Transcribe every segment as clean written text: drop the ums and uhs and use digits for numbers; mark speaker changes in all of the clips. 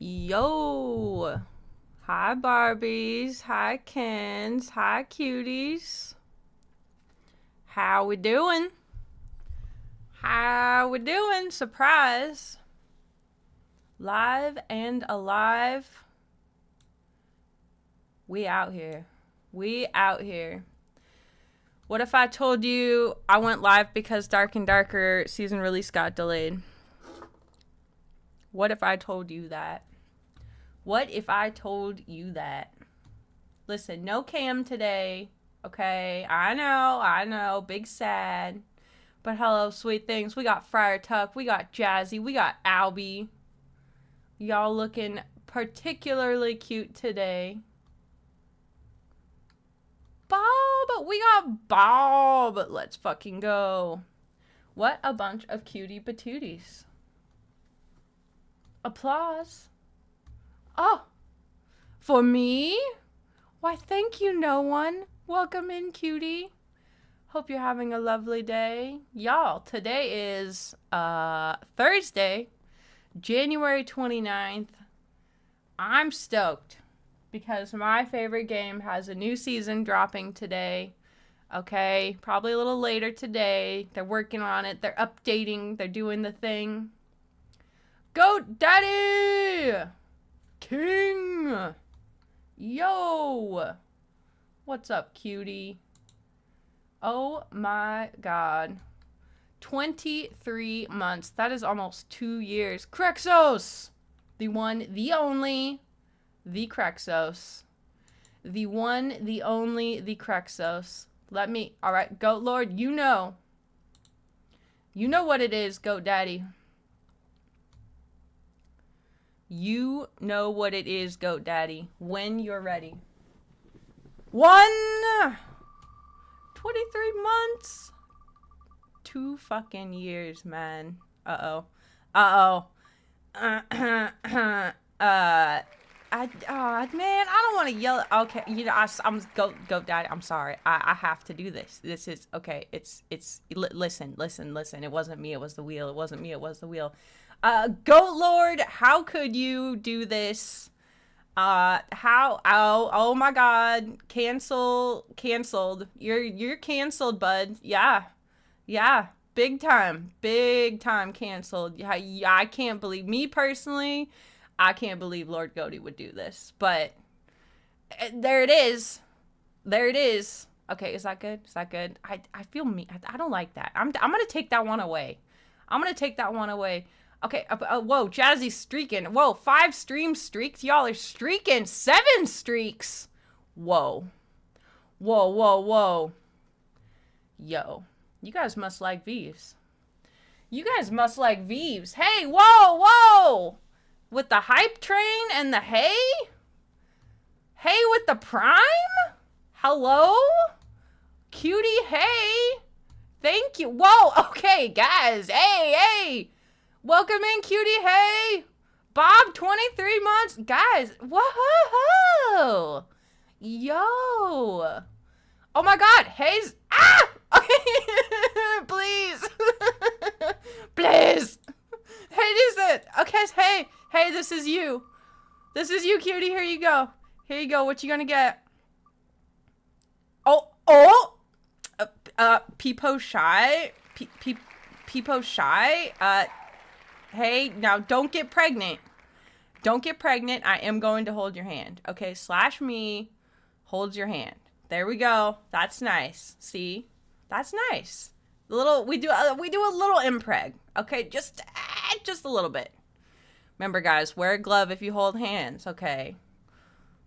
Speaker 1: Yo! Hi Barbies, hi Kens, hi cuties. How we doing? How we doing? Surprise! Live and alive. We out here. We out here. What if I told you I went live because Dark and Darker season release got delayed? What if I told you that? What if I told you that? Listen, no Cam today, okay? I know, big sad. But hello, sweet things. We got Friar Tuck, we got Jazzy, we got Albie. Y'all looking particularly cute today. Bob! We got Bob! Let's fucking go. What a bunch of cutie patooties. Applause. Oh! For me? Why, thank you, no one. Welcome in, cutie. Hope you're having a lovely day. Y'all, today is Thursday, January 29th. I'm stoked because my favorite game has a new season dropping today. Okay, probably a little later today. They're working on it. They're updating. They're doing the thing. Go, Daddy! King! Yo! What's up, cutie? Oh my god. 23 months. That is almost 2 years. Crexos! The one, the only, the Crexos. The one, the only, the Crexos. Let me, alright, Goat Lord, you know. You know what it is, Goat Daddy. You know what it is, Goat Daddy, when you're ready. 23 months. 2 fucking years, man. Uh-oh. Uh-oh. Man, I don't want to yell. Okay, you know, I'm Goat Daddy. I'm sorry. I have to do this. This is okay. Listen. It wasn't me. It was the wheel. It wasn't me. It was the wheel. Goat Lord, how could you do this? Oh my god. Canceled. You're canceled, bud. Yeah. Big time canceled. Yeah, I can't believe, me personally, I can't believe Lord Goaty would do this. But there it is. Okay, is that good? I feel me. I don't like that. I'm gonna take that one away. Okay, whoa, Jazzy's streaking. Whoa, 5 stream streaks. Y'all are streaking. 7 streaks. Whoa. Yo, you guys must like V's. Hey, whoa. With the hype train and the hey? Hey with the prime? Hello? Cutie, hey. Thank you. Whoa, okay, guys. Hey. Welcome in, cutie, hey! Bob, 23 months. Guys, whoa! Yo! Oh my god, Hayes. Ah! Okay, please. Please. Hey, this is it. Okay, hey, this is you. Cutie. Here you go. What you gonna get? Oh! Peepo shy. Peepo shy. Hey, now don't get pregnant. I am going to hold your hand. Okay, /me holds your hand. There we go. That's nice. See? That's nice. We do a little impreg. Okay, just a little bit. Remember, guys, wear a glove if you hold hands, okay?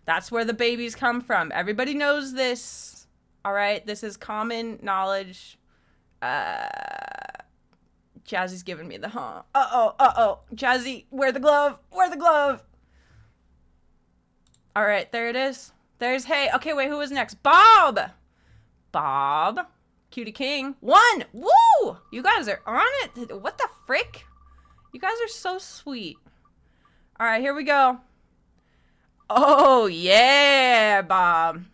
Speaker 1: That's where the babies come from. Everybody knows this. All right? This is common knowledge. Jazzy's giving me the huh. Uh-oh. Jazzy, wear the glove. All right, there it is. There's hey. Okay, wait, who was next? Bob. Cutie King. 1. Woo! You guys are on it. What the frick? You guys are so sweet. All right, here we go. Oh, yeah, Bob.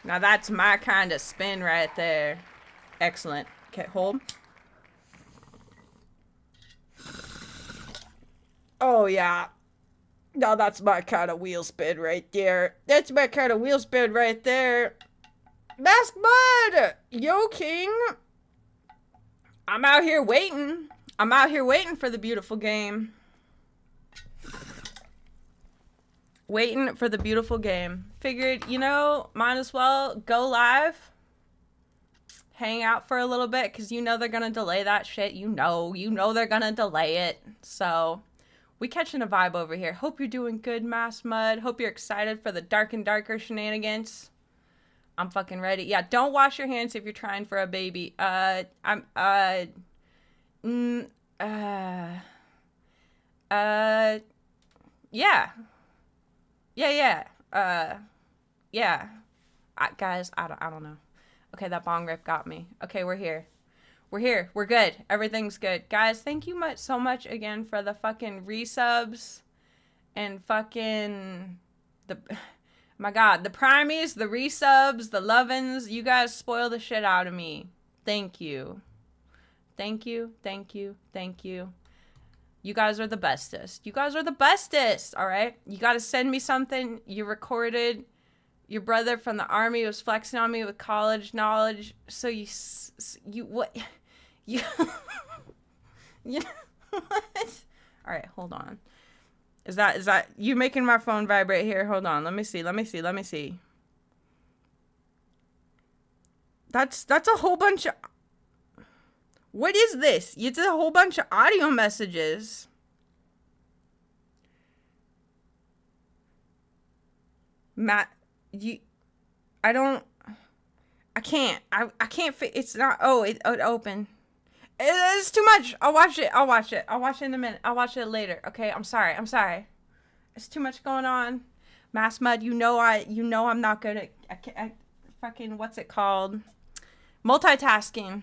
Speaker 1: Now that's my kind of spin right there. Excellent. Okay, hold. Oh, yeah. Now that's my kind of wheel spin right there. That's my kind of wheel spin right there. Mask Mud! Yo, King! I'm out here waiting. I'm out here waiting for the beautiful game. Waiting for the beautiful game. Figured, you know, might as well go live. Hang out for a little bit, because you know they're going to delay that shit. You know they're going to delay it. So, we catching a vibe over here. Hope you're doing good, Mask Mud. Hope you're excited for the dark and darker shenanigans. I'm fucking ready. Yeah, don't wash your hands if you're trying for a baby. Yeah. Yeah. Yeah. Guys, I don't know. Okay, that bong rip got me. Okay, we're here. We're here. We're good. Everything's good. Guys, thank you so much again for the fucking resubs and fucking my God, the primies, the resubs, the lovin's. You guys spoil the shit out of me. Thank you. Thank you. Thank you. Thank you. You guys are the bestest. You guys are the bestest, all right? You got to send me something you recorded. Your brother from the army was flexing on me with college knowledge. So you what? You what? All right, hold on. Is that you making my phone vibrate here? Hold on. Let me see. That's a whole bunch of... What is this? It's a whole bunch of audio messages. Matt, I can't. It's not... Oh, it opened. It's too much. I'll watch it in a minute. I'll watch it later. Okay, I'm sorry. It's too much going on. Mask Mud, you know I'm not good at... I fucking... What's it called? Multitasking.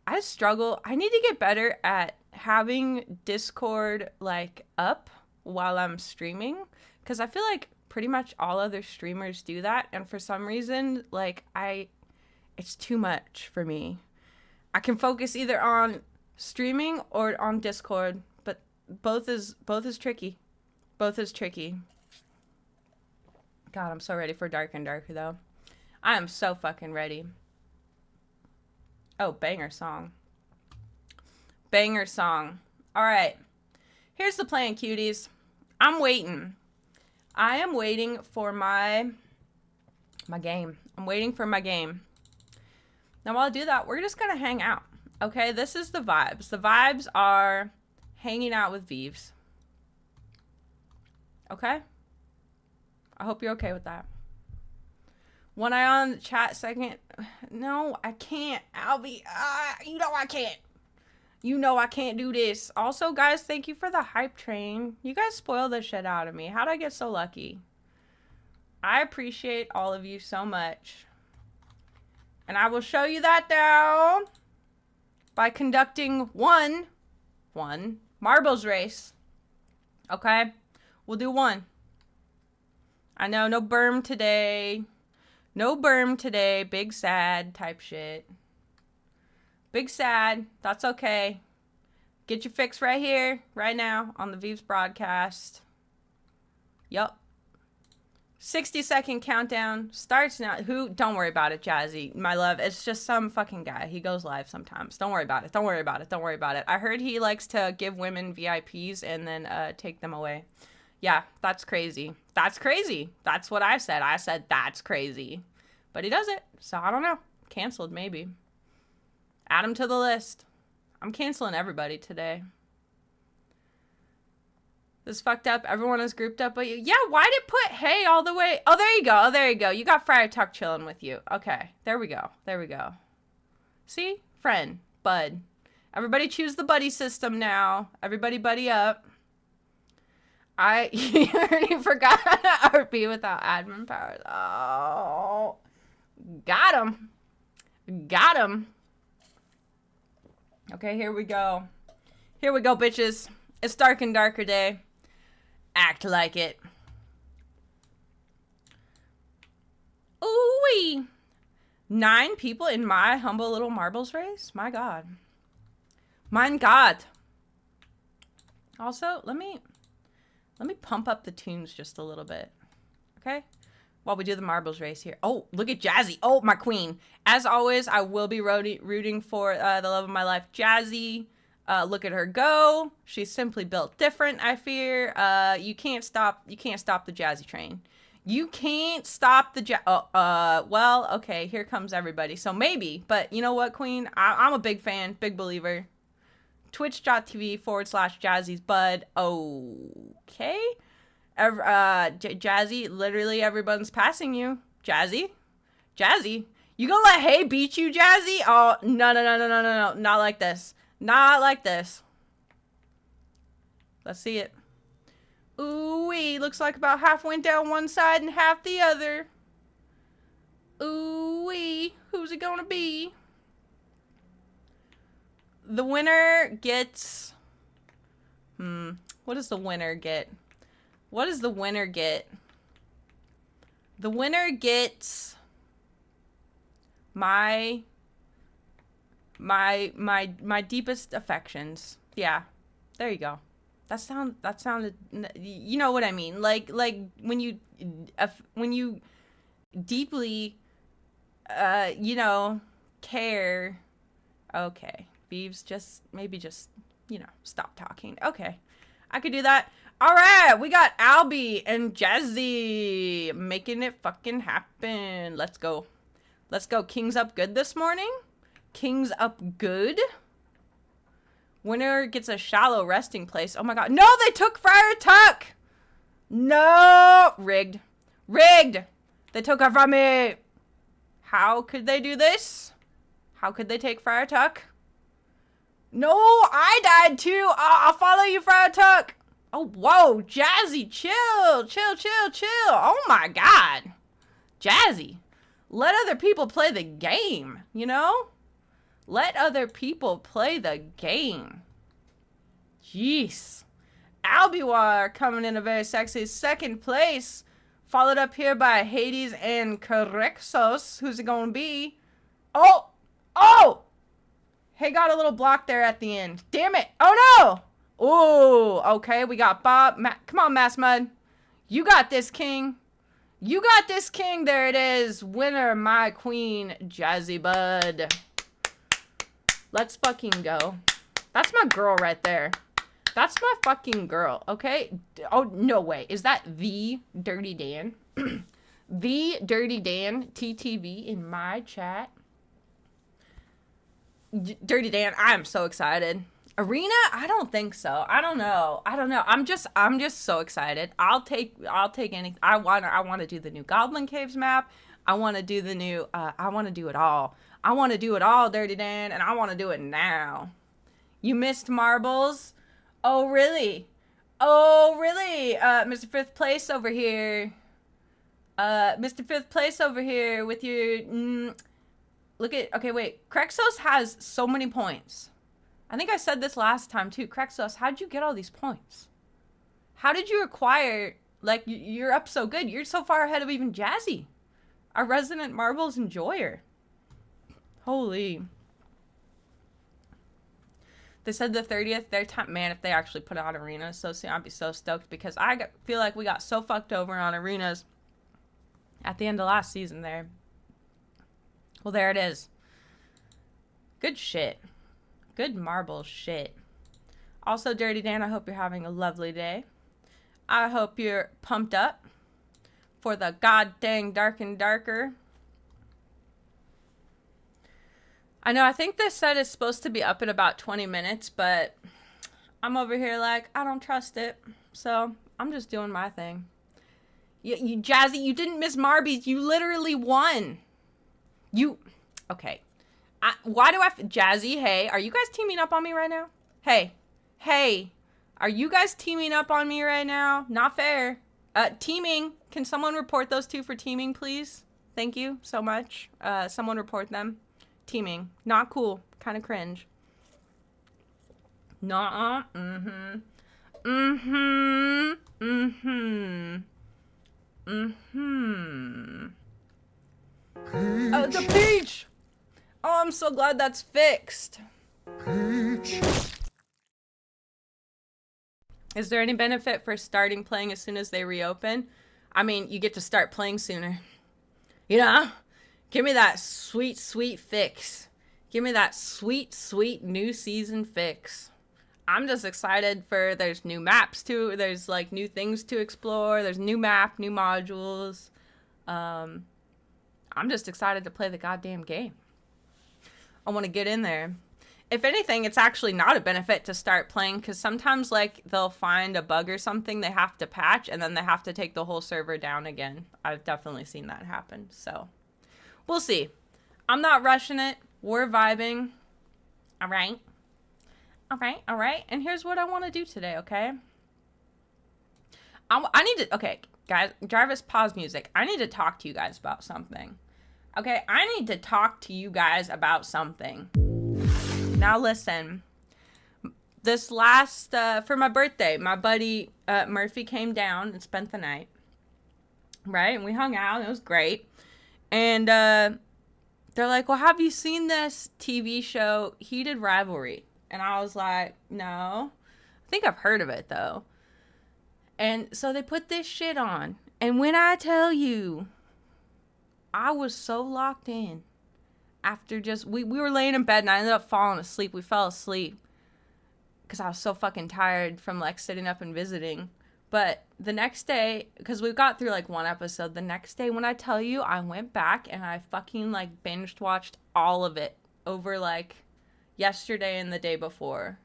Speaker 1: I struggle. I need to get better at having Discord, like, up while I'm streaming. Because I feel like pretty much all other streamers do that. And for some reason, like, it's too much for me. I can focus either on streaming or on Discord. But both is tricky. God, I'm so ready for Dark and Darker, though. I am so fucking ready. Oh, banger song. All right. Here's the plan, cuties. I'm waiting. I am waiting for my game. I'm waiting for my game. Now, while I do that, we're just going to hang out. Okay? This is the vibes. The vibes are hanging out with Vives. Okay? I hope you're okay with that. One eye on the chat second. No, I can't. Albie, you know I can't. You know I can't do this. Also, guys, thank you for the hype train. You guys spoil the shit out of me. How'd I get so lucky? I appreciate all of you so much. And I will show you that now by conducting one marbles race. Okay? We'll do one. I know, no berm today. Big sad type shit. Big sad. That's okay. Get your fix right here, right now, on the Vives broadcast. Yup. 60-second countdown starts now. Don't worry about it, Jazzy, my love. It's just some fucking guy. He goes live sometimes. Don't worry about it. I heard he likes to give women VIPs and then take them away. Yeah, that's crazy. That's what I said. I said that's crazy. But he does it, so I don't know. Canceled, maybe. Add him to the list. I'm canceling everybody today. This is fucked up. Everyone is grouped up but you. Yeah, why'd it put hey all the way? Oh, there you go. You got Friar Tuck chilling with you. Okay, there we go. See? Friend. Bud. Everybody choose the buddy system now. Everybody buddy up. You already forgot how to RP without admin powers. Oh. Got him. Okay, here we go, bitches. It's Dark and Darker Day. Act like it. Ooh-wee. 9 people in my humble little marbles race? My God. Mein God. Also, let me Let me pump up the tunes just a little bit. Okay? While we do the marbles race here. Oh, look at Jazzy. Oh, my queen. As always, I will be rooting for the love of my life, Jazzy. Look at her go. She's simply built different, I fear. You can't stop the Jazzy train. You can't stop the well, okay, here comes everybody. So maybe, but you know what, queen? I'm a big fan, big believer. Twitch.tv/Jazzy's Bud. Okay. Jazzy, literally everyone's passing you. Jazzy? You gonna let Hay beat you, Jazzy? Oh, no. Not like this. Not like this. Let's see it. Ooh-wee. Looks like about half went down one side and half the other. Ooh-wee. Who's it gonna be? The winner gets... What does the winner get? What does the winner get? The winner gets my deepest affections. Yeah. There you go. That sounded, you know what I mean? Like when you deeply you know, care. Okay. Beeves, maybe just, you know, stop talking. Okay. I could do that. All right, we got Albie and Jazzy making it fucking happen. Let's go. Let's go. Kings up good this morning. Kings up good. Winner gets a shallow resting place. Oh my god. No, they took Friar Tuck. No. Rigged. They took her from me. How could they do this? How could they take Friar Tuck? No, I died too. I'll follow you, Friar Tuck. Oh, whoa, Jazzy, chill. Oh my god. Jazzy, let other people play the game, you know? Let other people play the game. Jeez. Albiwar coming in a very sexy second place. Followed up here by Hades and Correxos. Who's it going to be? Oh! Hey, got a little block there at the end. Damn it. Oh, no. Oh, okay. We got Bob. Come on, Mass Mud. You got this, King. There it is. Winner, my queen, Jazzy Bud. Let's fucking go. That's my girl right there. That's my fucking girl, okay? Oh, no way. Is that the Dirty Dan? The Dirty Dan TTV in my chat. Dirty Dan, I am so excited. Arena? I don't think so. I don't know. I'm just so excited. I'll take any. I want to do the new Goblin Caves map. I want to do the new. I want to do it all. I want to do it all, Dirty Dan, and I want to do it now. You missed marbles? Oh really? Mr. Fifth Place over here. Mr. Fifth Place over here with your. Look at. Okay, wait. Crexos has so many points. I think I said this last time too. Crexos, how'd you get all these points? How did you acquire, like, you're up so good. You're so far ahead of even Jazzy, our resident marbles enjoyer. Holy. They said the 30th, their time, man, if they actually put out arenas so soon, I'd be so stoked because feel like we got so fucked over on arenas at the end of last season there. Well, there it is. Good shit. Good marble shit. Also, Dirty Dan, I hope you're having a lovely day. I hope you're pumped up for the god dang dark and darker. I know, I think this set is supposed to be up in about 20 minutes, but I'm over here like, I don't trust it. So, I'm just doing my thing. You Jazzy, you didn't miss Marbies. You literally won. Okay. Jazzy, hey, are you guys teaming up on me right now? Hey, are you guys teaming up on me right now? Not fair. Teaming. Can someone report those two for teaming, please? Thank you so much. Someone report them. Teaming. Not cool. Kind of cringe. Nuh-uh. The peach! Oh, I'm so glad that's fixed.
Speaker 2: Peach.
Speaker 1: Is there any benefit for starting playing as soon as they reopen? I mean, you get to start playing sooner. You know? Give me that sweet, sweet fix. Give me that sweet, sweet new season fix. I'm just excited for there's new maps too. There's like new things to explore. There's new map, new modules. I'm just excited to play the goddamn game. I want to get in there. If anything, it's actually not a benefit to start playing because sometimes like they'll find a bug or something they have to patch and then they have to take the whole server down again. I've definitely seen that happen. So we'll see. I'm not rushing it. We're vibing. All right. All right. All right. And here's what I want to do today, okay? I need to, okay, guys, Jarvis, pause music. I need to talk to you guys about something. Okay, I need to talk to you guys about something. Now listen, this last, for my birthday, my buddy Murphy came down and spent the night, right? And we hung out, and it was great. And they're like, well, have you seen this TV show, Heated Rivalry? And I was like, no. I think I've heard of it, though. And so they put this shit on. And when I tell you, I was so locked in. After just, we were laying in bed and I ended up falling asleep. We fell asleep because I was so fucking tired from like sitting up and visiting. But the next day, because we got through like one episode, the next day when I tell you, I went back and I fucking like binged watched all of it over like yesterday and the day before.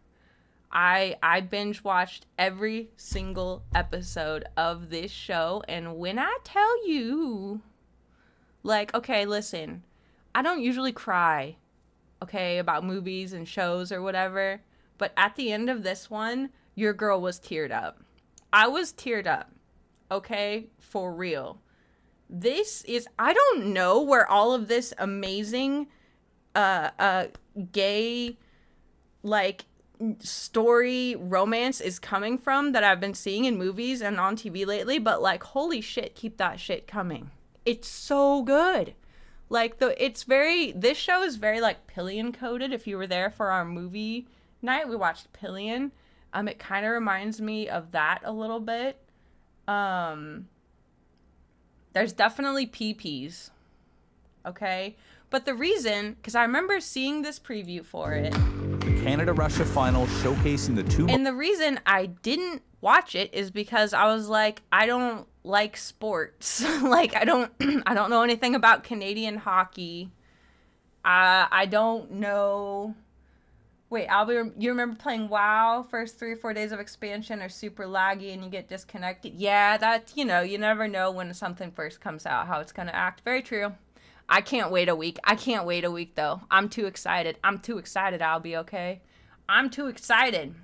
Speaker 1: I binge watched every single episode of this show. And when I tell you, like, okay, listen, I don't usually cry, okay, about movies and shows or whatever. But at the end of this one, your girl was teared up. I was teared up, okay, for real. This is, I don't know where all of this amazing gay, like, story romance is coming from that I've been seeing in movies and on TV lately. But, like, holy shit, keep that shit coming. It's so good. Like, this show is very, like, Pillion coded. If you were there for our movie night, we watched Pillion. It kind of reminds me of that a little bit. There's definitely PPs. Okay? But the reason, because I remember seeing this preview for it.
Speaker 2: The Canada-Russia final showcasing the two...
Speaker 1: And the reason I didn't watch it is because I was like, I don't like sports. Like, I don't know anything about Canadian hockey. I don't know. Wait, you remember playing WoW? First 3 or 4 days of expansion are super laggy and you get disconnected. Yeah, that, you never know when something first comes out how it's gonna act. Very true. I can't wait a week. I can't wait a week though. I'm too excited. I'll be okay. I'm too excited.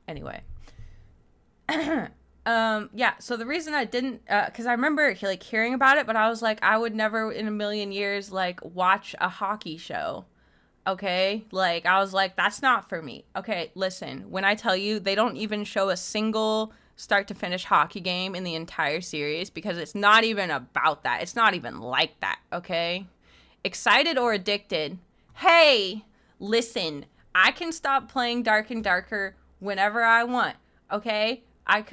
Speaker 1: Anyway. Yeah, so the reason I didn't, because I remember, like, hearing about it, but I was like, I would never in a million years, like, watch a hockey show, okay? Like, I was like, that's not for me. Okay, listen, when I tell you, they don't even show a single start-to-finish hockey game in the entire series, because it's not even about that. It's not even like that, okay? Excited or addicted? Hey, listen, I can stop playing Dark and Darker whenever I want, okay? I'm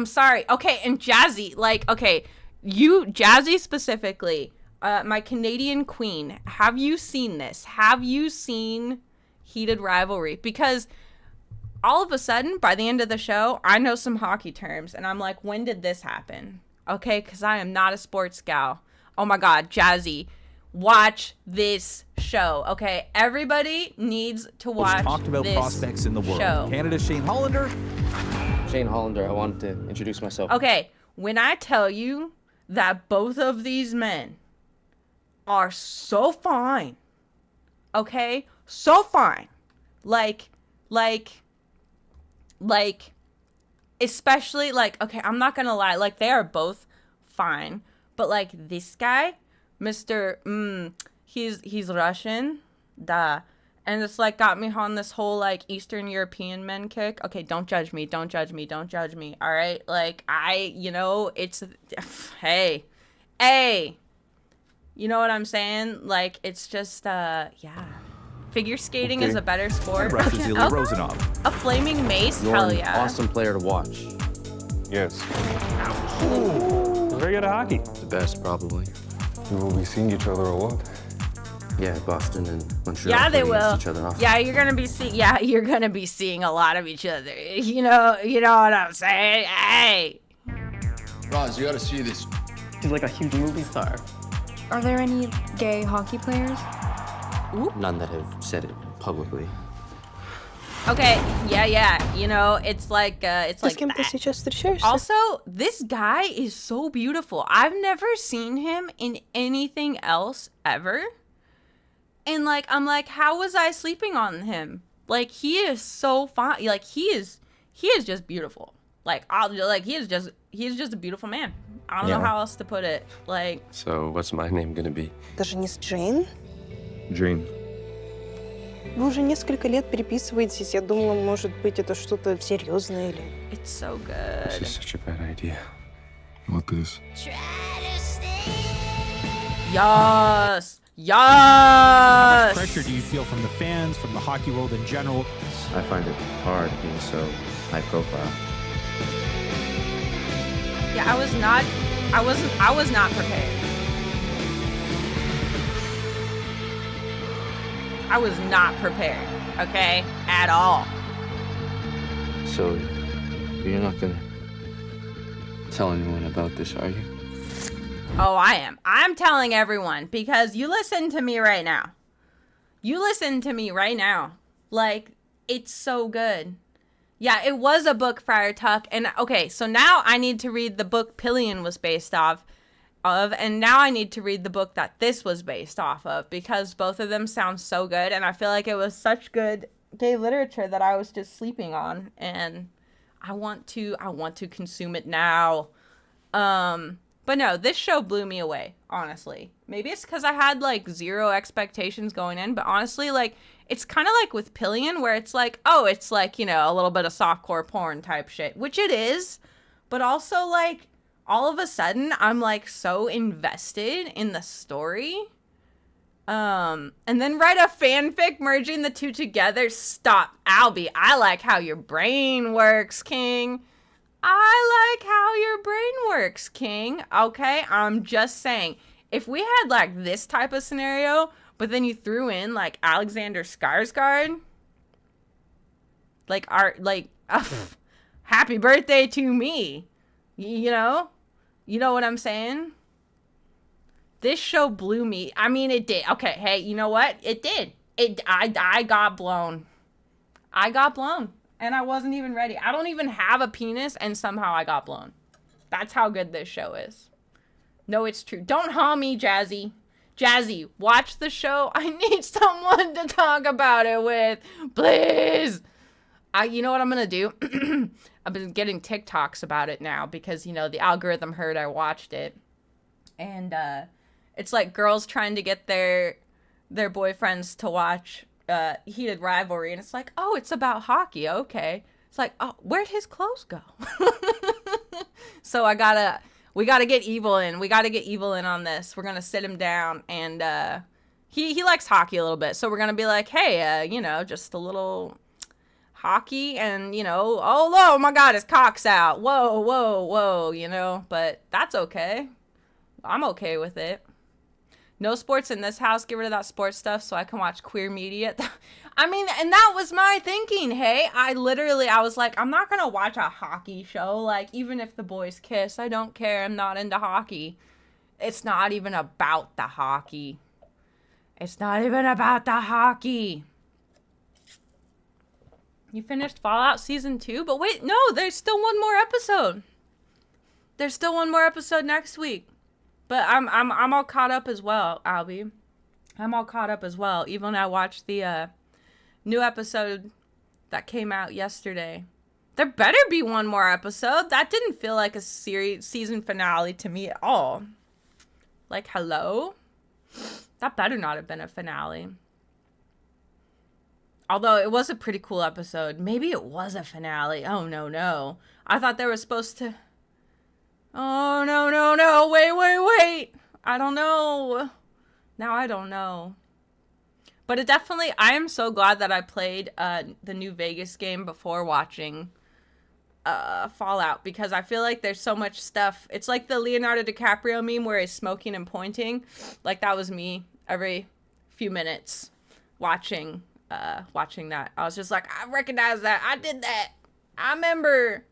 Speaker 1: sorry. Okay, and Jazzy, like, okay, Jazzy specifically, my Canadian queen, have you seen this? Have you seen Heated Rivalry? Because all of a sudden, by the end of the show, I know some hockey terms, and I'm like, when did this happen? Okay, because I am not a sports gal. Oh my God, Jazzy, watch this show, okay? Everybody needs to watch this
Speaker 2: talked about prospects in the world.
Speaker 1: Show.
Speaker 2: Canada's Shane Hollander.
Speaker 3: Shane Hollander, I wanted to introduce myself.
Speaker 1: Okay, when I tell you that both of these men are so fine, okay? So fine. Like, especially, like, okay, I'm not gonna lie, like, they are both fine, but, like, this guy, Mr. He's Russian, duh. And it's, like, got me on this whole, like, Eastern European men kick. Okay, don't judge me, all right? Like, it's, hey, you know what I'm saying? Like, it's just, yeah, Figure skating is a better sport.
Speaker 2: And Russia's Ilya Rozanov.
Speaker 1: A flaming mace?
Speaker 3: You're
Speaker 1: Hell
Speaker 3: an
Speaker 1: yeah.
Speaker 3: awesome player to watch.
Speaker 4: Yes. Very good at hockey.
Speaker 3: The best, probably.
Speaker 4: We will be seeing each other a lot.
Speaker 3: Yeah, Boston and Montreal
Speaker 1: Yeah, they
Speaker 3: play
Speaker 1: will.
Speaker 3: against each other often.
Speaker 1: Yeah, you're gonna be seeing a lot of each other. You know what I'm saying? Hey.
Speaker 5: Roz, you gotta see this.
Speaker 6: She's like a huge movie star.
Speaker 7: Are there any gay hockey players?
Speaker 3: None that have said it publicly.
Speaker 1: Okay, yeah. You know, it's like
Speaker 8: С кем ты
Speaker 1: that.
Speaker 8: сейчас встречаешься?
Speaker 1: Also, this guy is so beautiful. I've never seen him in anything else ever. And like, I'm like, how was I sleeping on him? Like, he is so fine. Like, he is just beautiful. Like, he's just a beautiful man. I don't know how else to put it. Like,
Speaker 9: So what's my name gonna be?
Speaker 8: Даже не с Джейн?
Speaker 9: Dream.
Speaker 8: Вы уже несколько лет переписываетесь. Я думала, может быть, это что-то серьезное или...
Speaker 1: it's so
Speaker 9: This
Speaker 1: good.
Speaker 9: is such a bad idea.
Speaker 4: What is?
Speaker 1: Yes.
Speaker 10: How
Speaker 1: Yes.
Speaker 10: much pressure do you feel from the fans, from the hockey world in general?
Speaker 3: I find it hard being so high profile.
Speaker 1: Yeah, I was not prepared. I was not prepared, okay? At all.
Speaker 3: So, you're not gonna tell anyone about this, are you?
Speaker 1: Oh, I am. I'm telling everyone because you listen to me right now. You listen to me right now. Like, it's so good. Yeah, it was a book, Friar Tuck. And okay, so now I need to read the book Pillion was based off of. And now I need to read the book that this was based off of because both of them sound so good. And I feel like it was such good gay literature that I was just sleeping on. And I want to consume it now. But no, this show blew me away, honestly. Maybe it's because I had, like, zero expectations going in, but honestly, like, it's kind of like with Pillion, where it's like, oh, it's like, you know, a little bit of softcore porn type shit, which it is, but also, like, all of a sudden, I'm, like, so invested in the story. And then write a fanfic merging the two together. Stop, Albie. I like how your brain works, King. I like how your brain works, King. Okay, I'm just saying. If we had like this type of scenario, but then you threw in like Alexander Skarsgård, like happy birthday to me. You know what I'm saying? This show blew me. I mean, it did. Okay, hey, you know what? It did. I got blown. I got blown. And I wasn't even ready. I don't even have a penis, and somehow I got blown. That's how good this show is. No, it's true. Don't haw me, Jazzy. Jazzy, watch the show. I need someone to talk about it with. Please. You know what I'm going to do? I've been getting TikToks about it now because, you know, the algorithm heard I watched it. And it's like girls trying to get their boyfriends to watch Heated Rivalry, and it's like, oh, it's about hockey. Okay. It's like, oh, where'd his clothes go? So we gotta get evil in. We gotta get evil in on this. We're gonna sit him down, and he likes hockey a little bit, so we're gonna be like, hey, you know, just a little hockey, and you know, oh my God, his cock's out. Whoa, you know, but that's okay. I'm okay with it. No sports in this house. Get rid of that sports stuff so I can watch queer media. I mean, and that was my thinking, hey. I was like, I'm not going to watch a hockey show. Like, even if the boys kiss, I don't care. I'm not into hockey. It's not even about the hockey. It's not even about the hockey. You finished Fallout Season 2? But wait, no, there's still one more episode. There's still one more episode next week. But I'm all caught up as well, Albie. I'm all caught up as well. Even I watched the new episode that came out yesterday. There better be one more episode. That didn't feel like a season finale to me at all. Like, hello? That better not have been a finale. Although it was a pretty cool episode. Maybe it was a finale. Oh, no. I thought they were supposed to... Oh, no. Wait. I don't know. Now I don't know. But it definitely, I am so glad that I played the New Vegas game before watching Fallout, because I feel like there's so much stuff. It's like the Leonardo DiCaprio meme where he's smoking and pointing. Like, that was me every few minutes watching that. I was just like, I recognize that. I did that. I remember.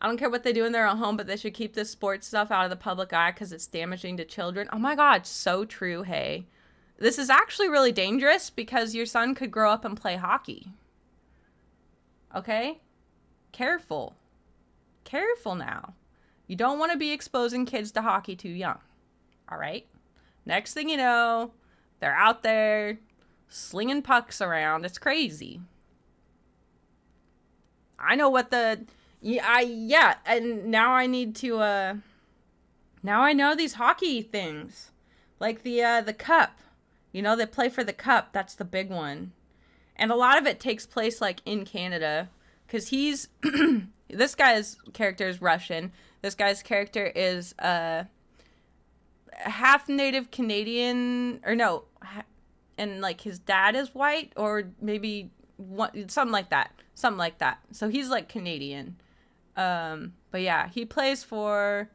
Speaker 1: I don't care what they do in their own home, but they should keep this sports stuff out of the public eye because it's damaging to children. Oh my God, so true, hey. This is actually really dangerous because your son could grow up and play hockey. Okay? Careful. Careful now. You don't want to be exposing kids to hockey too young. All right? Next thing you know, they're out there slinging pucks around. It's crazy. I know what the... Yeah, and now I need to, now I know these hockey things. Like the cup. You know, they play for the cup. That's the big one. And a lot of it takes place, like, in Canada. Because he's, this guy's character is Russian. This guy's character is, half Native Canadian, or no, and, like, his dad is white, or maybe, something like that. Something like that. So he's, like, Canadian. But yeah, he plays for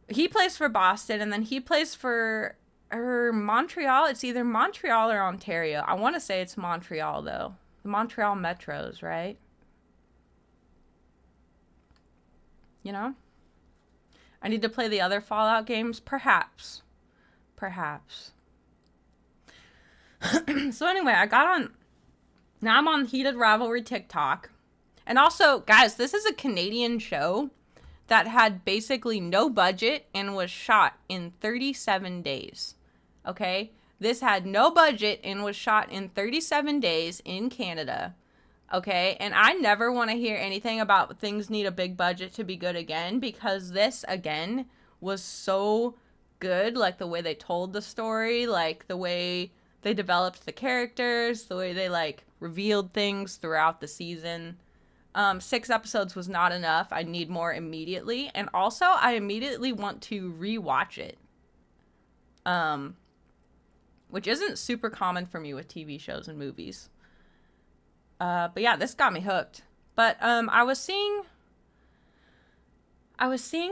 Speaker 1: Boston, and then he plays for Montreal. It's either Montreal or Ontario. I want to say it's Montreal, though. The Montreal Metros, right? You know? I need to play the other Fallout games? Perhaps. Perhaps. So anyway, now I'm on Heated Rivalry TikTok. And also, guys, this is a Canadian show that had basically no budget and was shot in 37 days. Okay? This had no budget and was shot in 37 days in Canada. Okay? And I never want to hear anything about things need a big budget to be good again, because this, again, was so good. Like, the way they told the story, like, the way they developed the characters, the way they, like, revealed things throughout the season. 6 episodes was not enough. I need more immediately. And also, I immediately want to rewatch it. Which isn't super common for me with TV shows and movies. But yeah, this got me hooked. But I was seeing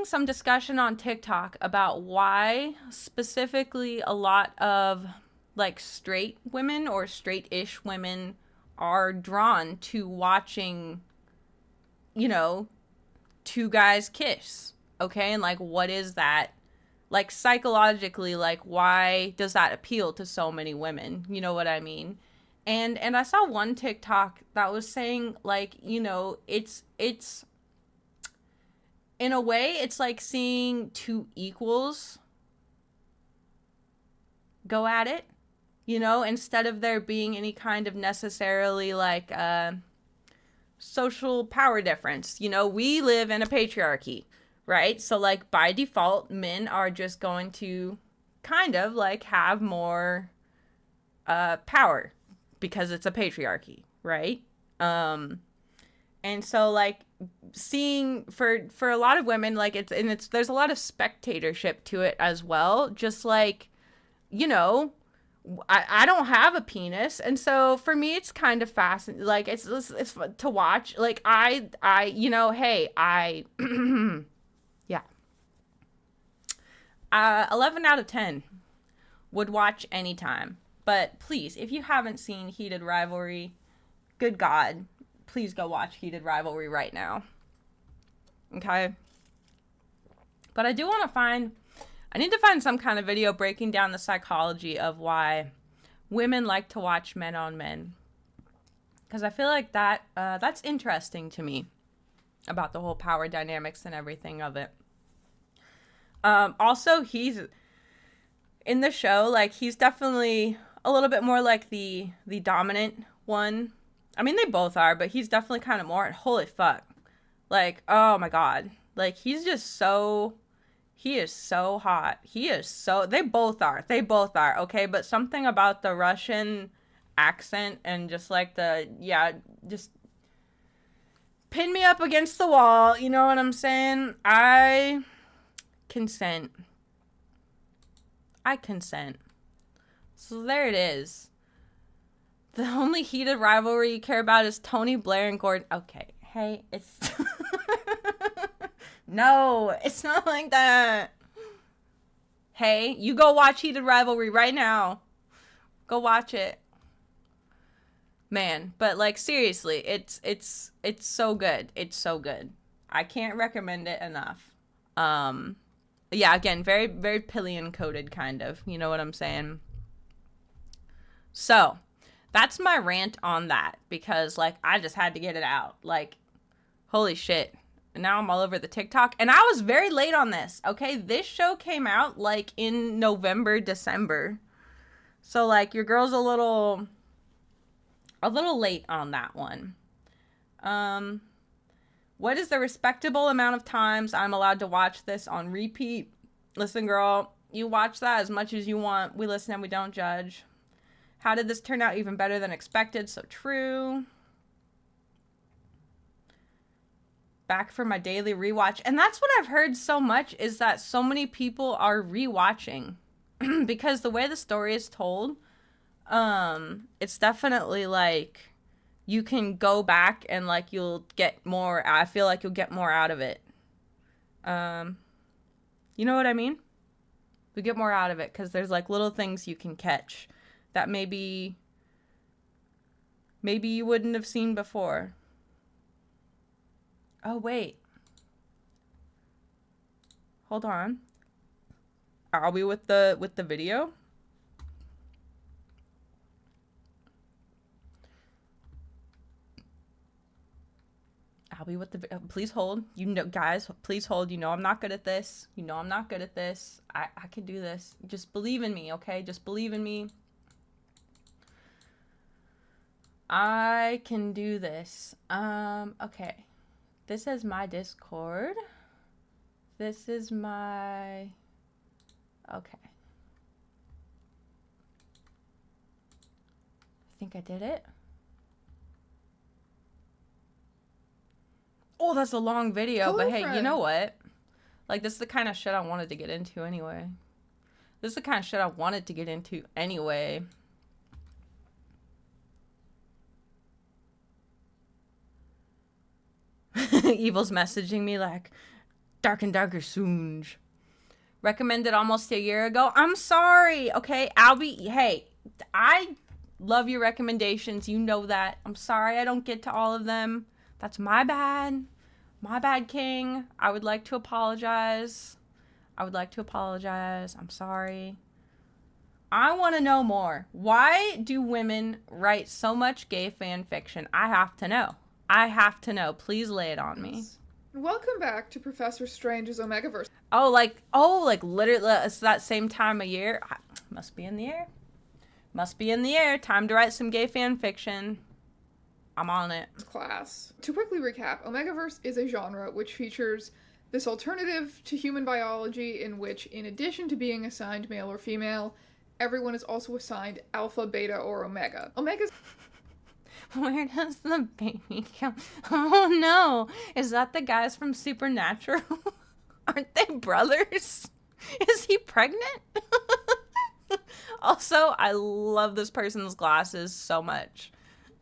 Speaker 1: some discussion on TikTok about why specifically a lot of, like, straight women or straight-ish women are drawn to watching, you know, two guys kiss, okay? And, like, what is that? Like, psychologically, like, why does that appeal to so many women? You know what I mean? And I saw one TikTok that was saying, like, you know, it's in a way, it's like seeing two equals go at it, you know, instead of there being any kind of necessarily, like, social power difference. You know, we live in a patriarchy, right? So, like, by default, men are just going to kind of, like, have more power because it's a patriarchy, right? And so, like, seeing for a lot of women, like, there's a lot of spectatorship to it as well. Just like, you know, I don't have a penis, and so for me it's kind of fascinating. Like, it's fun to watch. Like, I you know, hey, yeah, 11 out of 10 would watch anytime. But please, if you haven't seen Heated Rivalry, good God, please go watch Heated Rivalry right now. Okay? But I do want to I need to find some kind of video breaking down the psychology of why women like to watch men on men. Because I feel like that's interesting to me about the whole power dynamics and everything of it. Also, he's in the show, like, he's definitely a little bit more like the dominant one. I mean, they both are, but he's definitely kind of more. Holy fuck. Like, oh my God. Like, he's just so... He is so hot. They both are, okay? But something about the Russian accent and just, like, just pin me up against the wall, you know what I'm saying? I consent. So there it is. The only heated rivalry you care about is Tony Blair and Gordon. Okay, hey, it's... No, it's not like that. Hey, you go watch Heated Rivalry right now. Go watch it. Man, but like seriously, it's so good. It's so good. I can't recommend it enough. Yeah, again, very, very pillion coated kind of. You know what I'm saying? So, that's my rant on that because like I just had to get it out. Like, holy shit. And now I'm all over the TikTok. And I was very late on this, okay? This show came out, like, in November, December. So, like, your girl's a little late on that one. What is the respectable amount of times I'm allowed to watch this on repeat? Listen, girl, you watch that as much as you want. We listen and we don't judge. How did this turn out even better than expected? So true. Back for my daily rewatch. And that's what I've heard so much is that so many people are rewatching because the way the story is told, it's definitely like you can go back and like you'll get more. I feel like you'll get more out of it. You know what I mean? You get more out of it because there's like little things you can catch that maybe you wouldn't have seen before. Oh, wait. Hold on. Are we with the video? Are we with the please hold. You know, guys, please hold. You know I'm not good at this. You know I'm not good at this. I can do this. Just believe in me, okay? Just believe in me. I can do this. Okay. This is my Discord. This is my... Okay. I think I did it. Oh, that's a long video, but hey, you know what? Like, this is the kind of shit I wanted to get into anyway. This is the kind of shit I wanted to get into anyway. Evil's messaging me like, dark and darker soon. Recommended almost a year ago. I'm sorry, okay? Albie, hey, I love your recommendations. You know that. I'm sorry I don't get to all of them. That's my bad. My bad, King. I would like to apologize. I'm sorry. I want to know more. Why do women write so much gay fan fiction? I have to know. Please lay it on me.
Speaker 11: Welcome back to Professor Strange's Omegaverse.
Speaker 1: Oh, like literally, it's that same time of year. Must be in the air. Time to write some gay fan fiction. I'm on it.
Speaker 11: Class. To quickly recap, Omegaverse is a genre which features this alternative to human biology in which, in addition to being assigned male or female, everyone is also assigned alpha, beta, or omega. Omega's...
Speaker 1: Where does the baby come? Oh no! Is that the guys from Supernatural? Aren't they brothers? Is he pregnant? Also, I love this person's glasses so much.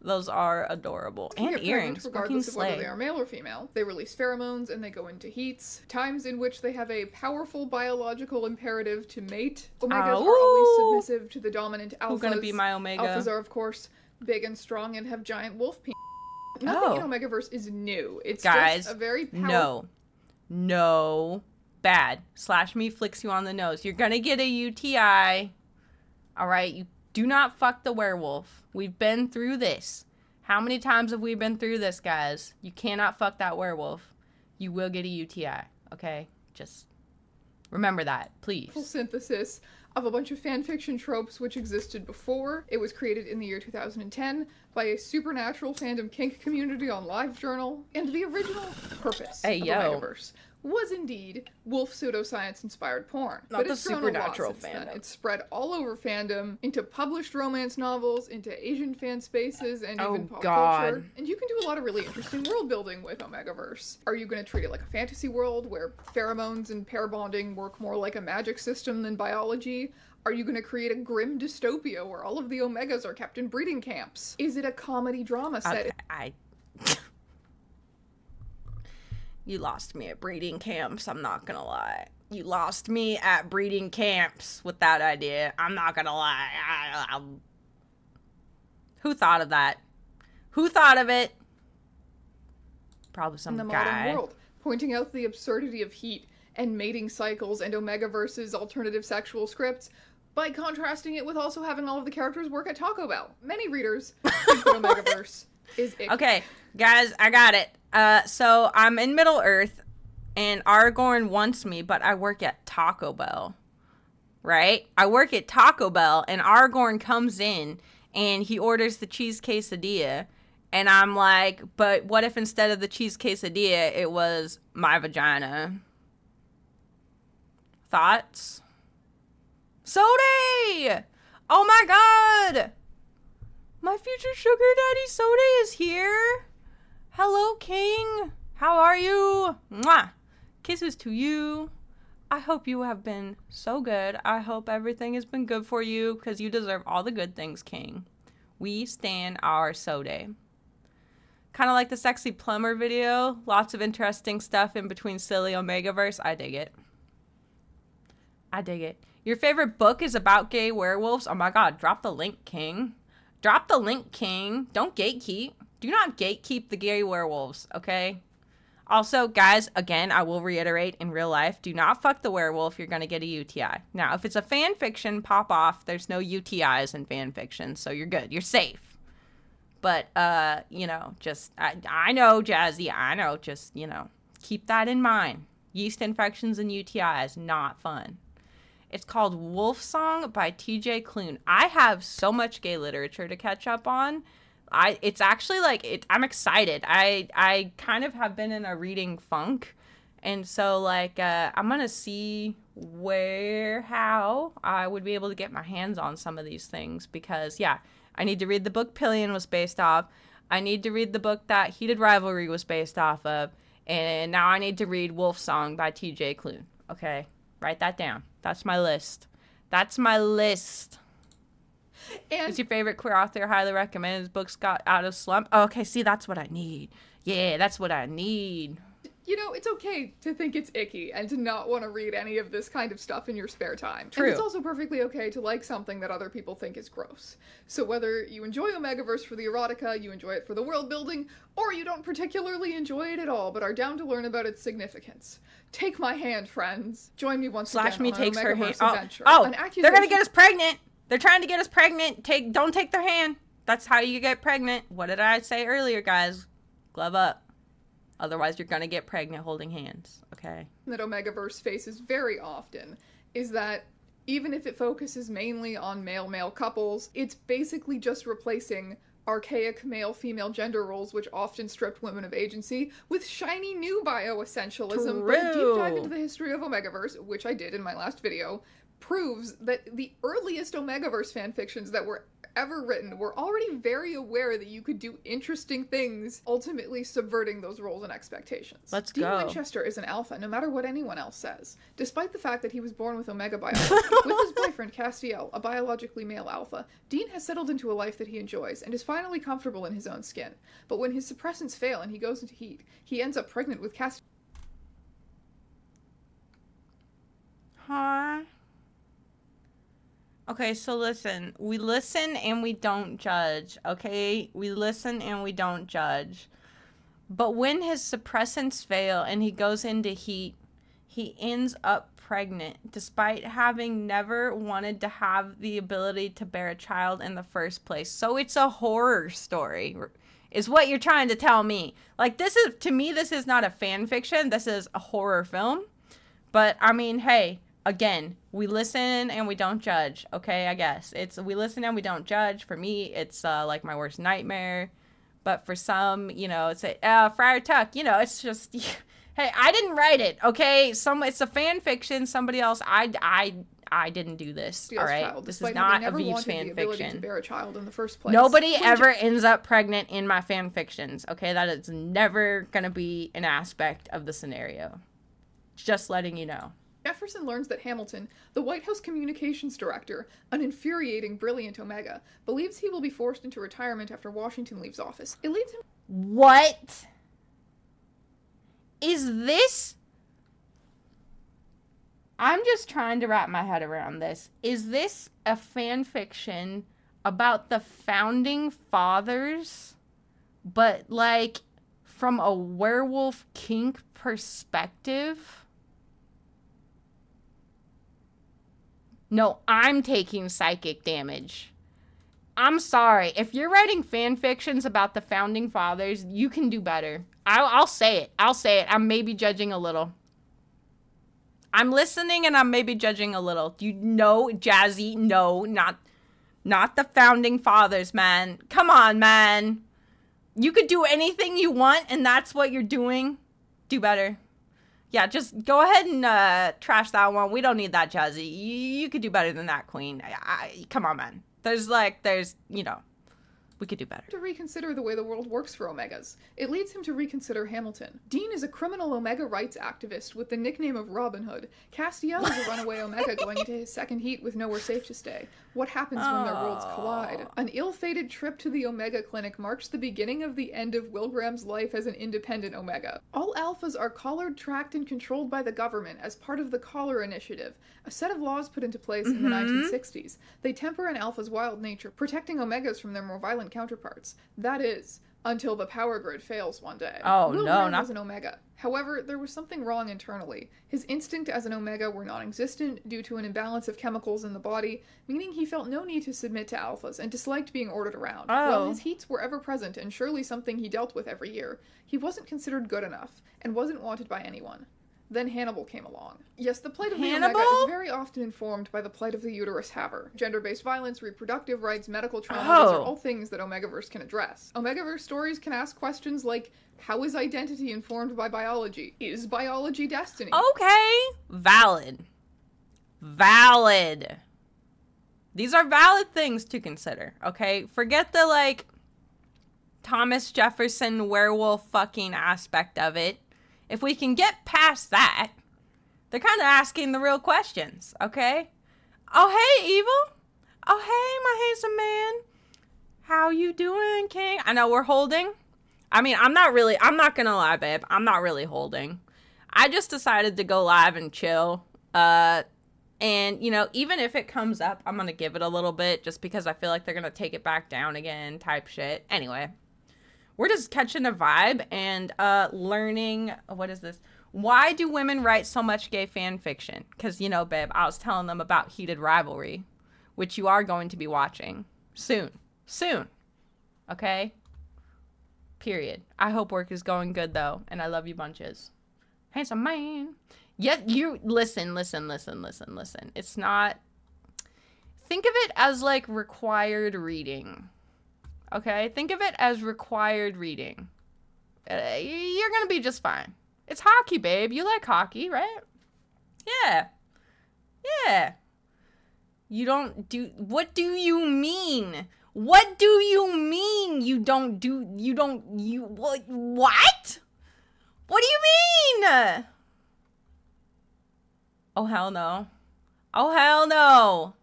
Speaker 1: Those are adorable. And earrings.
Speaker 11: Regardless of whether they are male or female. They release pheromones and they go into heats. Times in which they have a powerful biological imperative to mate. Omegas are always submissive to the dominant alphas.
Speaker 1: Who's gonna be my omega?
Speaker 11: Alphas are, of course, big and strong and have giant wolf penis. Nothing in Omegaverse is new. It's just a very powerful...
Speaker 1: No. Bad. Slash me flicks you on the nose. You're gonna get a UTI. Alright? You do not fuck the werewolf. We've been through this. How many times have we been through this, guys? You cannot fuck that werewolf. You will get a UTI. Okay? Just remember that, please.
Speaker 11: Full synthesis of a bunch of fanfiction tropes which existed before. It was created in the year 2010 by a supernatural fandom kink community on LiveJournal, and the original purpose of Omegaverse was indeed wolf pseudoscience-inspired porn.
Speaker 1: Not the supernatural fandom.
Speaker 11: It's spread all over fandom, into published romance novels, into Asian fan spaces, and even pop culture. And you can do a lot of really interesting world building with Omegaverse. Are you going to treat it like a fantasy world where pheromones and pair bonding work more like a magic system than biology? Are you going to create a grim dystopia where all of the Omegas are kept in breeding camps? Is it a comedy drama set?
Speaker 1: You lost me at breeding camps, I'm not gonna lie. You lost me at breeding camps with that idea. I'm not gonna lie. Who thought of that? Who thought of it? Probably some
Speaker 11: in the
Speaker 1: guy.
Speaker 11: modern world, pointing out the absurdity of heat and mating cycles and Omegaverse's alternative sexual scripts by contrasting it with also having all of the characters work at Taco Bell. Many readers think that Omegaverse is icky.
Speaker 1: Okay, guys, I got it. So I'm in Middle Earth, and Aragorn wants me, but I work at Taco Bell, right? I work at Taco Bell, and Aragorn comes in, and he orders the cheese quesadilla, and I'm like, but what if instead of the cheese quesadilla, it was my vagina? Thoughts? Sode! Oh my god! My future sugar daddy Sode is here! Hello, King! How are you? Mwah! Kisses to you. I hope you have been so good. I hope everything has been good for you, because you deserve all the good things, King. We stan our Sode. Kind of like the Sexy Plumber video. Lots of interesting stuff in between silly Omegaverse. I dig it. I dig it. Your favorite book is about gay werewolves? Oh my god, drop the link, King. Drop the link, King. Don't gatekeep. Do not gatekeep the gay werewolves, okay? Also, guys, again, I will reiterate, in real life, do not fuck the werewolf. You're going to get a UTI. Now, if it's a fan fiction, pop off. There's no UTIs in fan fiction, so you're good. You're safe. But, you know, just, I know, Jazzy, I know. Just, you know, keep that in mind. Yeast infections and UTIs, not fun. It's called Wolf Song by T.J. Klune. I have so much gay literature to catch up on. It's actually like, I'm excited. I kind of have been in a reading funk. And so like, I'm going to see how I would be able to get my hands on some of these things, because yeah, I need to read the book Pillion was based off. I need to read the book that Heated Rivalry was based off of. And now I need to read Wolf Song by T.J. Klune. Okay. Write that down. That's my list. That's my list.
Speaker 11: And
Speaker 1: is your favorite queer author? Highly recommend. His books got out of slump. Oh, okay, see, that's what I need. Yeah, that's what I need.
Speaker 11: You know, it's okay to think it's icky and to not want to read any of this kind of stuff in your spare time.
Speaker 1: True.
Speaker 11: And it's also perfectly okay to like something that other people think is gross. So whether you enjoy Omegaverse for the erotica, you enjoy it for the world building, or you don't particularly enjoy it at all but are down to learn about its significance, take my hand, friends. Join me once
Speaker 1: Slash
Speaker 11: again
Speaker 1: me
Speaker 11: on
Speaker 1: takes
Speaker 11: an
Speaker 1: her
Speaker 11: Omegaverse
Speaker 1: hand.
Speaker 11: adventure.
Speaker 1: Oh,
Speaker 11: An
Speaker 1: they're gonna
Speaker 11: accusation-
Speaker 1: get us pregnant. They're trying to get us pregnant. Don't take their hand. That's how you get pregnant. What did I say earlier, guys? Glove up. Otherwise, you're gonna get pregnant holding hands, okay?
Speaker 11: That Omegaverse faces very often is that even if it focuses mainly on male-male couples, it's basically just replacing archaic male-female gender roles which often stripped women of agency with shiny new bioessentialism. But a deep dive into the history of Omegaverse, which I did in my last video, proves that the earliest Omegaverse fanfictions that were ever written were already very aware that you could do interesting things, ultimately subverting those roles and expectations.
Speaker 1: Let's
Speaker 11: Dean
Speaker 1: go.
Speaker 11: Winchester is an alpha, no matter what anyone else says. Despite the fact that he was born with Omega biology, with his boyfriend Castiel, a biologically male alpha, Dean has settled into a life that he enjoys and is finally comfortable in his own skin. But when his suppressants fail and he goes into heat, he ends up pregnant with Castiel.
Speaker 1: Huh? Okay, so listen. We listen and we don't judge, okay? We listen and we don't judge. But when his suppressants fail and he goes into heat, he ends up pregnant, despite having never wanted to have the ability to bear a child in the first place. So it's a horror story, is what you're trying to tell me. Like, this is, to me, this is not a fan fiction. This is a horror film. But, I mean, hey, again, we listen and we don't judge, okay, I guess. It's, we listen and we don't judge. For me, it's, like, my worst nightmare. But for some, you know, it's Friar Tuck, you know, it's just, hey, I didn't write it, okay? It's a fan fiction. Somebody else, I didn't do this, all right?
Speaker 11: Child,
Speaker 1: this is not a Veeves fan
Speaker 11: the ability
Speaker 1: fiction.
Speaker 11: To bear a child in the first place.
Speaker 1: Nobody ever ends up pregnant in my fan fictions, okay? That is never gonna be an aspect of the scenario. Just letting you know.
Speaker 11: Jefferson learns that Hamilton, the White House communications director, an infuriating, brilliant Omega, believes he will be forced into retirement after Washington leaves office. It leads him...
Speaker 1: What? Is this... I'm just trying to wrap my head around this. Is this a fan fiction about the founding fathers, but like from a werewolf kink perspective? No, I'm taking psychic damage. I'm sorry. If you're writing fan fictions about the founding fathers, you can do better. I'll say it. I'll say it. I'm maybe judging a little. I'm listening and I'm maybe judging a little. You know, Jazzy, no, not the founding fathers, man. Come on, man. You could do anything you want and that's what you're doing. Do better. Yeah, just go ahead and trash that one. We don't need that, Jazzy. You could do better than that, Queen. Come on, man. There's, you know, we could do better.
Speaker 11: To reconsider the way the world works for Omegas. It leads him to reconsider Hamilton. Dean is a criminal Omega rights activist with the nickname of Robin Hood. Castiel is a runaway Omega going into his second heat with nowhere safe to stay. What happens when their worlds collide? An ill-fated trip to the Omega Clinic marks the beginning of the end of Will Graham's life as an independent Omega. All alphas are collared, tracked, and controlled by the government as part of the Collar Initiative, a set of laws put into place in the 1960s. They temper an alpha's wild nature, protecting Omegas from their more violent counterparts. That is, until the power grid fails one day.
Speaker 1: Oh,
Speaker 11: Will
Speaker 1: no,
Speaker 11: Graham
Speaker 1: not...
Speaker 11: was an Omega. However, there was something wrong internally. His instinct as an Omega were non-existent due to an imbalance of chemicals in the body, meaning he felt no need to submit to alphas and disliked being ordered around. While his heats were ever present and surely something he dealt with every year, he wasn't considered good enough and wasn't wanted by anyone. Then Hannibal came along. Yes, the plight of the Omega is very often informed by the plight of the uterus haver. Gender-based violence, reproductive rights, medical trauma, these are all things that Omegaverse can address. Omegaverse stories can ask questions like, how is identity informed by biology? Is biology destiny?
Speaker 1: Okay. Valid. Valid. These are valid things to consider, okay? Forget the, like, Thomas Jefferson werewolf fucking aspect of it. If we can get past that, they're kind of asking the real questions, okay? Oh, hey, Evil. Oh, hey, my handsome man. How you doing, King? I know we're holding. I mean, I'm not gonna lie, babe. I'm not really holding. I just decided to go live and chill. And, you know, even if it comes up, I'm gonna give it a little bit just because I feel like they're gonna take it back down again type shit. Anyway. We're just catching a vibe and learning, what is this? Why do women write so much gay fan fiction? Because, you know, babe, I was telling them about Heated Rivalry, which you are going to be watching soon. Soon. Okay? Period. I hope work is going good, though, and I love you bunches. Handsome man. Yeah, you, listen. It's not, think of it as, like, required reading. Okay, think of it as required reading. You're gonna be just fine. It's hockey, babe. You like hockey, right? Yeah. Yeah. You don't do... What do you mean? What do you mean you don't do... You don't... You... What? What do you mean? Oh, hell no. Oh, hell no.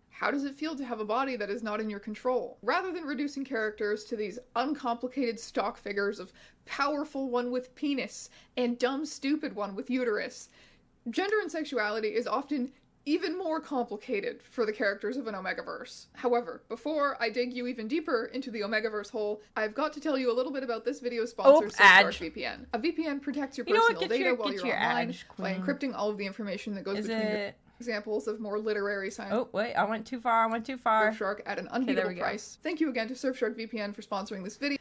Speaker 11: How does it feel to have a body that is not in your control? Rather than reducing characters to these uncomplicated stock figures of powerful one with penis and dumb stupid one with uterus, gender and sexuality is often even more complicated for the characters of an Omegaverse. However, before I dig you even deeper into the Omegaverse hole, I've got to tell you a little bit about this video's sponsor, SafeShark. A VPN protects your personal data while you're online by encrypting all of the information that goes between your... Examples of more literary science.
Speaker 1: Oh, wait, I went too far.
Speaker 11: Surfshark at an unbeatable price. Thank you again to Surfshark VPN for sponsoring this video.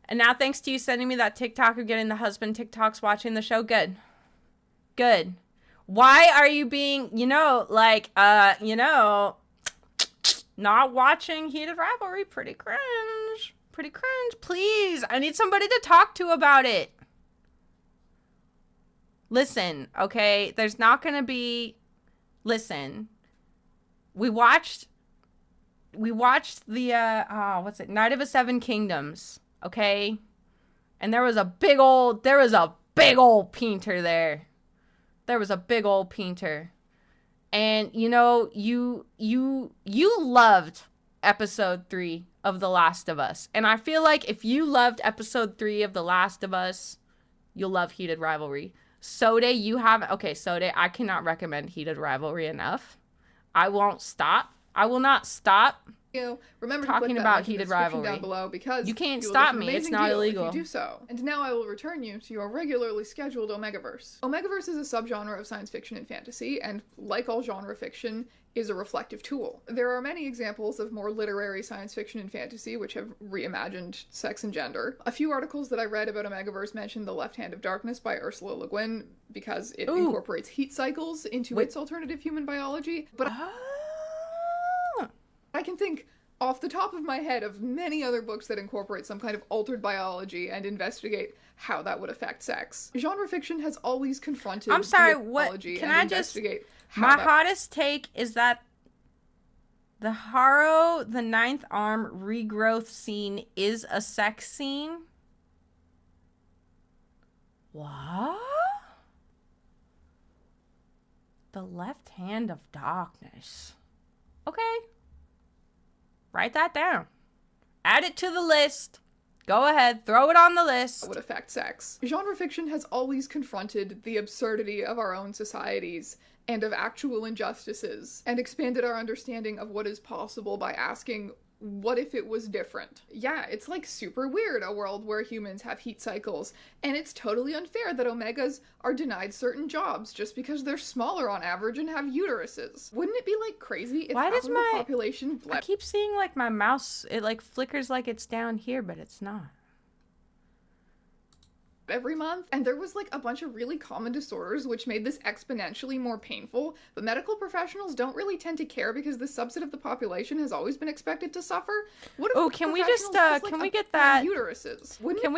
Speaker 1: And now thanks to you sending me that TikTok of getting the husband TikToks watching the show. Good. Good. Why are you being, not watching Heated Rivalry? Pretty cringe. Please, I need somebody to talk to about it. Listen, okay? There's not going to be... Listen, we watched the, Night of the Seven Kingdoms, okay? And there was a big old painter there. There was a big old painter. And, you know, you loved episode 3 of The Last of Us. And I feel like if you loved episode 3 of The Last of Us, you'll love Heated Rivalry. Sode, you have... Okay, Sode, I cannot recommend Heated Rivalry enough. I won't stop. I will not stop
Speaker 11: remember
Speaker 1: talking
Speaker 11: to put that
Speaker 1: about
Speaker 11: link in the
Speaker 1: Heated
Speaker 11: description
Speaker 1: Rivalry
Speaker 11: down below because
Speaker 1: you can't
Speaker 11: will
Speaker 1: stop
Speaker 11: get an
Speaker 1: me. It's
Speaker 11: amazing
Speaker 1: not
Speaker 11: deal
Speaker 1: illegal.
Speaker 11: if you do so. And now I will return you to your regularly scheduled Omegaverse. Omegaverse is a subgenre of science fiction and fantasy, and like all genre fiction, is a reflective tool. There are many examples of more literary science fiction and fantasy which have reimagined sex and gender. A few articles that I read about Omegaverse mentioned The Left Hand of Darkness by Ursula Le Guin because it incorporates heat cycles into its alternative human biology. But I can think off the top of my head of many other books that incorporate some kind of altered biology and investigate how that would affect sex. Genre fiction has always confronted
Speaker 1: I'm sorry,
Speaker 11: the
Speaker 1: what?
Speaker 11: biology
Speaker 1: Can
Speaker 11: and
Speaker 1: I just...
Speaker 11: investigate how
Speaker 1: My
Speaker 11: that...
Speaker 1: hottest take is that the Harrow, the ninth arm regrowth scene is a sex scene. What? The Left Hand of Darkness. Okay. Write that down. Add it to the list. Go ahead, throw it on the list.
Speaker 11: Would affect sex. Genre fiction has always confronted the absurdity of our own societies and of actual injustices, and expanded our understanding of what is possible by asking, what if it was different? Yeah, it's like super weird, a world where humans have heat cycles, and it's totally unfair that omegas are denied certain jobs just because they're smaller on average and have uteruses. Wouldn't it be like crazy if
Speaker 1: Why
Speaker 11: half
Speaker 1: does
Speaker 11: of
Speaker 1: my
Speaker 11: the population
Speaker 1: I keep seeing like my mouse, it like flickers like it's down here, but it's not.
Speaker 11: Every month, and there was like a bunch of really common disorders which made this exponentially more painful, but medical professionals don't really tend to care because this subset of the population has always been expected to suffer. What if
Speaker 1: can we just can we get
Speaker 11: that
Speaker 1: that
Speaker 11: uteruses?
Speaker 1: Can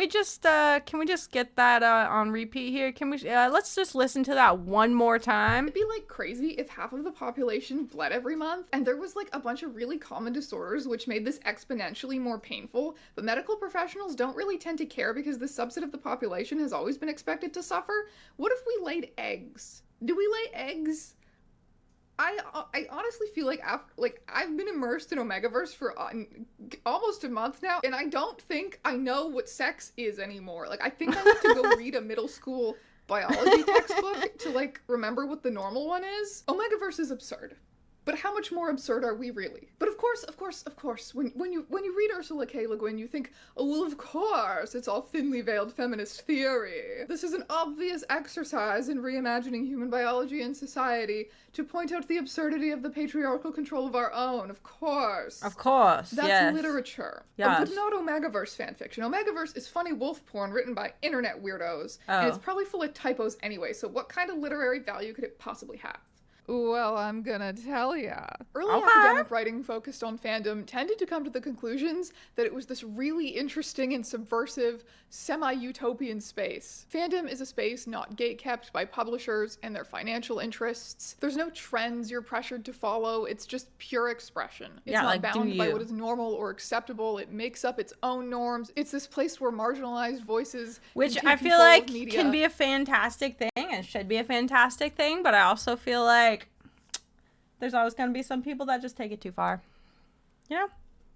Speaker 1: we just get that on repeat here? Can we let's just listen to that one more time?
Speaker 11: It'd be like crazy if half of the population bled every month, and there was like a bunch of really common disorders which made this exponentially more painful, but medical professionals don't really tend to care because this subset of the population has always been expected to suffer. What if we laid eggs? Do we lay eggs? I honestly feel like I've been immersed in Omegaverse for almost a month now, and I don't think I know what sex is anymore. Like, I think I need to go read a middle school biology textbook to like remember what the normal one is. Omegaverse is absurd. But how much more absurd are we really? But of course, when you read Ursula K. Le Guin, you think, oh, well, of course, it's all thinly veiled feminist theory. This is an obvious exercise in reimagining human biology and society to point out the absurdity of the patriarchal control of our own, of course.
Speaker 1: Of course,
Speaker 11: That's
Speaker 1: yes.
Speaker 11: literature.
Speaker 1: Yes.
Speaker 11: But not Omegaverse fanfiction. Omegaverse is funny wolf porn written by internet weirdos, and it's probably full of typos anyway, so what kind of literary value could it possibly have? Well, I'm gonna tell ya. Early academic writing focused on fandom tended to come to the conclusions that it was this really interesting and subversive, semi-utopian space. Fandom is a space not gatekept by publishers and their financial interests. There's no trends you're pressured to follow, it's just pure expression. It's not bound by what is normal or acceptable, it makes up its own norms. It's this place where marginalized voices
Speaker 1: Which I feel like can be a fantastic thing and should be a fantastic thing, but I also feel like there's always going to be some people that just take it too far. You know?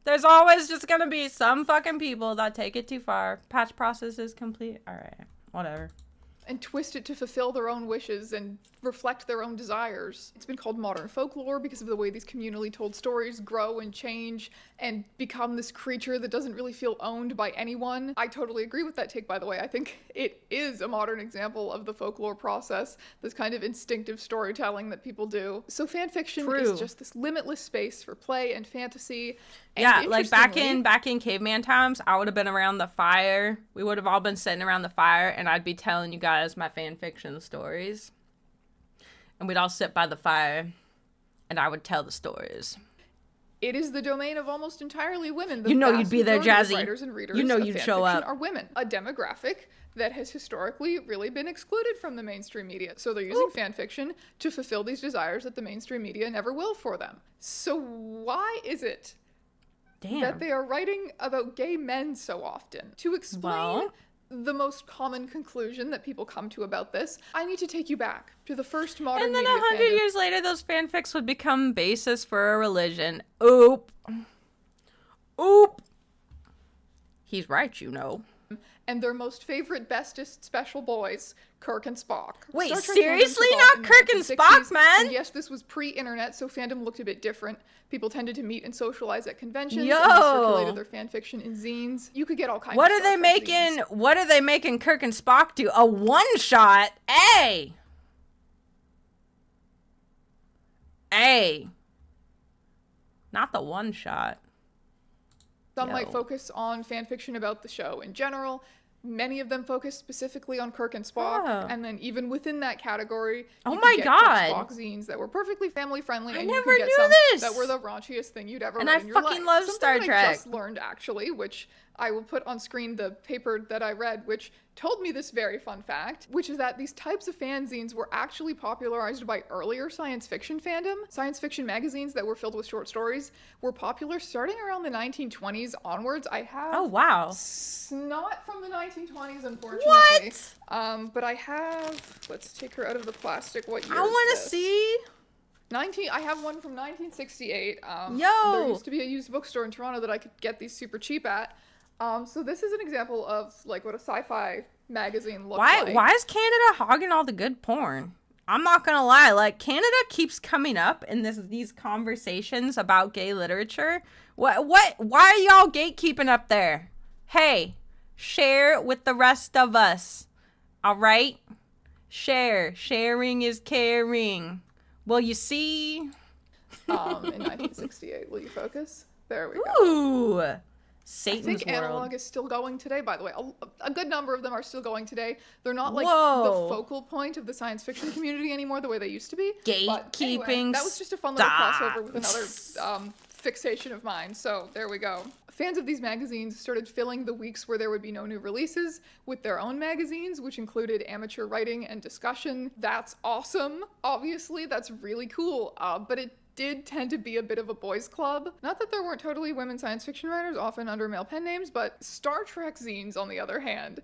Speaker 1: There's always just going to be some fucking people that take it too far. Patch process is complete. All right. Whatever.
Speaker 11: And twist it to fulfill their own wishes and reflect their own desires. It's been called modern folklore because of the way these communally told stories grow and change and become this creature that doesn't really feel owned by anyone. I totally agree with that take, by the way. I think it is a modern example of the folklore process, this kind of instinctive storytelling that people do. So fanfiction is just this limitless space for play and fantasy. And
Speaker 1: yeah, like back in caveman times, I would have been around the fire. We would have all been sitting around the fire, and I'd be telling you guys my fan fiction stories. And we'd all sit by the fire, and I would tell the stories.
Speaker 11: It is the domain of almost entirely women. The
Speaker 1: you know
Speaker 11: vast
Speaker 1: you'd be there,
Speaker 11: majority of
Speaker 1: Jazzy.
Speaker 11: Writers and readers
Speaker 1: you know
Speaker 11: of
Speaker 1: you'd
Speaker 11: fan
Speaker 1: show
Speaker 11: fiction
Speaker 1: up.
Speaker 11: are women, a demographic that has historically really been excluded from the mainstream media. So they're using fan fiction to fulfill these desires that the mainstream media never will for them. So why is it that they are writing about gay men so often? To explain the most common conclusion that people come to about this, I need to take you back to the first modern
Speaker 1: And then
Speaker 11: media
Speaker 1: 100
Speaker 11: fandom.
Speaker 1: years later, those fanfics would become basis for a religion. Oop. Oop. He's right, you know.
Speaker 11: And their most favorite, bestest special boys, Kirk and Spock.
Speaker 1: Wait,
Speaker 11: Star Trek
Speaker 1: seriously?
Speaker 11: fandom took off
Speaker 1: Not
Speaker 11: in the
Speaker 1: Kirk and
Speaker 11: 1960s,
Speaker 1: Spock, man?
Speaker 11: And yes, this was pre-internet, so fandom looked a bit different. People tended to meet and socialize at conventions.
Speaker 1: Yo.
Speaker 11: And they circulated their fan fiction in zines. You could get all kinds
Speaker 1: What
Speaker 11: of
Speaker 1: are they
Speaker 11: Star Trek
Speaker 1: making?
Speaker 11: zines.
Speaker 1: What are they making Kirk and Spock do? A one-shot? Hey! Hey. Not the one-shot.
Speaker 11: Some
Speaker 1: Yo.
Speaker 11: might focus on fan fiction about the show in general. Many of them focus specifically on Kirk and Spock,
Speaker 1: Oh.
Speaker 11: and then even within that category,
Speaker 1: Oh
Speaker 11: you
Speaker 1: my
Speaker 11: could get
Speaker 1: God.
Speaker 11: Kirk Spock zines that were perfectly family friendly,
Speaker 1: I
Speaker 11: and
Speaker 1: never
Speaker 11: you could get
Speaker 1: knew
Speaker 11: some
Speaker 1: this.
Speaker 11: that were the raunchiest thing you'd ever
Speaker 1: And
Speaker 11: read
Speaker 1: I
Speaker 11: in your
Speaker 1: fucking
Speaker 11: life.
Speaker 1: love
Speaker 11: Something
Speaker 1: Star
Speaker 11: that
Speaker 1: Trek.
Speaker 11: I just learned actually, which I will put on screen the paper that I read, which told me this very fun fact, which is that these types of fanzines were actually popularized by earlier science fiction fandom. Science fiction magazines that were filled with short stories were popular starting around the 1920s onwards. I have
Speaker 1: Oh, wow.
Speaker 11: not from the 1920s, unfortunately.
Speaker 1: What?
Speaker 11: But I have. Let's take her out of the plastic. What year?
Speaker 1: I want
Speaker 11: is
Speaker 1: to
Speaker 11: this?
Speaker 1: see.
Speaker 11: I have one from 1968.
Speaker 1: Yo!
Speaker 11: There used to be a used bookstore in Toronto that I could get these super cheap at. So this is an example of like what a sci-fi magazine looks like.
Speaker 1: Why is Canada hogging all the good porn? I'm not gonna lie, like Canada keeps coming up in these conversations about gay literature. Why are y'all gatekeeping up there? Hey, share with the rest of us. All right? Sharing is caring. Well, you see.
Speaker 11: In 1968, will you focus? There we go.
Speaker 1: Ooh.
Speaker 11: I
Speaker 1: Satan's
Speaker 11: think
Speaker 1: World.
Speaker 11: analog is still going today, by the way. A good number of them are still going today. They're not like
Speaker 1: Whoa.
Speaker 11: the focal point of the science fiction community anymore the way they used to be. But
Speaker 1: Gatekeeping
Speaker 11: anyway, that was just a fun little crossover with
Speaker 1: stops.
Speaker 11: another fixation of mine. So there we go. Fans of these magazines started filling the weeks where there would be no new releases with their own magazines, which included amateur writing and discussion. That's awesome. Obviously, that's really cool. But it did tend to be a bit of a boys' club. Not that there weren't totally women science fiction writers, often under male pen names, but Star Trek zines, on the other hand,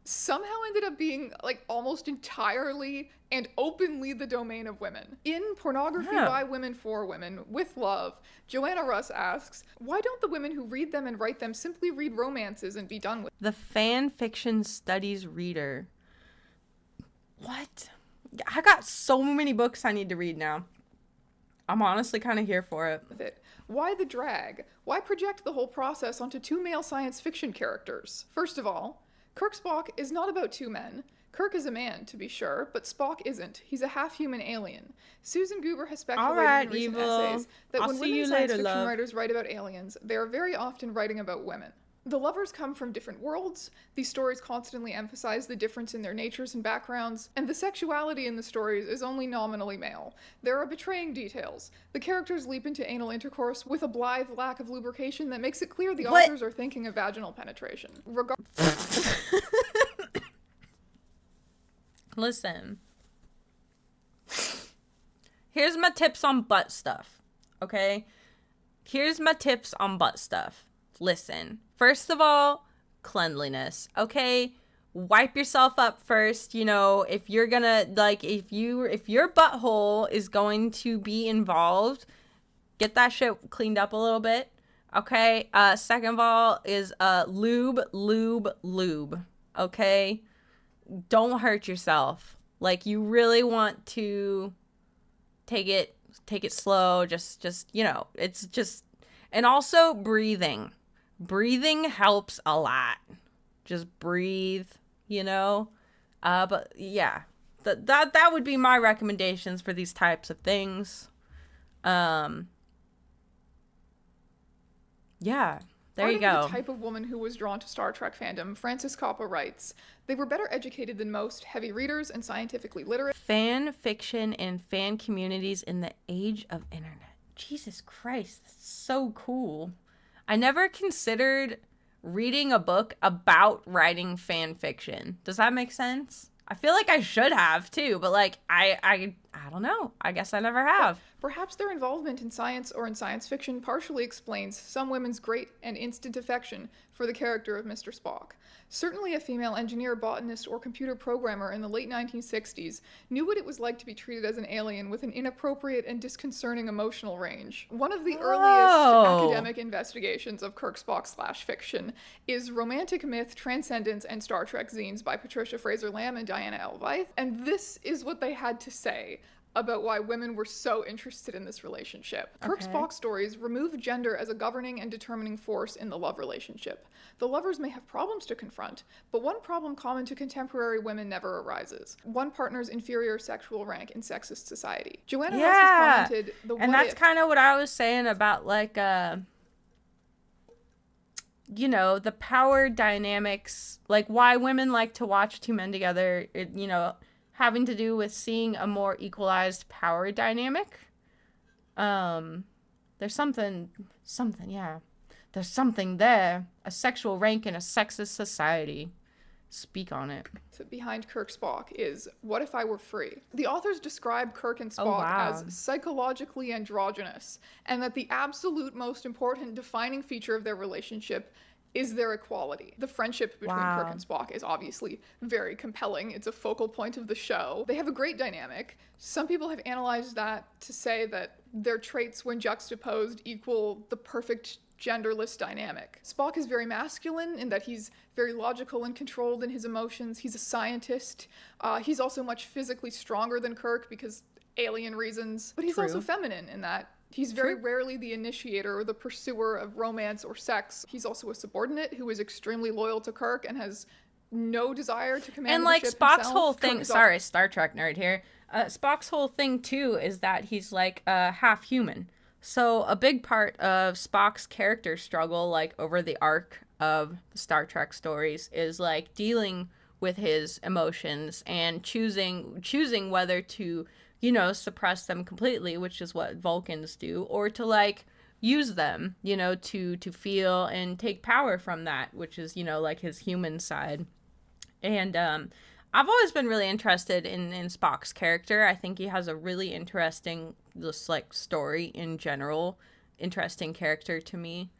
Speaker 11: somehow ended up being like almost entirely and openly the domain of women. In Pornography by Women for Women, with love, Joanna Russ asks, why don't the women who read them and write them simply read romances and be done with
Speaker 1: The fan fiction studies reader. What? I got so many books I need to read now. I'm honestly kind of here for it.
Speaker 11: it? Why the drag? Why project the whole process onto two male science fiction characters? First of all, Kirk Spock is not about two men. Kirk is a man, to be sure, but Spock isn't. He's a half-human alien. Susan Goober has speculated
Speaker 1: Alright,
Speaker 11: in recent
Speaker 1: Evil.
Speaker 11: essays that
Speaker 1: I'll
Speaker 11: when
Speaker 1: see
Speaker 11: women
Speaker 1: you
Speaker 11: science
Speaker 1: later,
Speaker 11: fiction
Speaker 1: love.
Speaker 11: writers write about aliens, they are very often writing about women. The lovers come from different worlds, these stories constantly emphasize the difference in their natures and backgrounds, and the sexuality in the stories is only nominally male. There are betraying details. The characters leap into anal intercourse with a blithe lack of lubrication that makes it clear the
Speaker 1: What?
Speaker 11: authors are thinking of vaginal penetration.
Speaker 1: Listen. Here's my tips on butt stuff. Okay? Here's my tips on butt stuff. Listen. First of all, cleanliness. Okay? Wipe yourself up first. You know, if you're gonna if your butthole is going to be involved, get that shit cleaned up a little bit. Okay? Second of all is lube. Okay? Don't hurt yourself. Like, you really want to take it slow. Just you know, it's just, and also breathing helps a lot. Just breathe, you know. But yeah, that would be my recommendations for these types of things. Yeah, there you go.
Speaker 11: The type of woman who was drawn to Star Trek fandom, Francis Coppa writes, they were better educated than most, heavy readers, and scientifically literate.
Speaker 1: Fan fiction and fan communities in the age of internet. Jesus Christ, that's so cool. I never considered reading a book about writing fan fiction. Does that make sense? I feel like I should have too, but like I I don't know. I guess I never have.
Speaker 11: Perhaps their involvement in science or in science fiction partially explains some women's great and instant affection for the character of Mr. Spock. Certainly a female engineer, botanist, or computer programmer in the late 1960s knew what it was like to be treated as an alien with an inappropriate and disconcerting emotional range. One of the earliest academic investigations of Kirk Spock / fiction is Romantic Myth, Transcendence, and Star Trek Zines by Patricia Fraser Lamb and Diana Elveith, and this is what they had to say about why women were so interested in this relationship. Kirk Spock stories remove gender as a governing and determining force in the love relationship. The lovers may have problems to confront, but one problem common to contemporary women never arises: one partner's inferior sexual rank in sexist society. Joanna Russ has commented,
Speaker 1: and that's kind of what I was saying about, like, you know, the power dynamics, like why women like to watch two men together, you know, having to do with seeing a more equalized power dynamic. There's something, yeah. There's something there. A sexual rank in a sexist society. Speak on it.
Speaker 11: Behind Kirk Spock is What If I Were Free? The authors describe Kirk and Spock as psychologically androgynous, and that the absolute most important defining feature of their relationship is their equality. The friendship between Kirk and Spock is obviously very compelling. It's a focal point of the show. They have a great dynamic. Some people have analyzed that to say that their traits, when juxtaposed, equal the perfect genderless dynamic. Spock is very masculine in that he's very logical and controlled in his emotions. He's a scientist. He's also much physically stronger than Kirk because alien reasons. But he's also feminine in that he's very rarely the initiator or the pursuer of romance or sex. He's also a subordinate who is extremely loyal to Kirk and has no desire to command
Speaker 1: and
Speaker 11: the
Speaker 1: like
Speaker 11: ship
Speaker 1: Spock's
Speaker 11: himself.
Speaker 1: whole thing, sorry, Star Trek nerd here. Spock's whole thing too is that he's like half human. So a big part of Spock's character struggle, like over the arc of the Star Trek stories, is like dealing with his emotions and choosing whether to, you know, suppress them completely, which is what Vulcans do, or to like use them, you know, to feel and take power from that, which is, you know, like his human side. And I've always been really interested in Spock's character. I think he has a really interesting, just like story in general, interesting character to me.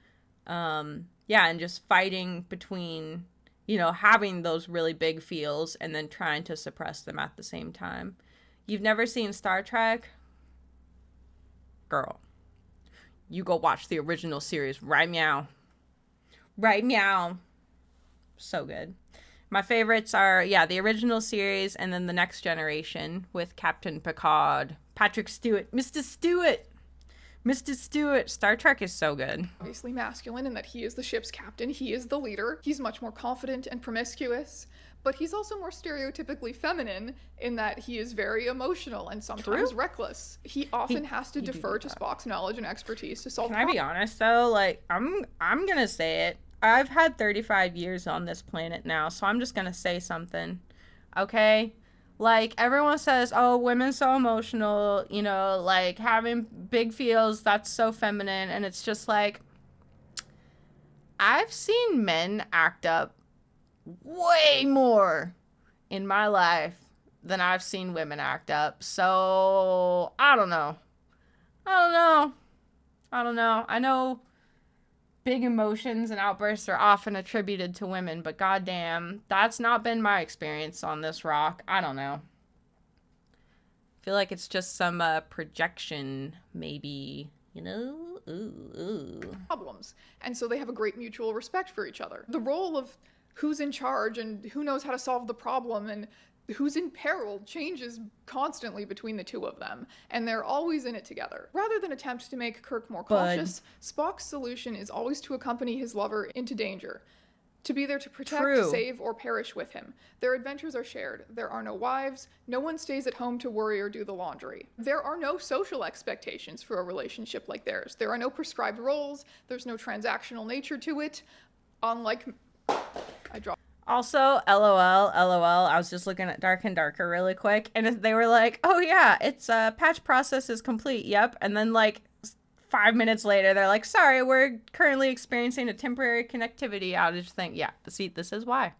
Speaker 1: Yeah, and just fighting between, you know, having those really big feels and then trying to suppress them at the same time. You've never seen Star Trek? Girl, you go watch the original series right meow. Right meow. So good. My favorites are, yeah, the original series and then the Next Generation with Captain Picard, Patrick Stewart, Mr. Stewart. Mr. Stewart. Star Trek is so good.
Speaker 11: Obviously masculine in that he is the ship's captain. He is the leader. He's much more confident and promiscuous. But he's also more stereotypically feminine in that he is very emotional and sometimes reckless. He often has to defer to Spock's knowledge and expertise to solve
Speaker 1: problems. Can I be honest though? Like, I'm gonna say it. I've had 35 years on this planet now, so I'm just gonna say something. Okay? Like, everyone says, oh, women's so emotional, you know, like, having big feels, that's so feminine. And it's just like, I've seen men act up way more in my life than I've seen women act up. So, I don't know. I know big emotions and outbursts are often attributed to women, but goddamn, that's not been my experience on this rock. I don't know. I feel like it's just some projection, maybe, you know?
Speaker 11: Problems. And so they have a great mutual respect for each other. The role of who's in charge and who knows how to solve the problem and who's in peril changes constantly between the two of them, and they're always in it together. Rather than attempt to make Kirk more cautious, Spock's solution is always to accompany his lover into danger, to be there to protect, save, or perish with him. Their adventures are shared. There are no wives. No one stays at home to worry or do the laundry. There are no social expectations for a relationship like theirs. There are no prescribed roles. There's no transactional nature to it. Unlike...
Speaker 1: Also, LOL, I was just looking at Dark and Darker really quick, and they were like, oh yeah, it's patch process is complete, yep. And then like 5 minutes later, they're like, sorry, we're currently experiencing a temporary connectivity outage thing. Yeah, see, this is why.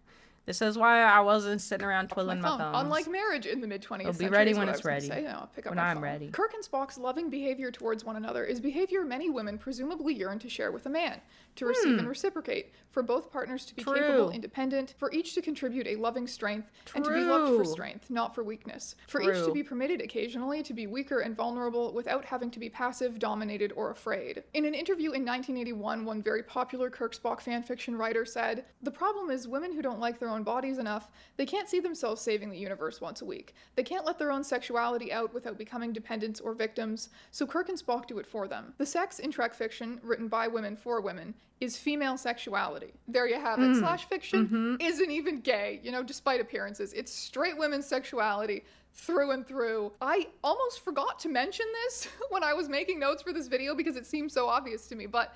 Speaker 1: This is why I wasn't sitting around twiddling my
Speaker 11: phone.
Speaker 1: thumbs.
Speaker 11: Unlike marriage in the mid-20th
Speaker 1: It'll be
Speaker 11: century.
Speaker 1: ready
Speaker 11: is
Speaker 1: when
Speaker 11: what I
Speaker 1: it's
Speaker 11: was gonna
Speaker 1: ready.
Speaker 11: say. I'll pick up
Speaker 1: When
Speaker 11: my
Speaker 1: I'm
Speaker 11: phone.
Speaker 1: ready.
Speaker 11: Kirk and Spock's loving behavior towards one another is behavior many women presumably yearn to share with a man, to receive and reciprocate, for both partners to be capable, independent, for each to contribute a loving strength, and to be loved for strength, not for weakness, for each to be permitted occasionally to be weaker and vulnerable without having to be passive, dominated, or afraid. In an interview in 1981, one very popular Kirk Spock fanfiction writer said, "The problem is women who don't like their own bodies enough, they can't see themselves saving the universe once a week. They can't let their own sexuality out without becoming dependents or victims, so Kirk and Spock do it for them. The sex in Trek fiction, written by women for women, is female sexuality." There you have it. Slash fiction isn't even gay, you know, despite appearances. It's straight women's sexuality through and through. I almost forgot to mention this when I was making notes for this video because it seemed so obvious to me, but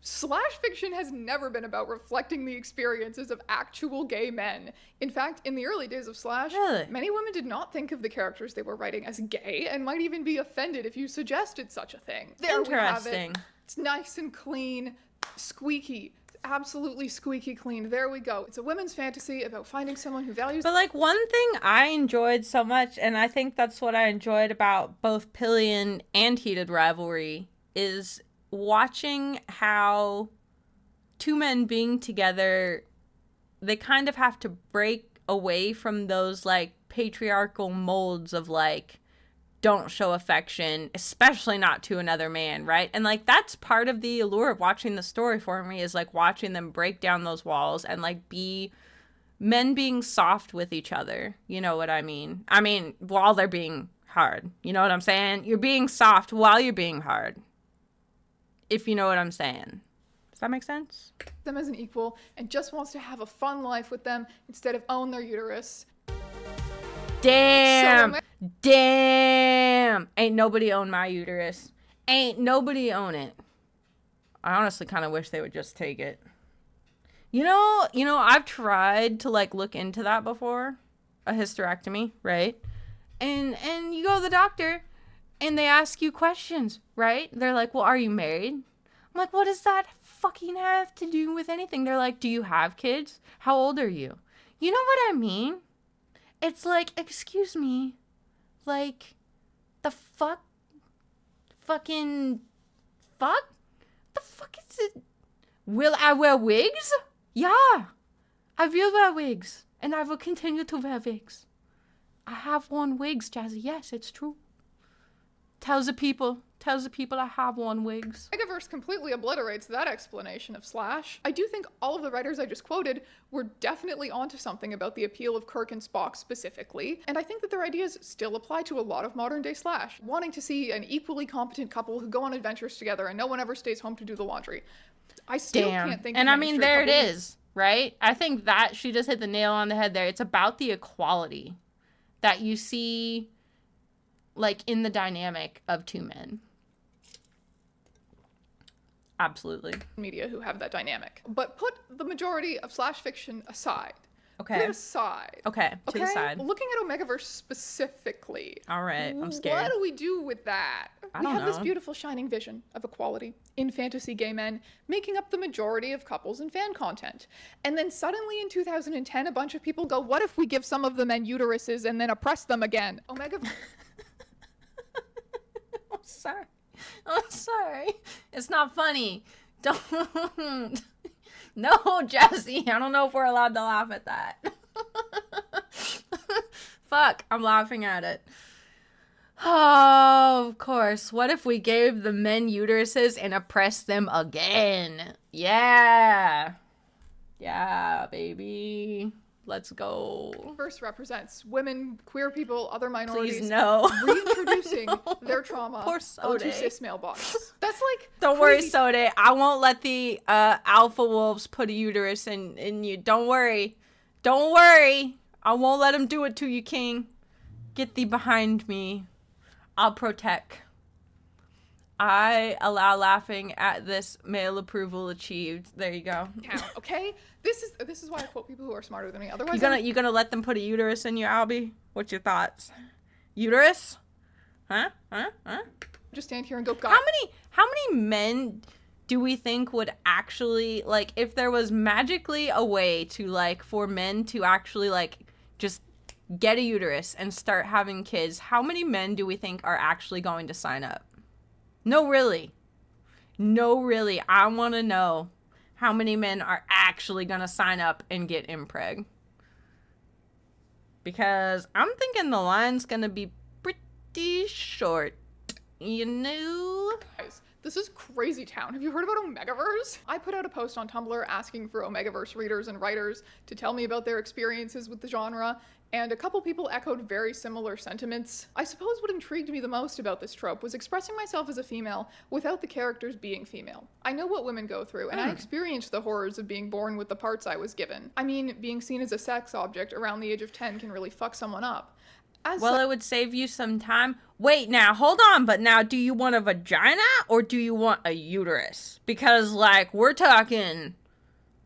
Speaker 11: slash fiction has never been about reflecting the experiences of actual gay men. In fact, in the early days of Slash, many women did not think of the characters they were writing as gay and might even be offended if you suggested such a thing. There we have it. It's nice and clean, squeaky, absolutely squeaky clean. There we go. It's a women's fantasy about finding someone who values.
Speaker 1: But like one thing I enjoyed so much, and I think that's what I enjoyed about both Pillion and Heated Rivalry, is watching how two men being together, they kind of have to break away from those like patriarchal molds of like, don't show affection, especially not to another man, right? And like that's part of the allure of watching the story for me, is like watching them break down those walls and like be men being soft with each other. You know what I mean? I mean, while they're being hard. You know what I'm saying? You're being soft while you're being hard. If you know what I'm saying. Does that make sense?
Speaker 11: Them as an equal and just wants to have a fun life with them instead of own their uterus.
Speaker 1: Damn. Damn. Ain't nobody own my uterus. Ain't nobody own it. I honestly kind of wish they would just take it. You know, I've tried to like look into that before. A hysterectomy, right? And you go to the doctor and they ask you questions, right? They're like, "Well, are you married?" I'm like, "What does that fucking have to do with anything?" They're like, "Do you have kids? How old are you?" You know what I mean? It's like, excuse me, like, the fuck? Fucking fuck? The fuck is it? Will I wear wigs? Yeah, I will wear wigs, and I will continue to wear wigs. I have worn wigs, Jazzy. Yes, it's true. Tells the people I have worn wigs.
Speaker 11: Megaverse completely obliterates that explanation of Slash. I do think all of the writers I just quoted were definitely onto something about the appeal of Kirk and Spock specifically, and I think that their ideas still apply to a lot of modern day Slash. Wanting to see an equally competent couple who go on adventures together and no one ever stays home to do the laundry. I still can't think of
Speaker 1: and I mean, there it
Speaker 11: couples.
Speaker 1: is, right? I think that she just hit the nail on the head there. It's about the equality that you see like in the dynamic of two men. Absolutely.
Speaker 11: Media who have that dynamic. But put the majority of Slash fiction aside.
Speaker 1: Okay.
Speaker 11: Put it aside.
Speaker 1: Okay, to the side.
Speaker 11: Looking at Omegaverse specifically.
Speaker 1: All right, I'm scared.
Speaker 11: What do we do with that?
Speaker 1: I
Speaker 11: We
Speaker 1: don't
Speaker 11: have this
Speaker 1: know.
Speaker 11: beautiful shining vision of equality in fantasy gay men making up the majority of couples and fan content. And then suddenly in 2010, a bunch of people go, what if we give some of the men uteruses and then oppress them again?
Speaker 1: I'm sorry. It's not funny. Don't. No, Jesse. I don't know if we're allowed to laugh at that. Fuck. I'm laughing at it. Oh, of course. What if we gave the men uteruses and oppressed them again? Yeah. Yeah, baby. Let's go.
Speaker 11: Verse represents women, queer people, other minorities.
Speaker 1: Please no.
Speaker 11: Reintroducing their trauma
Speaker 1: Poor
Speaker 11: onto
Speaker 1: Sode.
Speaker 11: cis male bodies. That's like
Speaker 1: Don't worry,
Speaker 11: crazy.
Speaker 1: Sode. I won't let the alpha wolves put a uterus in you. Don't worry. Don't worry. I won't let them do it to you, King. Get thee behind me. I'll protect. I allow laughing at this male approval achieved. There you go.
Speaker 11: Count, okay? This is why I quote people who are smarter than me. Otherwise,
Speaker 1: You gonna let them put a uterus in you, Albie? What's your thoughts? Uterus? Huh?
Speaker 11: just stand here and go, God.
Speaker 1: How many men do we think would actually, like, if there was magically a way to, like, for men to actually, like, just get a uterus and start having kids, how many men do we think are actually going to sign up? No, really. No, really. I want to know how many men are actually going to sign up and get impreg. Because I'm thinking the line's going to be pretty short, you know?
Speaker 11: Guys, this is crazy town. Have you heard about Omegaverse? I put out a post on Tumblr asking for Omegaverse readers and writers to tell me about their experiences with the genre, and a couple people echoed very similar sentiments. I suppose what intrigued me the most about this trope was expressing myself as a female without the characters being female. I know what women go through, and I experienced the horrors of being born with the parts I was given. I mean, being seen as a sex object around the age of 10 can really fuck someone up.
Speaker 1: Well, it would save you some time. Wait, now, hold on. But now, do you want a vagina or do you want a uterus? Because, like, we're talking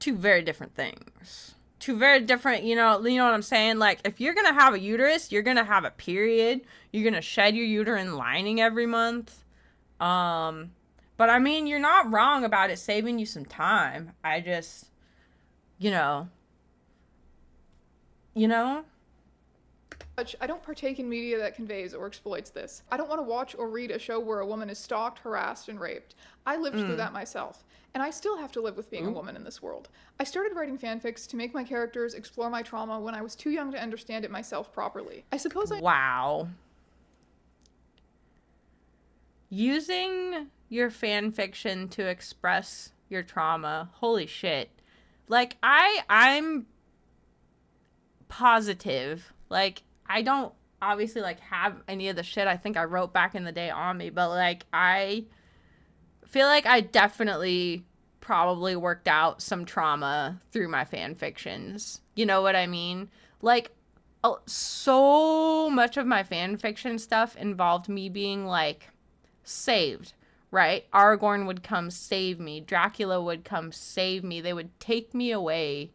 Speaker 1: two very different things. Two very different, you know what I'm saying? Like, if you're going to have a uterus, you're going to have a period. You're going to shed your uterine lining every month. But, I mean, you're not wrong about it saving you some time. I just, you know?
Speaker 11: I don't partake in media that conveys or exploits this. I don't want to watch or read a show where a woman is stalked, harassed, and raped. I lived through that myself, and I still have to live with being a woman in this world. I started writing fanfics to make my characters explore my trauma when I was too young to understand it myself properly. I suppose
Speaker 1: Wow. Using your fanfiction to express your trauma. Holy shit. Like, I'm positive. Like, I don't obviously, like, have any of the shit I think I wrote back in the day on me, but, like, I feel like I definitely probably worked out some trauma through my fan fictions. You know what I mean? Like, so much of my fan fiction stuff involved me being, like, saved, right? Aragorn would come save me. Dracula would come save me. They would take me away,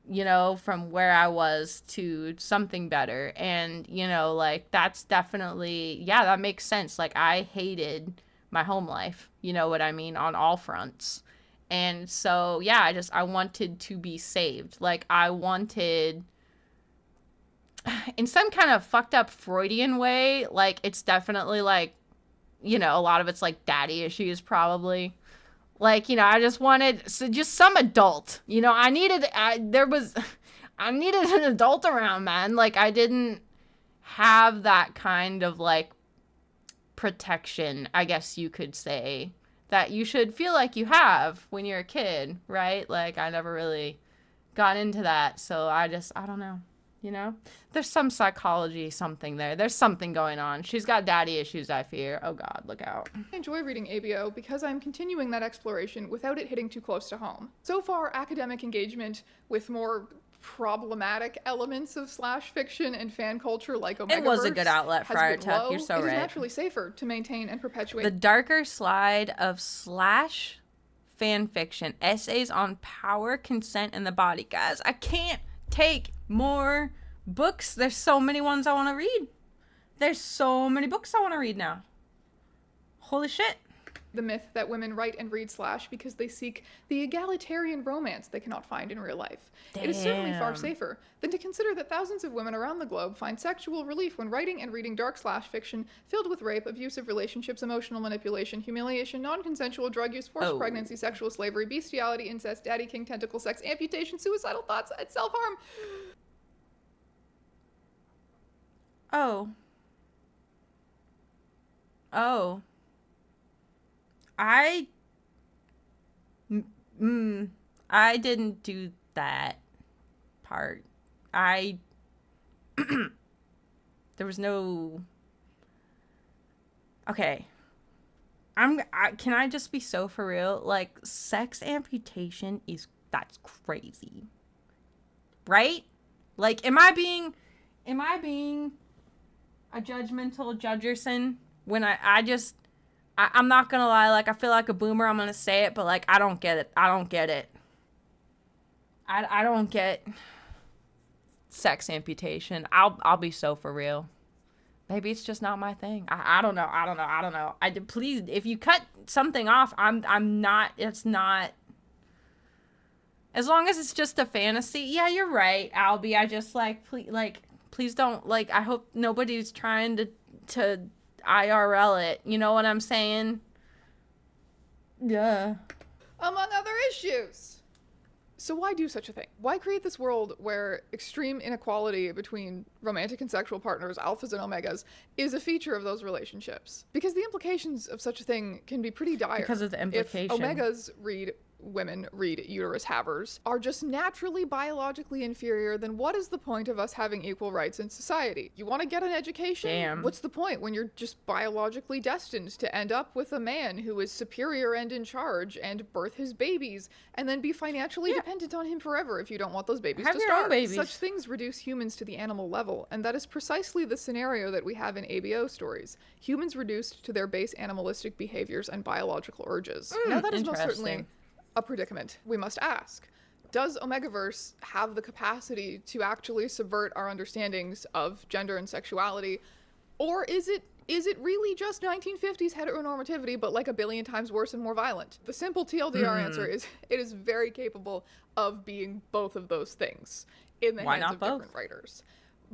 Speaker 1: you know, from where I was to something better. And, you know, like, that's definitely, yeah, that makes sense. Like, I hated my home life, you know what I mean, on all fronts. And so, yeah, I wanted to be saved. Like, I wanted, in some kind of fucked up Freudian way, like, it's definitely, like, you know, a lot of it's, like, daddy issues, probably. Like, you know, I just wanted just some adult, you know, I needed an adult around, man. Like, I didn't have that kind of, like, protection, I guess you could say, that you should feel like you have when you're a kid, right? Like, I never really got into that. So I don't know, you know, there's some psychology, something there. There's something going on. She's got daddy issues, I fear. Oh God, look out.
Speaker 11: I enjoy reading ABO because I'm continuing that exploration without it hitting too close to home. So far, academic engagement with more problematic elements of slash fiction and fan culture like Omegaverse
Speaker 1: it was a good outlet, Friar Tuck. You're so
Speaker 11: right. It is
Speaker 1: right.
Speaker 11: naturally safer to maintain and perpetuate
Speaker 1: the darker slide of slash fan fiction, essays on power, consent, and the body. Guys, I can't take more books. There's so many ones I want to read. There's so many books I want to read now. Holy shit.
Speaker 11: The myth that women write and read slash because they seek the egalitarian romance they cannot find in real life.
Speaker 1: Damn.
Speaker 11: It is certainly far safer than to consider that thousands of women around the globe find sexual relief when writing and reading dark slash fiction filled with rape, abusive relationships, emotional manipulation, humiliation, non-consensual drug use, forced pregnancy, sexual slavery, bestiality, incest, daddy king, tentacle sex, amputation, suicidal thoughts, and self-harm.
Speaker 1: Oh. I didn't do that part. There was no. Okay. Can I just be so for real? Like, sex amputation that's crazy. Right? Like, am I being a judgmental judgerson when I'm not gonna lie, like, I feel like a boomer, I'm gonna say it, but, like, I don't get it. I don't get sex amputation. I'll be so for real. Maybe it's just not my thing. I don't know. I don't know. Please, if you cut something off, I'm not. It's not. As long as it's just a fantasy. Yeah, you're right, Albie. I just please don't I hope nobody's trying to IRL it. You know what I'm saying? Yeah.
Speaker 11: Among other issues. So why do such a thing? Why create this world where extreme inequality between romantic and sexual partners, alphas and omegas, is a feature of those relationships? Because the implications of such a thing can be pretty dire.
Speaker 1: Because of the implication.
Speaker 11: If omegas women read uterus havers are just naturally biologically inferior, then what is the point of us having equal rights in society? You want to get an education?
Speaker 1: Damn.
Speaker 11: What's the point when you're just biologically destined to end up with a man who is superior and in charge and birth his babies and then be financially dependent on him forever if you don't want those babies
Speaker 1: Have
Speaker 11: to
Speaker 1: your
Speaker 11: starve?
Speaker 1: own babies.
Speaker 11: Such things reduce humans to the animal level, and that is precisely the scenario that we have in ABO stories. Humans reduced to their base animalistic behaviors and biological urges. Now that is most certainly a predicament we must ask. Does Omegaverse have the capacity to actually subvert our understandings of gender and sexuality? Or is it really just 1950s heteronormativity, but like a billion times worse and more violent? The simple TLDR answer is it is very capable of being both of those things in the hands of different writers.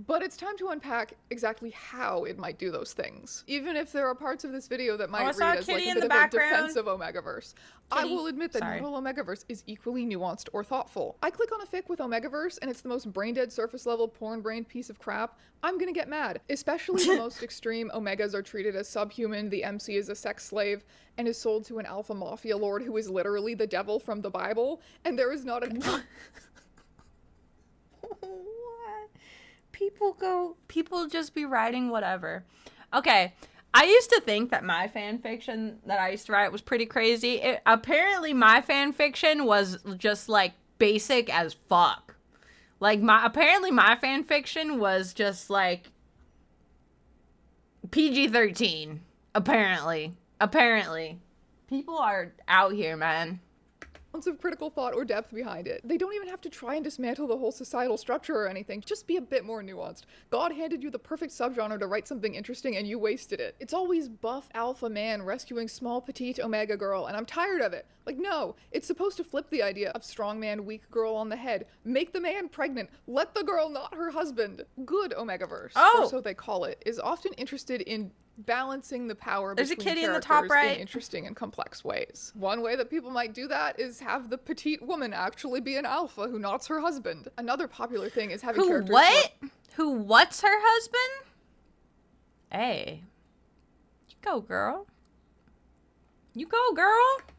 Speaker 11: But it's time to unpack exactly how it might do those things. Even if there are parts of this video that might read as like a bit of a defense of Omegaverse. I will admit that not all Omegaverse is equally nuanced or thoughtful. I click on a fic with Omegaverse and it's the most brain-dead surface-level porn-brained piece of crap. I'm gonna get mad. Especially the most extreme Omegas are treated as subhuman, the MC is a sex slave, and is sold to an alpha mafia lord who is literally the devil from the Bible, and there is not a...
Speaker 1: People just be writing whatever. Okay, I used to think that my fan fiction that I used to write was pretty crazy. Apparently my fan fiction was just like basic as fuck. Apparently my fan fiction was just like PG-13. Apparently. People are out here, man.
Speaker 11: Of critical thought or depth behind it. They don't even have to try and dismantle the whole societal structure or anything. Just be a bit more nuanced. God handed you the perfect subgenre to write something interesting and you wasted it. It's always buff alpha man rescuing small petite omega girl, and I'm tired of it. Like, no, it's supposed to flip the idea of strong man, weak girl on the head. Make the man pregnant. Let the girl, not her husband. Good Omegaverse, or so they call it, is often interested in balancing the power between characters in the top right in interesting and complex ways. One way that people might do that is have the petite woman actually be an alpha who knots her husband. Another popular thing is having characters
Speaker 1: Who what's her husband? Hey. You go, girl.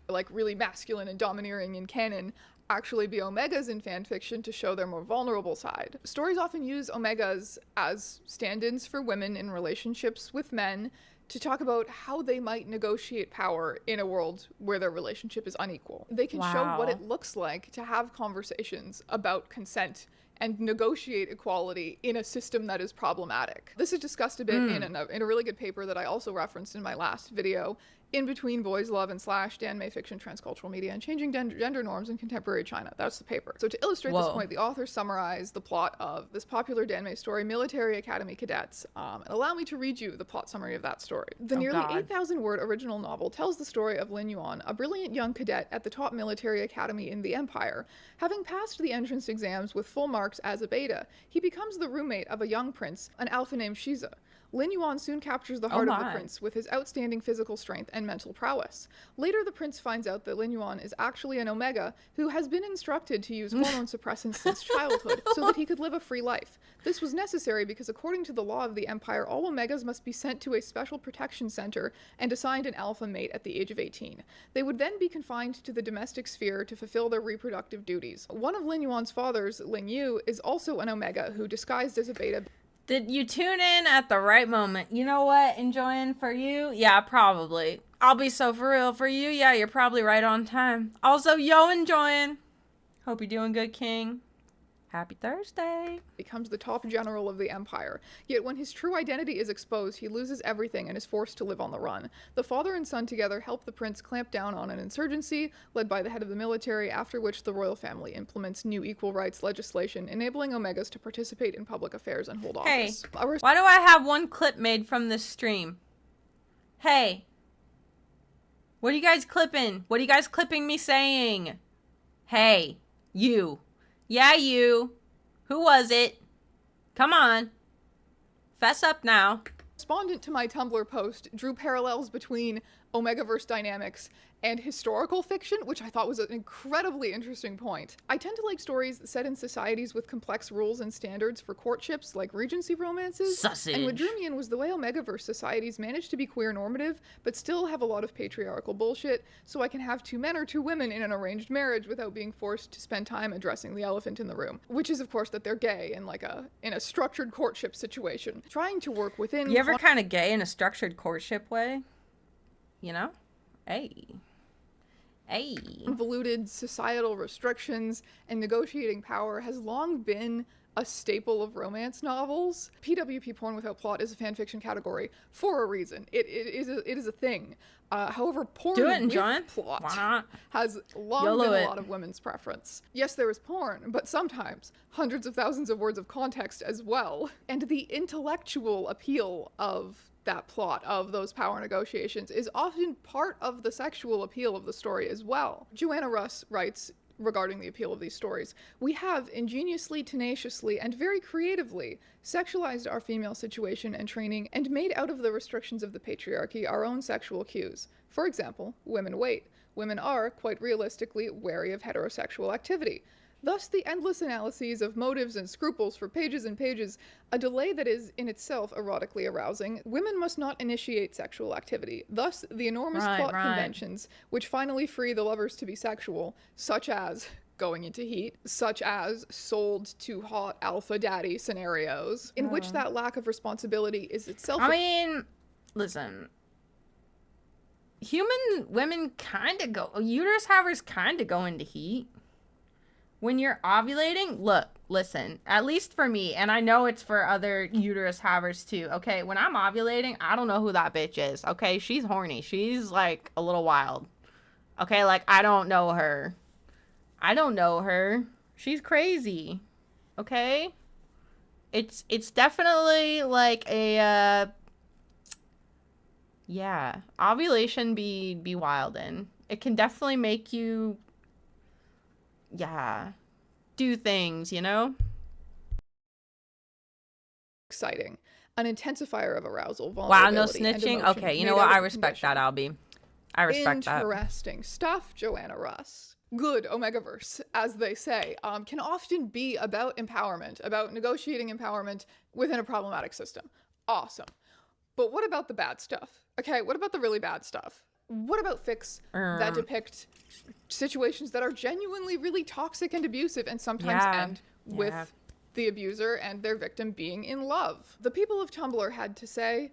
Speaker 11: Like really masculine and domineering in canon actually be omegas in fanfiction to show their more vulnerable side. Stories often use omegas as stand-ins for women in relationships with men to talk about how they might negotiate power in a world where their relationship is unequal. They can show what it looks like to have conversations about consent and negotiate equality in a system that is problematic. This is discussed a bit in a really good paper that I also referenced in my last video, In Between Boys Love and / Dan May Fiction, Transcultural Media, and Changing Gender Norms in Contemporary China. That's the paper. So to illustrate this point, the author summarized the plot of this popular Dan May story, Military Academy Cadets. And allow me to read you the plot summary of that story. The nearly 8,000-word original novel tells the story of Lin Yuan, a brilliant young cadet at the top military academy in the Empire. Having passed the entrance exams with full marks as a beta, he becomes the roommate of a young prince, an alpha named Shiza. Lin Yuan soon captures the heart of the prince with his outstanding physical strength and mental prowess. Later, the prince finds out that Lin Yuan is actually an omega who has been instructed to use hormone suppressants since childhood so that he could live a free life. This was necessary because according to the law of the Empire, all omegas must be sent to a special protection center and assigned an alpha mate at the age of 18. They would then be confined to the domestic sphere to fulfill their reproductive duties. One of Lin Yuan's fathers, Ling Yu, is also an omega who, disguised as a beta...
Speaker 1: Did you tune in at the right moment? You know what? Enjoying for you? Yeah, probably. I'll be so for real for you. Yeah, you're probably right on time. Also, enjoying. Hope you're doing good, King. Happy Thursday.
Speaker 11: Becomes the top general of the empire. Yet when his true identity is exposed, he loses everything and is forced to live on the run. The father and son together help the prince clamp down on an insurgency led by the head of the military, after which the royal family implements new equal rights legislation, enabling Omegas to participate in public affairs and hold office.
Speaker 1: Why do I have one clip made from this stream? Hey. What are you guys clipping? What are you guys clipping me saying? Hey. You. Yeah, you. Who was it? Come on. Fess up now.
Speaker 11: Respondent to my Tumblr post drew parallels between Omegaverse dynamics and historical fiction, which I thought was an incredibly interesting point. I tend to like stories set in societies with complex rules and standards for courtships, like Regency romances.
Speaker 1: Sausage.
Speaker 11: And what drew me in was the way Omegaverse societies manage to be queer normative, but still have a lot of patriarchal bullshit, so I can have 2 men or 2 women in an arranged marriage without being forced to spend time addressing the elephant in the room. Which is, of course, that they're gay in a structured courtship situation. Trying to work within...
Speaker 1: You ever kind of gay in a structured courtship way? You know? Hey.
Speaker 11: Convoluted societal restrictions and negotiating power has long been a staple of romance novels. PWP porn without plot is a fanfiction category for a reason. It is a thing. However, porn with plot has long been a lot of women's preference. Yes, there is porn, but sometimes hundreds of thousands of words of context as well. And the intellectual appeal of that plot of those power negotiations is often part of the sexual appeal of the story as well. Joanna Russ writes regarding the appeal of these stories, "We have ingeniously, tenaciously, and very creatively sexualized our female situation and training and made out of the restrictions of the patriarchy our own sexual cues. For example, women wait. Women are, quite realistically, wary of heterosexual activity. Thus, the endless analyses of motives and scruples for pages and pages, a delay that is in itself erotically arousing. Women must not initiate sexual activity. Thus, the enormous plot conventions, which finally free the lovers to be sexual, such as going into heat, such as sold to hot alpha daddy scenarios, in which that lack of responsibility is itself...
Speaker 1: I mean, listen. Women kind of go... Uterus havers kind of go into heat. When you're ovulating, look, listen, at least for me, and I know it's for other uterus havers too, okay? When I'm ovulating, I don't know who that bitch is, okay? She's horny. She's, like, a little wild. Okay, like, I don't know her. I don't know her. She's crazy. Okay? It's definitely, like, a, yeah. Ovulation be wildin'. It can definitely make you... yeah, do things, you know?
Speaker 11: Exciting. An intensifier of arousal,
Speaker 1: wow, no
Speaker 11: vulnerability,
Speaker 1: snitching? Okay, you know what? I respect that, Albie. I respect that.
Speaker 11: Interesting stuff, Joanna Russ. Good Omegaverse, as they say, can often be about empowerment, about negotiating empowerment within a problematic system. Awesome. But what about the bad stuff? Okay, what about the really bad stuff? What about fics that depict situations that are genuinely really toxic and abusive and sometimes end with the abuser and their victim being in love? The people of Tumblr had to say,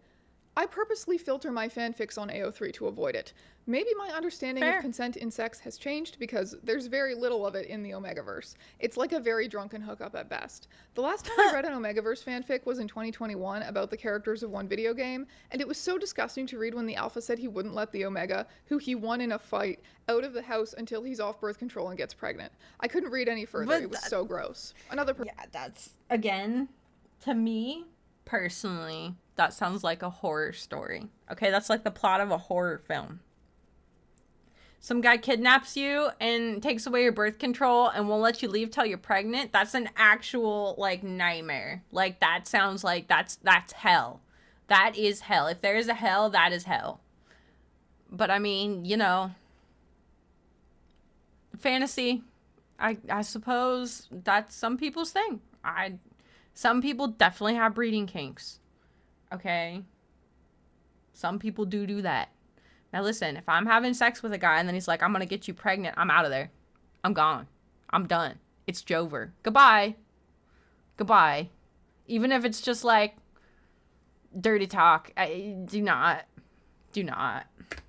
Speaker 11: "I purposely filter my fanfics on AO3 to avoid it. Maybe my understanding of consent in sex has changed because there's very little of it in the Omegaverse. It's like a very drunken hookup at best. The last time I read an Omegaverse fanfic was in 2021 about the characters of one video game, and it was so disgusting to read when the alpha said he wouldn't let the Omega, who he won in a fight, out of the house until he's off birth control and gets pregnant. I couldn't read any further. It was so gross."
Speaker 1: Yeah, that's, again, to me, personally, that sounds like a horror story. Okay, that's like the plot of a horror film. Some guy kidnaps you and takes away your birth control and won't let you leave till you're pregnant. That's an actual, like, nightmare. Like, that sounds like that's hell. That is hell. If there is a hell, that is hell. But, I mean, you know, fantasy, I suppose that's some people's thing. Some people definitely have breeding kinks. Okay? Some people do that. Now listen, if I'm having sex with a guy and then he's like, "I'm gonna get you pregnant," I'm out of there. I'm gone. I'm done. It's Jover. Goodbye. Goodbye. Even if it's just like dirty talk, do not. Do not.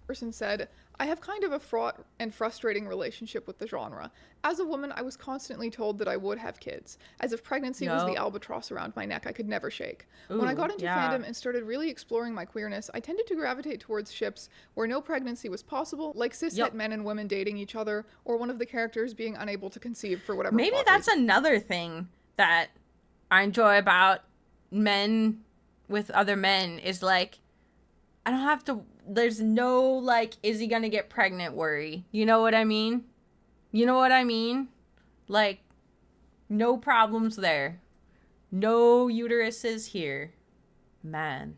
Speaker 11: Person said, I have kind of a fraught and frustrating relationship with the genre. As a woman, I was constantly told that I would have kids, as if pregnancy was the albatross around my neck I could never shake. When I got into fandom and started really exploring my queerness, I tended to gravitate towards ships where no pregnancy was possible, like cishet men and women dating each other, or one of the characters being unable to conceive for whatever
Speaker 1: Maybe that's another thing that I enjoy about men with other men is like, I don't have to, there's no like, is he gonna get pregnant worry. You know what I mean? You know what I mean? Like, no problems there. No uteruses here. Man.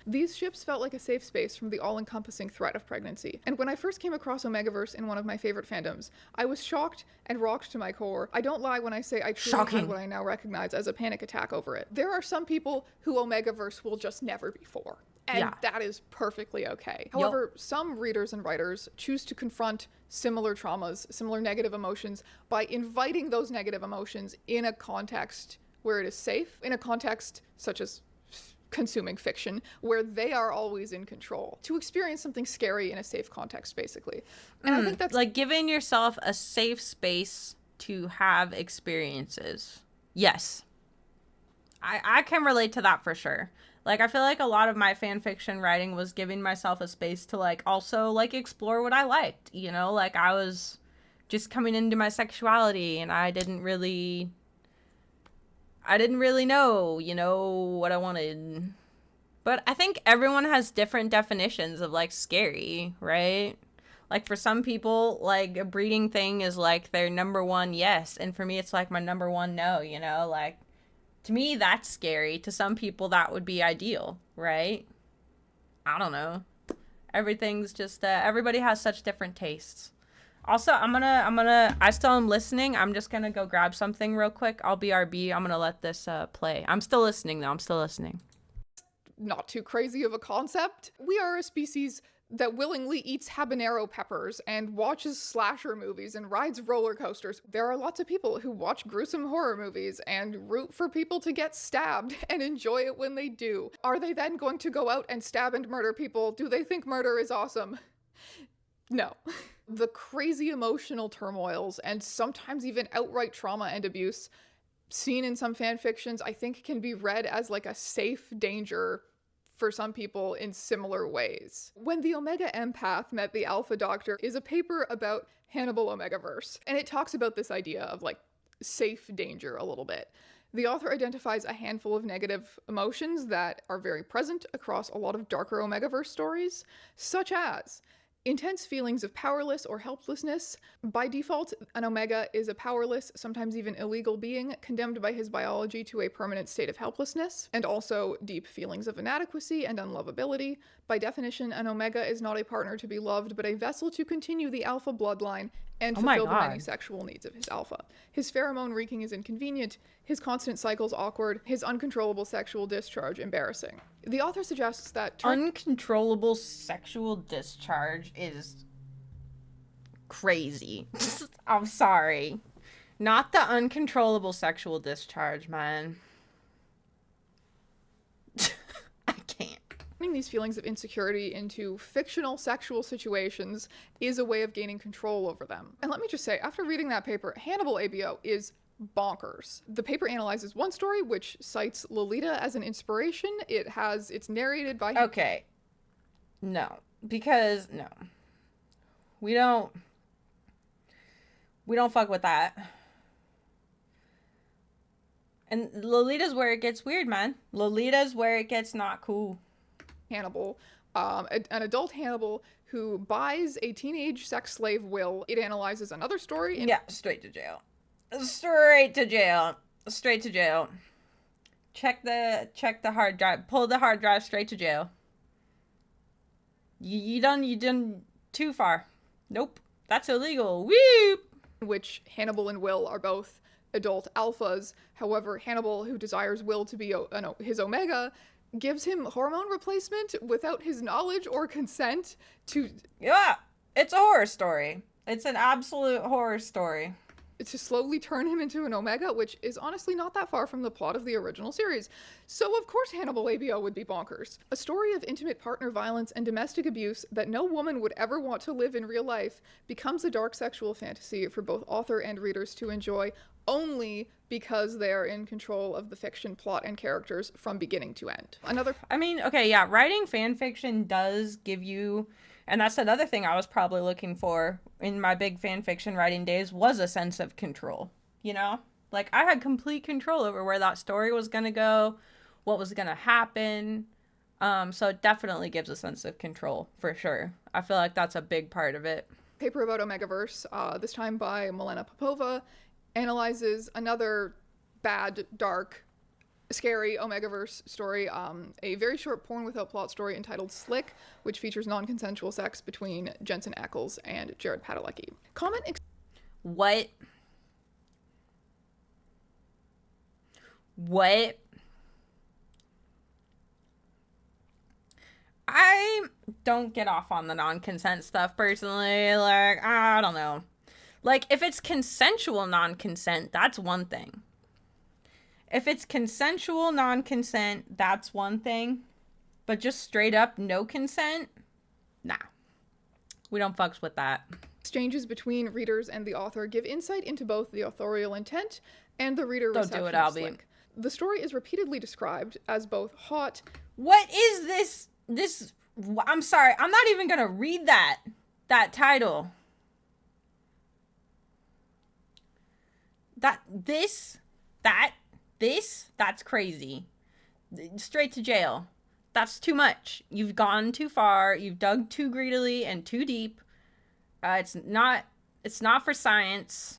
Speaker 11: These ships felt like a safe space from the all-encompassing threat of pregnancy. And when I first came across Omegaverse in one of my favorite fandoms, I was shocked and rocked to my core. I don't lie when I say I truly had what I now recognize as a panic attack over it. There are some people who Omegaverse will just never be for. And that is perfectly okay. However, some readers and writers choose to confront similar traumas, similar negative emotions, by inviting those negative emotions in a context where it is safe, in a context such as consuming fiction, where they are always in control, to experience something scary in a safe context, basically. And I think that's
Speaker 1: like giving yourself a safe space to have experiences. Yes. I can relate to that for sure. Like, I feel like a lot of my fan fiction writing was giving myself a space to, like, also, like, explore what I liked, you know? Like, I was just coming into my sexuality, and I didn't really know, you know, what I wanted. But I think everyone has different definitions of, like, scary, right? Like, for some people, like, a breeding thing is, like, their number one yes, and for me, it's, like, my number one no, you know? Like, to me, that's scary. To some people, that would be ideal, right? I don't know. Everything's just, everybody has such different tastes. Also, I still am listening. I'm just gonna go grab something real quick. I'll BRB. I'm gonna let this play. I'm still listening, though. I'm still listening.
Speaker 11: Not too crazy of a concept. We are a species that willingly eats habanero peppers and watches slasher movies and rides roller coasters. There are lots of people who watch gruesome horror movies and root for people to get stabbed and enjoy it when they do. Are they then going to go out and stab and murder people? Do they think murder is awesome? No. The crazy emotional turmoils and sometimes even outright trauma and abuse seen in some fan fictions, I think, can be read as like a safe danger for some people in similar ways. When the Omega Empath Met the Alpha Doctor is a paper about Hannibal Omegaverse, and it talks about this idea of like safe danger a little bit. The author identifies a handful of negative emotions that are very present across a lot of darker Omegaverse stories, such as intense feelings of powerless or helplessness. By default, an Omega is a powerless, sometimes even illegal being, condemned by his biology to a permanent state of helplessness, and also deep feelings of inadequacy and unlovability. By definition, an Omega is not a partner to be loved, but a vessel to continue the Alpha bloodline and fulfill the many sexual needs of his Alpha. His pheromone reeking is inconvenient, his constant cycles awkward, his uncontrollable sexual discharge embarrassing. The author suggests that
Speaker 1: uncontrollable sexual discharge is crazy. I'm sorry. Not the uncontrollable sexual discharge, man. I can't.
Speaker 11: Turning these feelings of insecurity into fictional sexual situations is a way of gaining control over them. And let me just say, after reading that paper, Hannibal ABO is bonkers. The paper analyzes one story, which cites Lolita as an inspiration. It's narrated by...
Speaker 1: Okay. No. Because, no. We don't fuck with that. And Lolita's where it gets weird, man. Lolita's where it gets not cool.
Speaker 11: Hannibal, an adult Hannibal who buys a teenage sex slave Will. It analyzes another story.
Speaker 1: Yeah, straight to jail. Straight to jail. Straight to jail. Check the hard drive. Pull the hard drive straight to jail. You done too far. Nope. That's illegal. Whoop.
Speaker 11: Which Hannibal and Will are both adult alphas. However, Hannibal, who desires Will to be his Omega, gives him hormone replacement without his knowledge or consent to...
Speaker 1: Yeah, it's a horror story. It's an absolute horror story.
Speaker 11: to slowly turn him into an Omega, which is honestly not that far from the plot of the original series. So of course Hannibal ABO would be bonkers. A story of intimate partner violence and domestic abuse that no woman would ever want to live in real life becomes a dark sexual fantasy for both author and readers to enjoy only because they are in control of the fiction plot and characters from beginning to end.
Speaker 1: I mean, okay, yeah, writing fan fiction does give you, and that's another thing I was probably looking for in my big fan fiction writing days, was a sense of control, you know? Like, I had complete control over where that story was going to go, what was going to happen. So it definitely gives a sense of control, for sure. I feel like that's a big part of it.
Speaker 11: Paper about Omegaverse, this time by Milena Popova, analyzes another bad, dark, scary Omegaverse story, a very short porn without plot story entitled Slick, which features non-consensual sex between Jensen Ackles and Jared Padalecki.
Speaker 1: What? I don't get off on the non-consent stuff personally. Like, I don't know. Like, if it's consensual non-consent, that's one thing. If it's consensual non-consent, that's one thing. But just straight up no consent? Nah. We don't fucks with that.
Speaker 11: Exchanges between readers and the author give insight into both the authorial intent and the reader reception
Speaker 1: Don't do it,
Speaker 11: of
Speaker 1: Albie.
Speaker 11: Slick. The story is repeatedly described as both hot...
Speaker 1: What is this? I'm sorry. I'm not even going to read that title. That's crazy. Straight to jail. That's too much. You've gone too far. You've dug too greedily and too deep. It's not for science.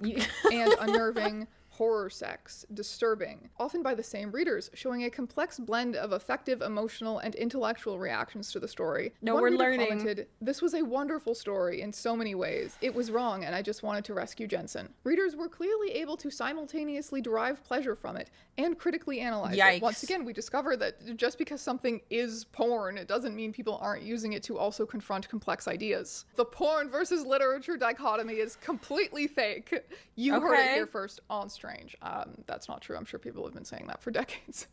Speaker 11: and unnerving horror sex, disturbing, often by the same readers, showing a complex blend of effective, emotional, and intellectual reactions to the story.
Speaker 1: No,
Speaker 11: One
Speaker 1: we're
Speaker 11: reader
Speaker 1: learning.
Speaker 11: commented, "This was a wonderful story in so many ways. It was wrong, and I just wanted to rescue Jensen." Readers were clearly able to simultaneously derive pleasure from it and critically analyze
Speaker 1: Yikes.
Speaker 11: it. Once again, we discover that just because something is porn, it doesn't mean people aren't using it to also confront complex ideas. The porn versus literature dichotomy is completely fake. You heard it here first on Strange. That's not true. I'm sure people have been saying that for decades.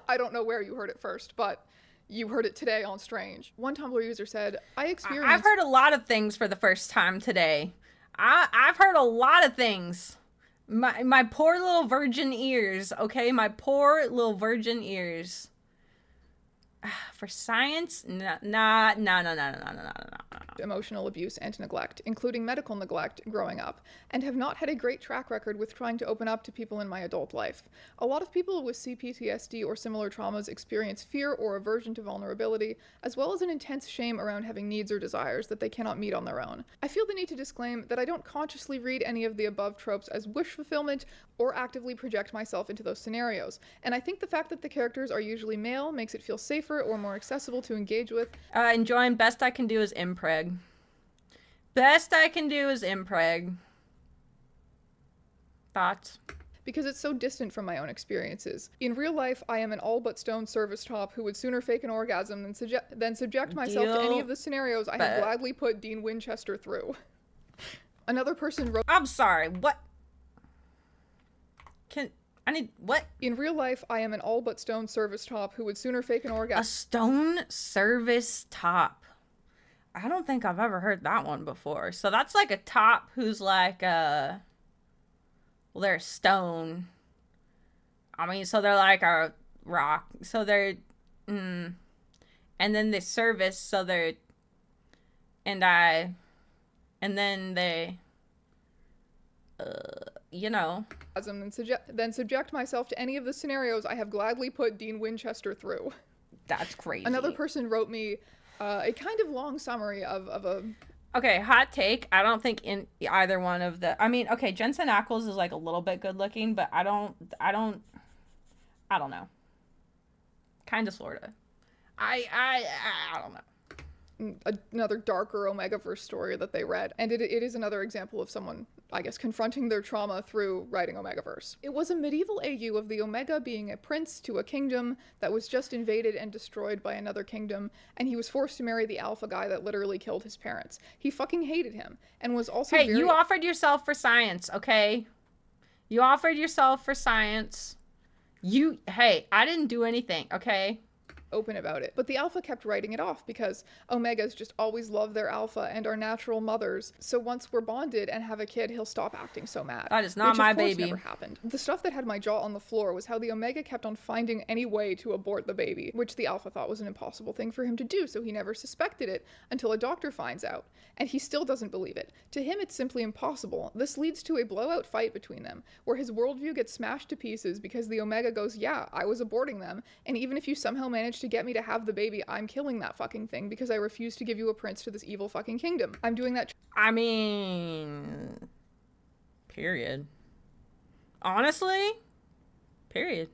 Speaker 11: I don't know where you heard it first, but you heard it today on Strange. One Tumblr user said, I've
Speaker 1: heard a lot of things for the first time today. I've heard a lot of things. My poor little virgin ears, okay? My poor little virgin ears. For science? No.
Speaker 11: Emotional abuse and neglect, including medical neglect, growing up, and have not had a great track record with trying to open up to people in my adult life. A lot of people with CPTSD or similar traumas experience fear or aversion to vulnerability, as well as an intense shame around having needs or desires that they cannot meet on their own. I feel the need to disclaim that I don't consciously read any of the above tropes as wish fulfillment or actively project myself into those scenarios, and I think the fact that the characters are usually male makes it feel safer or more accessible to engage with.
Speaker 1: Enjoying Best I Can Do is impreg. Best I Can Do is impreg. Thoughts?
Speaker 11: Because it's so distant from my own experiences. In real life, I am an all but stoned service top who would sooner fake an orgasm than subject myself to any of the scenarios I have gladly put Dean Winchester through. Another person wrote...
Speaker 1: I'm sorry, what? What?
Speaker 11: In real life, I am an all but stoned service top who would sooner fake an orgasm...
Speaker 1: A stone service top. I don't think I've ever heard that one before. So that's like a top who's like, well, they're stone. I mean, so they're like a rock. So they're, and then they service, so they're, and then they, you know.
Speaker 11: Then subject myself to any of the scenarios I have gladly put Dean Winchester through.
Speaker 1: That's crazy.
Speaker 11: Another person wrote me a kind of long summary of a...
Speaker 1: Okay, hot take. I don't think in either one of the... I mean, okay, Jensen Ackles is like a little bit good looking, but I don't know. Kind of, sort of. I don't know.
Speaker 11: another darker Omegaverse story that they read. And it is another example of someone, I guess, confronting their trauma through writing Omegaverse. It was a medieval AU of the Omega being a prince to a kingdom that was just invaded and destroyed by another kingdom, and he was forced to marry the alpha guy that literally killed his parents. He fucking hated him, and was also
Speaker 1: Hey, you offered yourself for science, okay? You offered yourself for science. Hey, I didn't do anything, okay?
Speaker 11: open about it. But the alpha kept writing it off because Omegas just always love their alpha and are natural mothers. So once we're bonded and have a kid, he'll stop acting so mad.
Speaker 1: That is not my baby.
Speaker 11: Never happened. The stuff that had my jaw on the floor was how the Omega kept on finding any way to abort the baby, which the alpha thought was an impossible thing for him to do, so he never suspected it until a doctor finds out. And he still doesn't believe it. To him, it's simply impossible. This leads to a blowout fight between them, where his worldview gets smashed to pieces because the Omega goes, yeah, I was aborting them, and even if you somehow manage to get me to have the baby, I'm killing that fucking thing because I refuse to give you a prince to this evil fucking kingdom. I'm doing that.
Speaker 1: I mean, period. Honestly, period.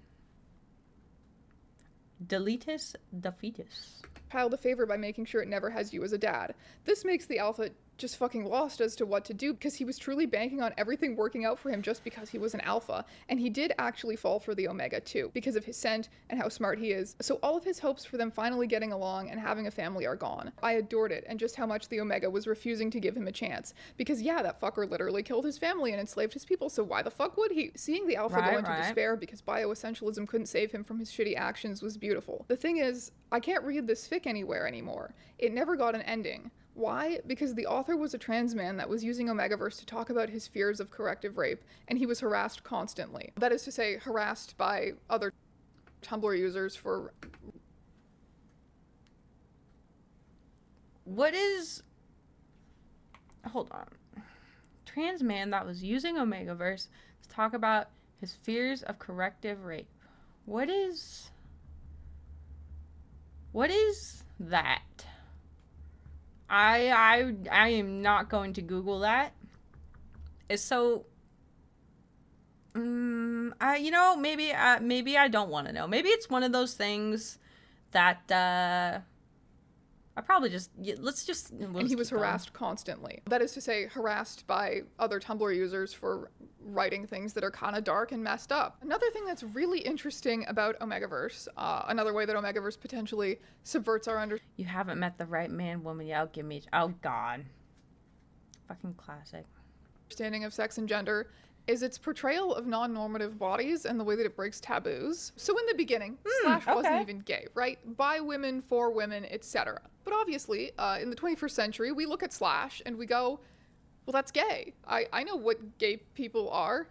Speaker 1: Deletus the fetus.
Speaker 11: Child a favor by making sure it never has you as a dad. This makes the alpha just fucking lost as to what to do because he was truly banking on everything working out for him just because he was an alpha, and he did actually fall for the Omega too because of his scent and how smart he is. So all of his hopes for them finally getting along and having a family are gone. I adored it, and just how much the Omega was refusing to give him a chance because yeah, that fucker literally killed his family and enslaved his people, so why the fuck would he? Seeing the alpha go into despair because bioessentialism couldn't save him from his shitty actions was beautiful. The thing is, I can't read this fic anywhere anymore. It never got an ending. Why? Because the author was a trans man that was using Omegaverse to talk about his fears of corrective rape, and he was harassed constantly. That is to say, harassed by other Tumblr users for...
Speaker 1: What is... Hold on. Trans man that was using Omegaverse to talk about his fears of corrective rape. What is that? I am not going to Google that. It's so you know, maybe I don't want to know. Maybe it's one of those things that I probably just
Speaker 11: and he was harassed constantly. That is to say, harassed by other Tumblr users for writing things that are kind of dark and messed up. Another thing that's really interesting about Omegaverse, another way that Omegaverse potentially subverts our understanding.
Speaker 1: You haven't met the right man, woman. Yeah, give me. Oh God, fucking classic.
Speaker 11: Understanding of sex and gender is its portrayal of non-normative bodies and the way that it breaks taboos. So in the beginning, Slash wasn't even gay, right? By women, for women, etc. But obviously, in the 21st century, we look at Slash and we go, well, that's gay. I know what gay people are.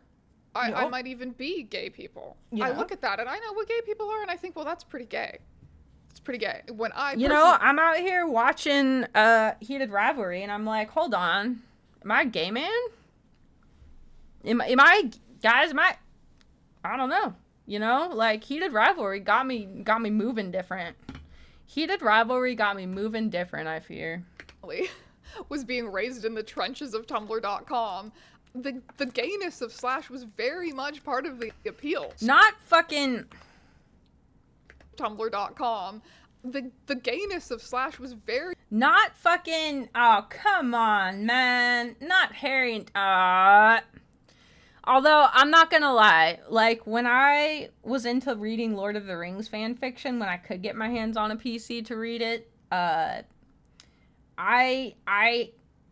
Speaker 11: I might even be gay people. Yeah. I look at that and I know what gay people are and I think, well, that's pretty gay. It's pretty gay. When
Speaker 1: You know, I'm out here watching Heated Rivalry and I'm like, hold on. Am I a gay man? Am I I don't know. You know, like Heated Rivalry got me moving different. Heated Rivalry got me moving different, I fear.
Speaker 11: Was being raised in the trenches of Tumblr.com. The gayness of Slash was very much part of the appeal.
Speaker 1: Not fucking
Speaker 11: Tumblr.com. The gayness of Slash was very
Speaker 1: not fucking oh come on man. Not Harry although, I'm not gonna lie, like, when I was into reading Lord of the Rings fan fiction, when I could get my hands on a PC to read it, I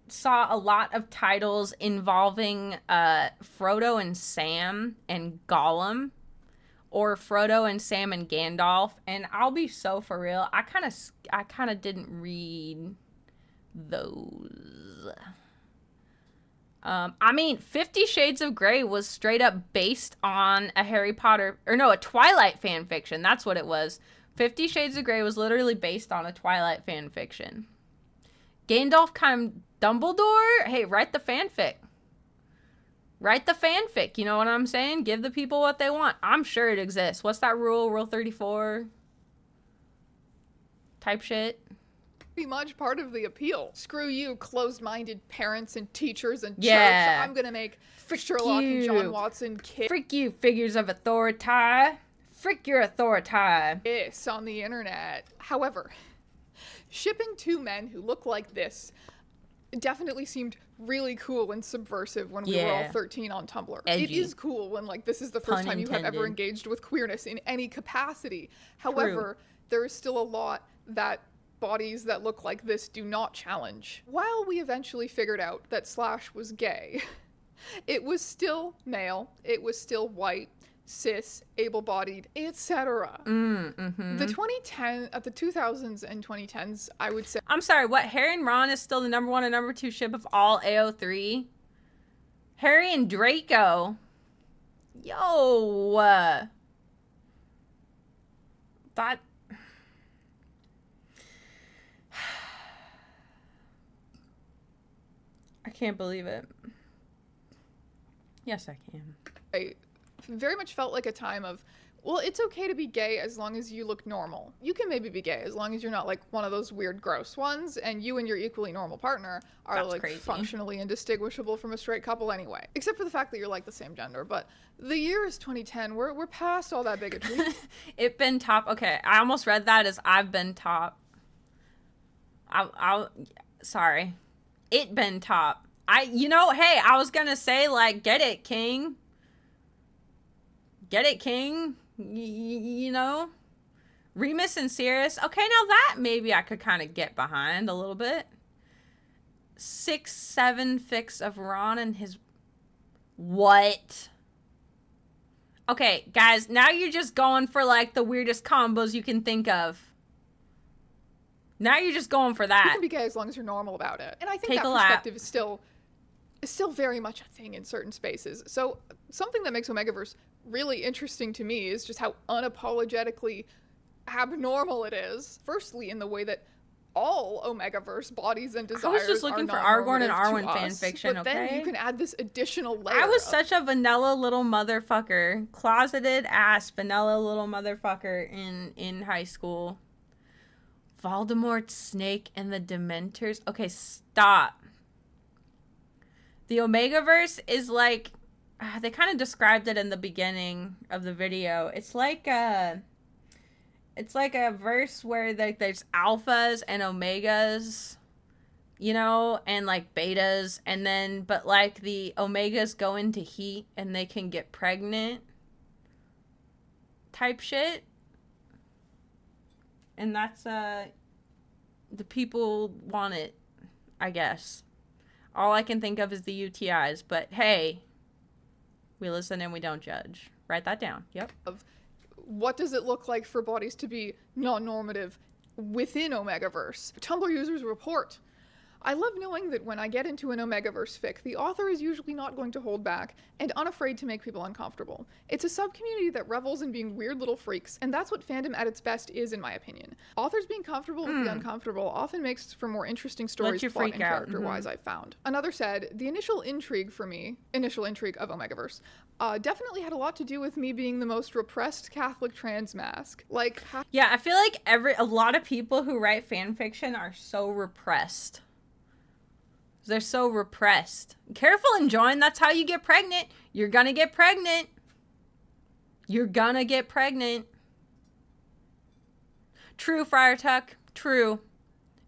Speaker 1: saw a lot of titles involving Frodo and Sam and Gollum, or Frodo and Sam and Gandalf, and I'll be so for real, I kind of didn't read those. I mean, 50 Shades of Grey was straight up based on a a Twilight fan fiction. That's what it was. 50 Shades of Grey was literally based on a Twilight fan fiction. Gandalf kind Dumbledore? Hey, write the fanfic. Write the fanfic, you know what I'm saying? Give the people what they want. I'm sure it exists. What's that rule? Rule 34? Type shit.
Speaker 11: Pretty much part of the appeal. Screw you, closed-minded parents and teachers and church. I'm gonna make Sherlock and John Watson kids.
Speaker 1: Frick you, figures of authority. Frick your authority.
Speaker 11: Yes, on the internet. However, shipping two men who look like this definitely seemed really cool and subversive when we were all 13 on Tumblr.
Speaker 1: Edgy.
Speaker 11: It is cool when like this is the first time you have ever engaged with queerness in any capacity. However, there is still a lot that bodies that look like this do not challenge. While we eventually figured out that Slash was gay, it was still male, it was still white, cis, able-bodied, etc. The 2000s and 2010s, I would say.
Speaker 1: I'm sorry, what? Harry and Ron is still the number 1 and number 2 ship of all AO3? Harry and Draco. Yo. That. I can't believe it. Yes, I can.
Speaker 11: I very much felt like a time of, well, it's okay to be gay as long as you look normal. You can maybe be gay as long as you're not like one of those weird, gross ones, and you and your equally normal partner are like functionally indistinguishable from a straight couple anyway. Except for the fact that you're like the same gender. But the year is 2010. We're past all that bigotry.
Speaker 1: It been top. Okay, I almost read that as I've been top. Sorry. It been top. Hey, I was gonna say, like, get it, King. Get it, King. You know? Remus and Sirius. Okay, now that maybe I could kind of get behind a little bit. 6-7 fix of Ron and his... What? Okay, guys, now you're just going for, like, the weirdest combos you can think of. Now you're just going for that.
Speaker 11: You can be gay as long as you're normal about it. And I think that perspective is still very much a thing in certain spaces. So something that makes Omegaverse really interesting to me is just how unapologetically abnormal it is. Firstly, in the way that all Omegaverse bodies and desires are
Speaker 1: I was just looking for Aragorn and Arwen fanfiction,
Speaker 11: but then you can add this additional layer.
Speaker 1: I was such a vanilla little motherfucker. Closeted ass vanilla little motherfucker in high school. Voldemort, Snake, and the Dementors. Okay, stop. The Omegaverse is like... they kind of described it in the beginning of the video. It's like a verse where there's alphas and omegas, you know, and like betas, and then but like the omegas go into heat and they can get pregnant type shit. And that's the people want it, I guess. All I can think of is the UTIs, but hey, we listen and we don't judge. Write that down. Yep.
Speaker 11: Of what does it look like for bodies to be non-normative within Omegaverse? Tumblr users report. I love knowing that when I get into an Omegaverse fic, the author is usually not going to hold back and unafraid to make people uncomfortable. It's a sub-community that revels in being weird little freaks, and that's what fandom at its best is, in my opinion. Authors being comfortable with the uncomfortable often makes for more interesting stories, plot and character-wise, I've found. Another said, the initial intrigue of Omegaverse, definitely had a lot to do with me being the most repressed Catholic trans mask. Like,
Speaker 1: yeah, I feel like a lot of people who write fan fiction are so repressed. They're so repressed. Careful enjoying, that's how you get pregnant. You're gonna get pregnant. You're gonna get pregnant. True, Friar Tuck. True.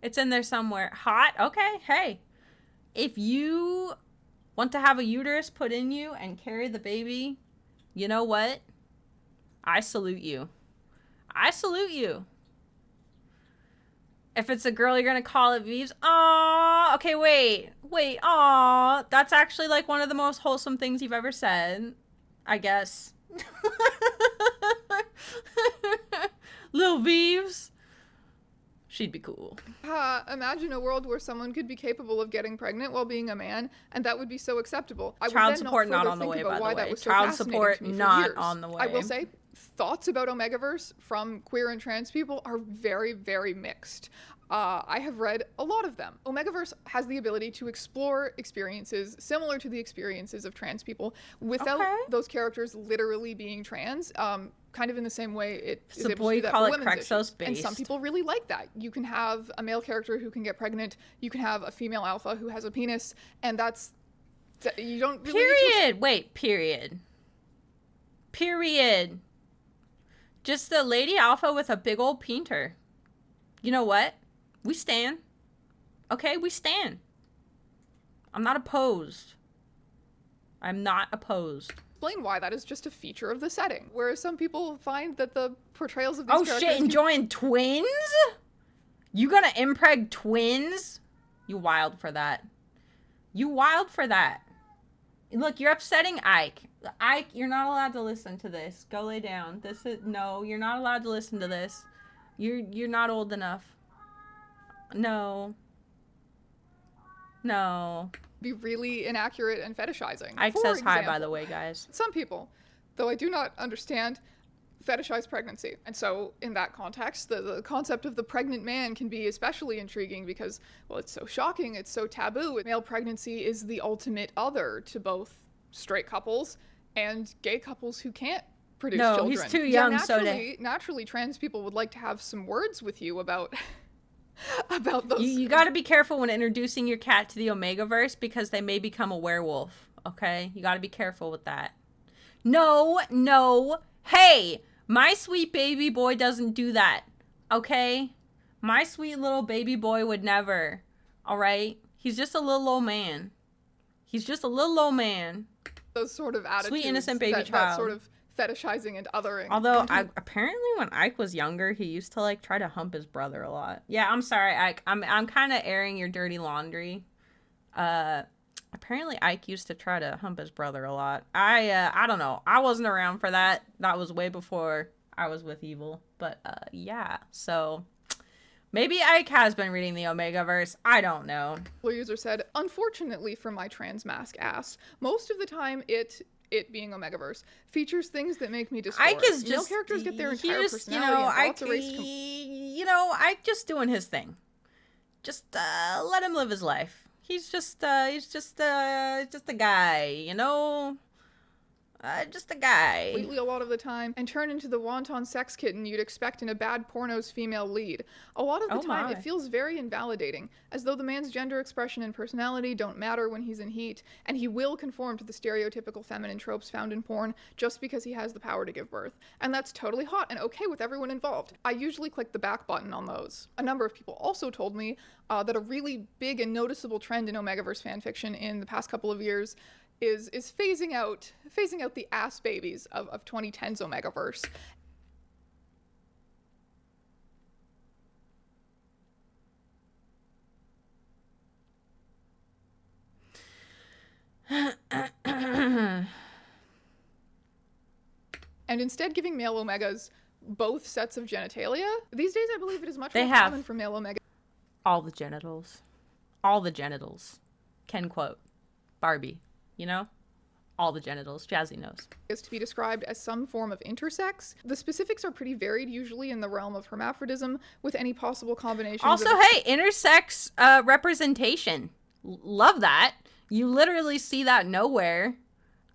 Speaker 1: It's in there somewhere. Hot? Okay, hey. If you want to have a uterus put in you and carry the baby, you know what? I salute you. I salute you. If it's a girl, you're gonna call it Vives. Aww. Okay, wait. Aww. That's actually like one of the most wholesome things you've ever said, I guess. Lil Vives. She'd be cool.
Speaker 11: Imagine a world where someone could be capable of getting pregnant while being a man, and that would be so acceptable.
Speaker 1: Child support not on the way, by the way. Child support not on the way.
Speaker 11: I will say, thoughts about Omegaverse from queer and trans people are very, very mixed. I have read a lot of them. Omegaverse has the ability to explore experiences similar to the experiences of trans people without those characters literally being trans. Kind of in the same way it is able to do that for women's issues. And some people really like that. You can have a male character who can get pregnant. You can have a female alpha who has a penis, and you don't really
Speaker 1: Period. Just the lady alpha with a big old peener. You know what? We stand. Okay, we stand. I'm not opposed. I'm not opposed.
Speaker 11: Explain why that is just a feature of the setting. Whereas some people find that the portrayals of these
Speaker 1: Oh
Speaker 11: characters...
Speaker 1: shit, enjoying twins? You gonna impreg twins? You wild for that. You wild for that. Look, you're upsetting Ike. Ike, you're not allowed to listen to this. Go lay down. This is... No, you're not allowed to listen to this. You're not old enough. No. No.
Speaker 11: Be really inaccurate and fetishizing.
Speaker 1: Ike
Speaker 11: For
Speaker 1: says hi, by
Speaker 11: example,
Speaker 1: the way, guys.
Speaker 11: Some people, though I do not understand, fetishize pregnancy. And so, in that context, the concept of the pregnant man can be especially intriguing because, well, it's so shocking, it's so taboo. Male pregnancy is the ultimate other to both straight couples and gay couples who can't produce children.
Speaker 1: He's too young, so
Speaker 11: naturally, trans people would like to have some words with you about... about those.
Speaker 1: You got to be careful when introducing your cat to the Omegaverse because they may become a werewolf, okay? You got to be careful with that. No, no. Hey, my sweet baby boy doesn't do that, okay? My sweet little baby boy would never, all right? He's just a little old man. He's just a little old man.
Speaker 11: Those sort of attitudes.
Speaker 1: Sweet, innocent baby child.
Speaker 11: That sort of fetishizing and othering.
Speaker 1: Although, apparently when Ike was younger, he used to, like, try to hump his brother a lot. Yeah, I'm sorry, Ike. I'm kind of airing your dirty laundry. Apparently Ike used to try to hump his brother a lot. I don't know. I wasn't around for that. That was way before I was with Evil. But, yeah. So, maybe Ike has been reading the Omegaverse. I don't know.
Speaker 11: The user said, unfortunately for my trans mask ass, most of the time it being Omegaverse, features things that make me dysphoria.
Speaker 1: Ike is just...
Speaker 11: Male characters get their entire personality and thoughts erased.
Speaker 1: Ike just doing his thing. Just, let him live his life. He's just a guy, you know? Just a guy.
Speaker 11: Completely a lot of the time, and turn into the wanton sex kitten you'd expect in a bad porno's female lead. A lot of the time, it feels very invalidating, as though the man's gender expression and personality don't matter when he's in heat, and he will conform to the stereotypical feminine tropes found in porn just because he has the power to give birth. And that's totally hot and okay with everyone involved. I usually click the back button on those. A number of people also told me that a really big and noticeable trend in Omegaverse fanfiction in the past couple of years is phasing out the ass babies of 2010's Omegaverse. And instead giving male Omegas both sets of genitalia. These days I believe it is much more common for male Omegas.
Speaker 1: All the genitals. All the genitals. Ken quote. Barbie. You know? All the genitals. Jazzy knows.
Speaker 11: Is to be described as some form of intersex. The specifics are pretty varied, usually in the realm of hermaphrodism, with any possible combinations.
Speaker 1: Also, hey, intersex representation. Love that. You literally see that nowhere.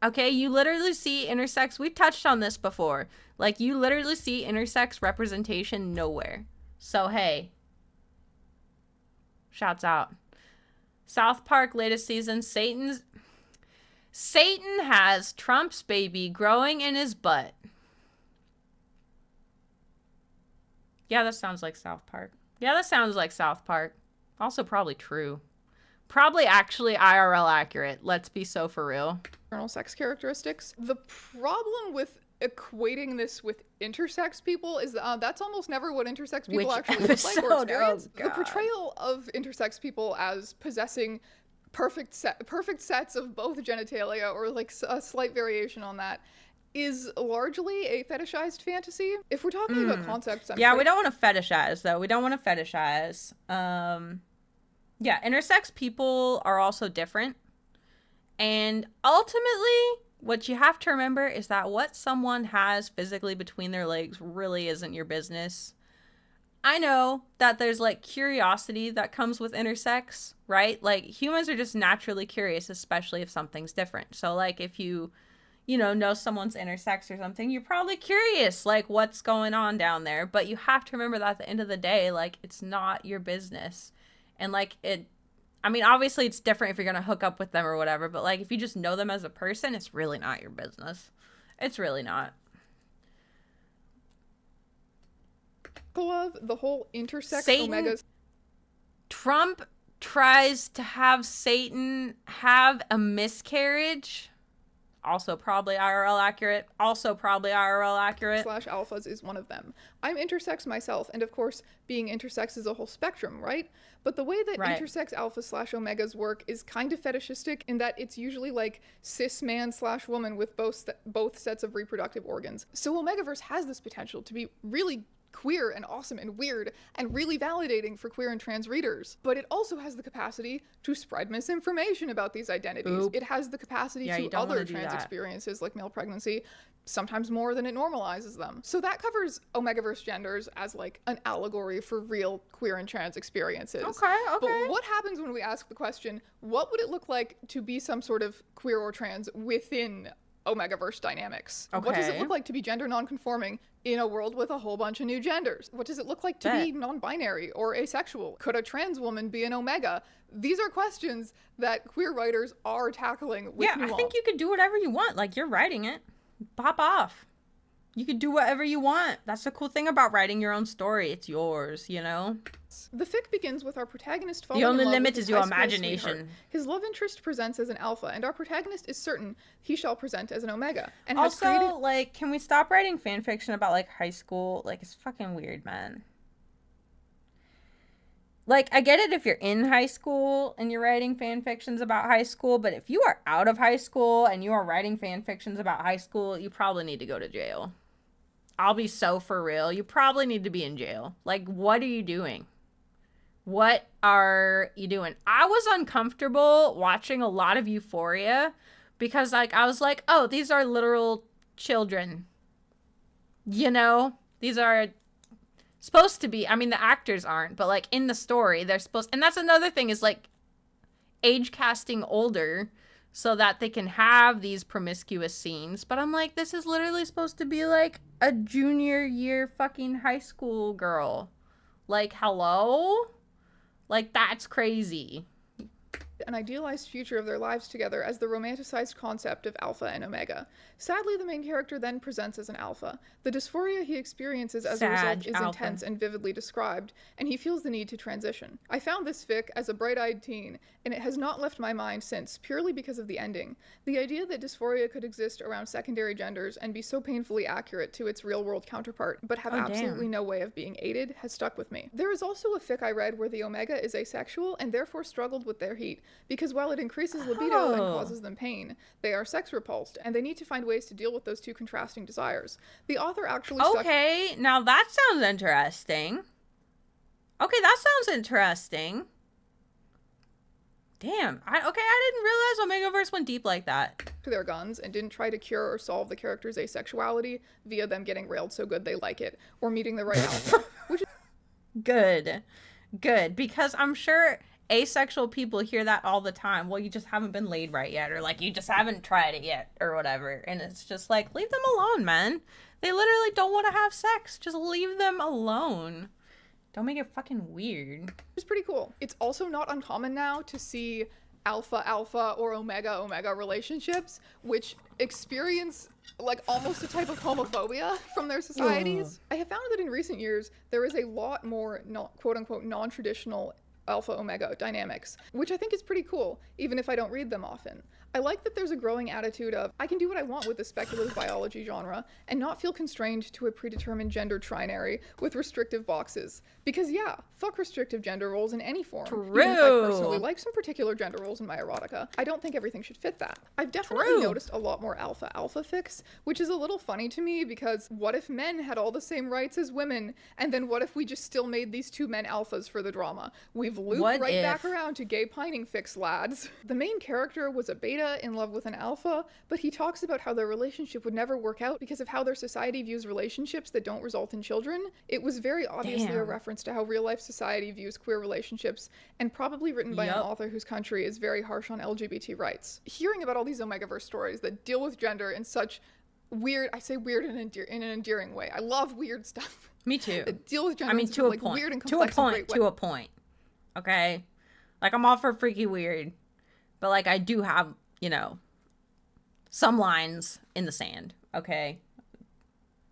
Speaker 1: Okay, you literally see intersex. We've touched on this before. Like, you literally see intersex representation nowhere. So, hey. Shouts out. South Park latest season, Satan has Trump's baby growing in his butt. Yeah, that sounds like South Park. Yeah, that sounds like South Park. Also probably true. Probably actually IRL accurate. Let's be so for real.
Speaker 11: Sex characteristics. The problem with equating this with intersex people is that's almost never what intersex people actually look like or experience. The portrayal of intersex people as possessing perfect sets of both genitalia or like a slight variation on that is largely a fetishized fantasy. If we're talking about concepts,
Speaker 1: we don't want to fetishize though. We don't want to fetishize. Yeah, intersex people are also different. And ultimately, what you have to remember is that what someone has physically between their legs really isn't your business. I know that there's like curiosity that comes with intersex, right? Like humans are just naturally curious, especially if something's different. So like if you know someone's intersex or something, you're probably curious like what's going on down there. But you have to remember that at the end of the day, like it's not your business. And like obviously it's different if you're going to hook up with them or whatever, but like if you just know them as a person, it's really not your business. It's really not.
Speaker 11: Of the whole intersex
Speaker 1: Satan,
Speaker 11: Omegas.
Speaker 1: Trump tries to have Satan have a miscarriage. Also probably IRL accurate. Also probably IRL accurate.
Speaker 11: Slash alphas is one of them. I'm intersex myself, and of course, being intersex is a whole spectrum, right? But the way that intersex alpha slash omegas work is kind of fetishistic in that it's usually like cis man slash woman with both sets of reproductive organs. So Omegaverse has this potential to be really queer and awesome and weird and really validating for queer and trans readers. But it also has the capacity to spread misinformation about these identities. It has the capacity to other trans experiences like male pregnancy, sometimes more than it normalizes them. So that covers Omegaverse genders as like an allegory for real queer and trans experiences.
Speaker 1: Okay.
Speaker 11: But what happens when we ask the question, what would it look like to be some sort of queer or trans within Omegaverse dynamics? What does it look like to be gender nonconforming in a world with a whole bunch of new genders? What does it look like to be non-binary or asexual? Could a trans woman be an Omega? These are questions that queer writers are tackling with nuance.
Speaker 1: I think you could do whatever you want. Like, you're writing it. Pop off. You could do whatever you want. That's the cool thing about writing your own story. It's yours, you know?
Speaker 11: The fic begins with our protagonist falling
Speaker 1: The only
Speaker 11: in love
Speaker 1: limit
Speaker 11: with his
Speaker 1: is your
Speaker 11: high school
Speaker 1: imagination.
Speaker 11: sweetheart. His love interest presents as an alpha, and our protagonist is certain he shall present as an omega. And
Speaker 1: also,
Speaker 11: has created...
Speaker 1: like, can we stop writing fan fiction about, like, high school? Like, it's fucking weird, man. Like, I get it if you're in high school and you're writing fan fictions about high school, but if you are out of high school and you are writing fan fictions about high school, you probably need to go to jail. I'll be so for real. You probably need to be in jail. Like, what are you doing? What are you doing? I was uncomfortable watching a lot of Euphoria because, like, I was like, oh, these are literal children. You know? These are supposed to be. I mean, the actors aren't, but, like, in the story, they're supposed... And that's another thing is, like, age casting older so that they can have these promiscuous scenes. But I'm like, this is literally supposed to be, like, a junior year fucking high school girl. Like, hello? Like, that's crazy.
Speaker 11: An idealized future of their lives together as the romanticized concept of alpha and omega. Sadly, the main character then presents as an alpha. The dysphoria he experiences as a result is intense and vividly described, and he feels the need to transition. I found this fic as a bright-eyed teen, and it has not left my mind since, purely because of the ending. The idea that dysphoria could exist around secondary genders and be so painfully accurate to its real-world counterpart, but have absolutely no way of being aided, has stuck with me. There is also a fic I read where the omega is asexual and therefore struggled with their heat, because while it increases libido and causes them pain, they are sex repulsed, and they need to find ways to deal with those two contrasting desires. The author actually
Speaker 1: Okay, now that sounds interesting. Okay, that sounds interesting. Damn. I didn't realize Omegaverse went deep like that.
Speaker 11: To their guns and didn't try to cure or solve the character's asexuality via them getting railed so good they like it, or meeting the right alpha. Which is
Speaker 1: Good. Because I'm sure asexual people hear that all the time. Well, you just haven't been laid right yet, or like you just haven't tried it yet, or whatever. And it's just like, leave them alone, man. They literally don't want to have sex. Just leave them alone. Don't make it fucking weird.
Speaker 11: It's pretty cool. It's also not uncommon now to see alpha or omega relationships which experience like almost a type of homophobia from their societies. I have found that in recent years there is a lot more quote-unquote non-traditional alpha-omega dynamics, which I think is pretty cool, even if I don't read them often. I like that there's a growing attitude of, I can do what I want with the speculative biology genre, and not feel constrained to a predetermined gender trinary with restrictive boxes. Because yeah, fuck restrictive gender roles in any form.
Speaker 1: True.
Speaker 11: Even if I personally like some particular gender roles in my erotica, I don't think everything should fit that. I've definitely noticed a lot more alpha fics, which is a little funny to me because what if men had all the same rights as women, and then what if we just still made these two men alphas for the drama? We've looped back around to gay pining fics, lads. The main character was a beta in love with an alpha, but he talks about how their relationship would never work out because of how their society views relationships that don't result in children. It was very obviously a reference to how real-life society views queer relationships, and probably written by an author whose country is very harsh on LGBT rights. Hearing about all these Omegaverse stories that deal with gender in such weird, I say weird in an endearing way. I love weird stuff.
Speaker 1: Me too.
Speaker 11: That deal with gender
Speaker 1: to a
Speaker 11: like
Speaker 1: point.
Speaker 11: Weird and complex
Speaker 1: To a point. Okay? Like, I'm all for freaky weird, but like, I do have, you know, some lines in the sand, okay?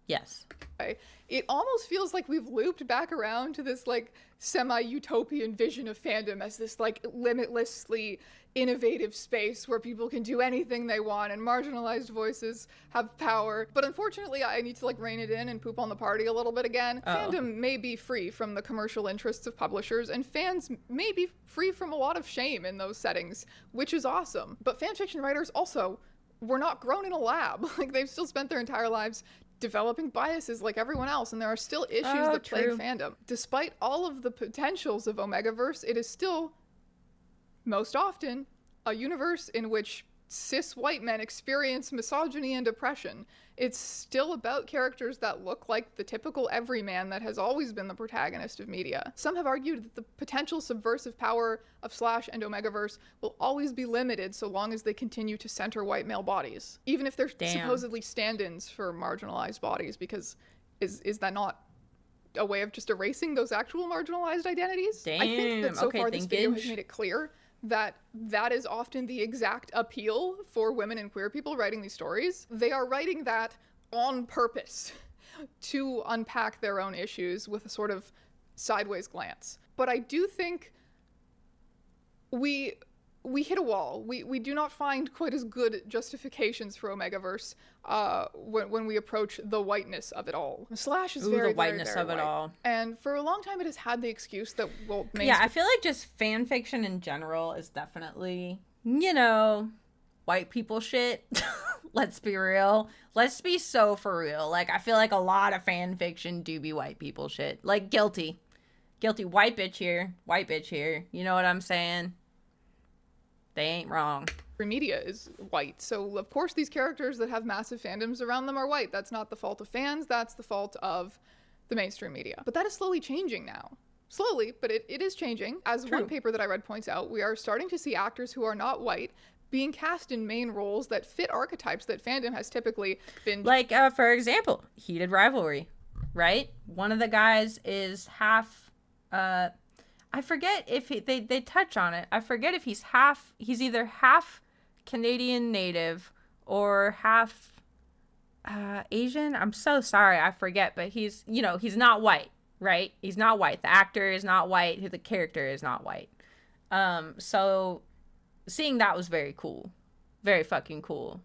Speaker 1: Yes.
Speaker 11: It almost feels like we've looped back around to this like semi-utopian vision of fandom as this like limitlessly innovative space where people can do anything they want and marginalized voices have power. But unfortunately, I need to like rein it in and poop on the party a little bit again. Fandom may be free from the commercial interests of publishers, and fans may be free from a lot of shame in those settings, which is awesome. But fanfiction writers also were not grown in a lab. Like, they've still spent their entire lives developing biases like everyone else, and there are still issues that plague fandom. Despite all of the potentials of Omegaverse, it is still, most often, a universe in which cis white men experience misogyny and oppression. It's still about characters that look like the typical everyman that has always been the protagonist of media. Some have argued that the potential subversive power of Slash and Omegaverse will always be limited so long as they continue to center white male bodies, even if they're supposedly stand-ins for marginalized bodies, because is that not a way of just erasing those actual marginalized identities? I think that so far this video has made it clear that that is often the exact appeal for women and queer people writing these stories. They are writing that on purpose to unpack their own issues with a sort of sideways glance. But I do think we hit a wall. We do not find quite as good justifications for Omegaverse when we approach the whiteness of it all. Slash is very,
Speaker 1: the whiteness
Speaker 11: very
Speaker 1: of it
Speaker 11: white.
Speaker 1: all.
Speaker 11: And for a long time, it has had the excuse that, well,
Speaker 1: yeah, I feel like just fan fiction in general is definitely, you know, white people shit. Let's be real. Let's be so for real. Like, I feel like a lot of fan fiction do be white people shit. Like, guilty. White bitch here. White bitch here. You know what I'm saying? They ain't wrong.
Speaker 11: Media is white, so of course these characters that have massive fandoms around them are white. That's not the fault of fans, that's the fault of the mainstream media. But that is slowly changing now. Slowly, but it is changing. As one paper that I read points out, we are starting to see actors who are not white being cast in main roles that fit archetypes that fandom has typically been...
Speaker 1: Like, for example, Heated Rivalry, right? One of the guys is half... I forget if they touch on it. I forget if he's either half Canadian native or half Asian. I'm so sorry, I forget, but he's not white, right? He's not white. The actor is not white. The character is not white. So seeing that was very cool. Very fucking cool.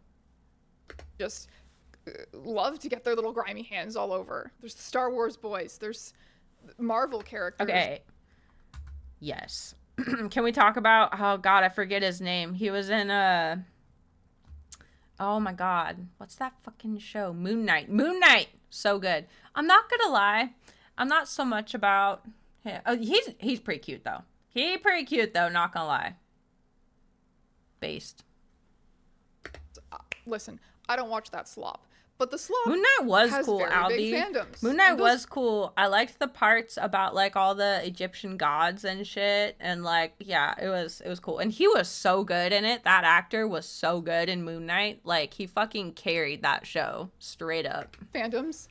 Speaker 11: Just love to get their little grimy hands all over. There's the Star Wars boys. There's Marvel characters.
Speaker 1: Okay. Yes. Can we talk about, oh god, I forget his name. He was in oh my god, what's that fucking show? Moon Knight. So good. I'm not gonna lie, I'm not so much about him. Oh, he's pretty cute though. Not gonna lie. Based.
Speaker 11: Listen, I don't watch that slop. But the slop
Speaker 1: Moon Knight was
Speaker 11: has
Speaker 1: cool,
Speaker 11: very
Speaker 1: Albie.
Speaker 11: big fandoms.
Speaker 1: Moon Knight was cool. I liked the parts about like all the Egyptian gods and shit, and like, yeah, it was cool. And he was so good in it. That actor was so good in Moon Knight. Like, he fucking carried that show straight up.
Speaker 11: Fandoms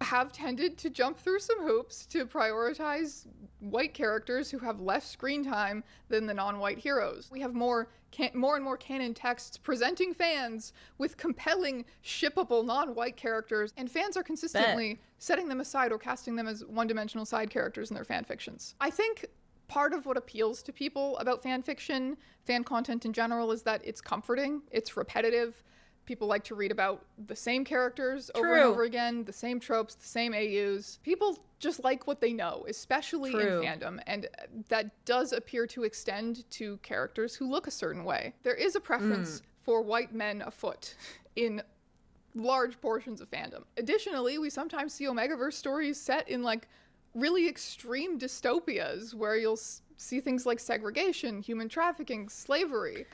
Speaker 11: have tended to jump through some hoops to prioritize white characters who have less screen time than the non-white heroes. We have more and more canon texts presenting fans with compelling, shippable non-white characters, and fans are consistently setting them aside or casting them as one-dimensional side characters in their fan fictions. I think part of what appeals to people about fan fiction, fan content in general, is that it's comforting, it's repetitive. People like to read about the same characters over and over again, the same tropes, the same AUs. People just like what they know, especially in fandom, and that does appear to extend to characters who look a certain way. There is a preference for white men afoot in large portions of fandom. Additionally, we sometimes see Omegaverse stories set in like really extreme dystopias where you'll see things like segregation, human trafficking, slavery.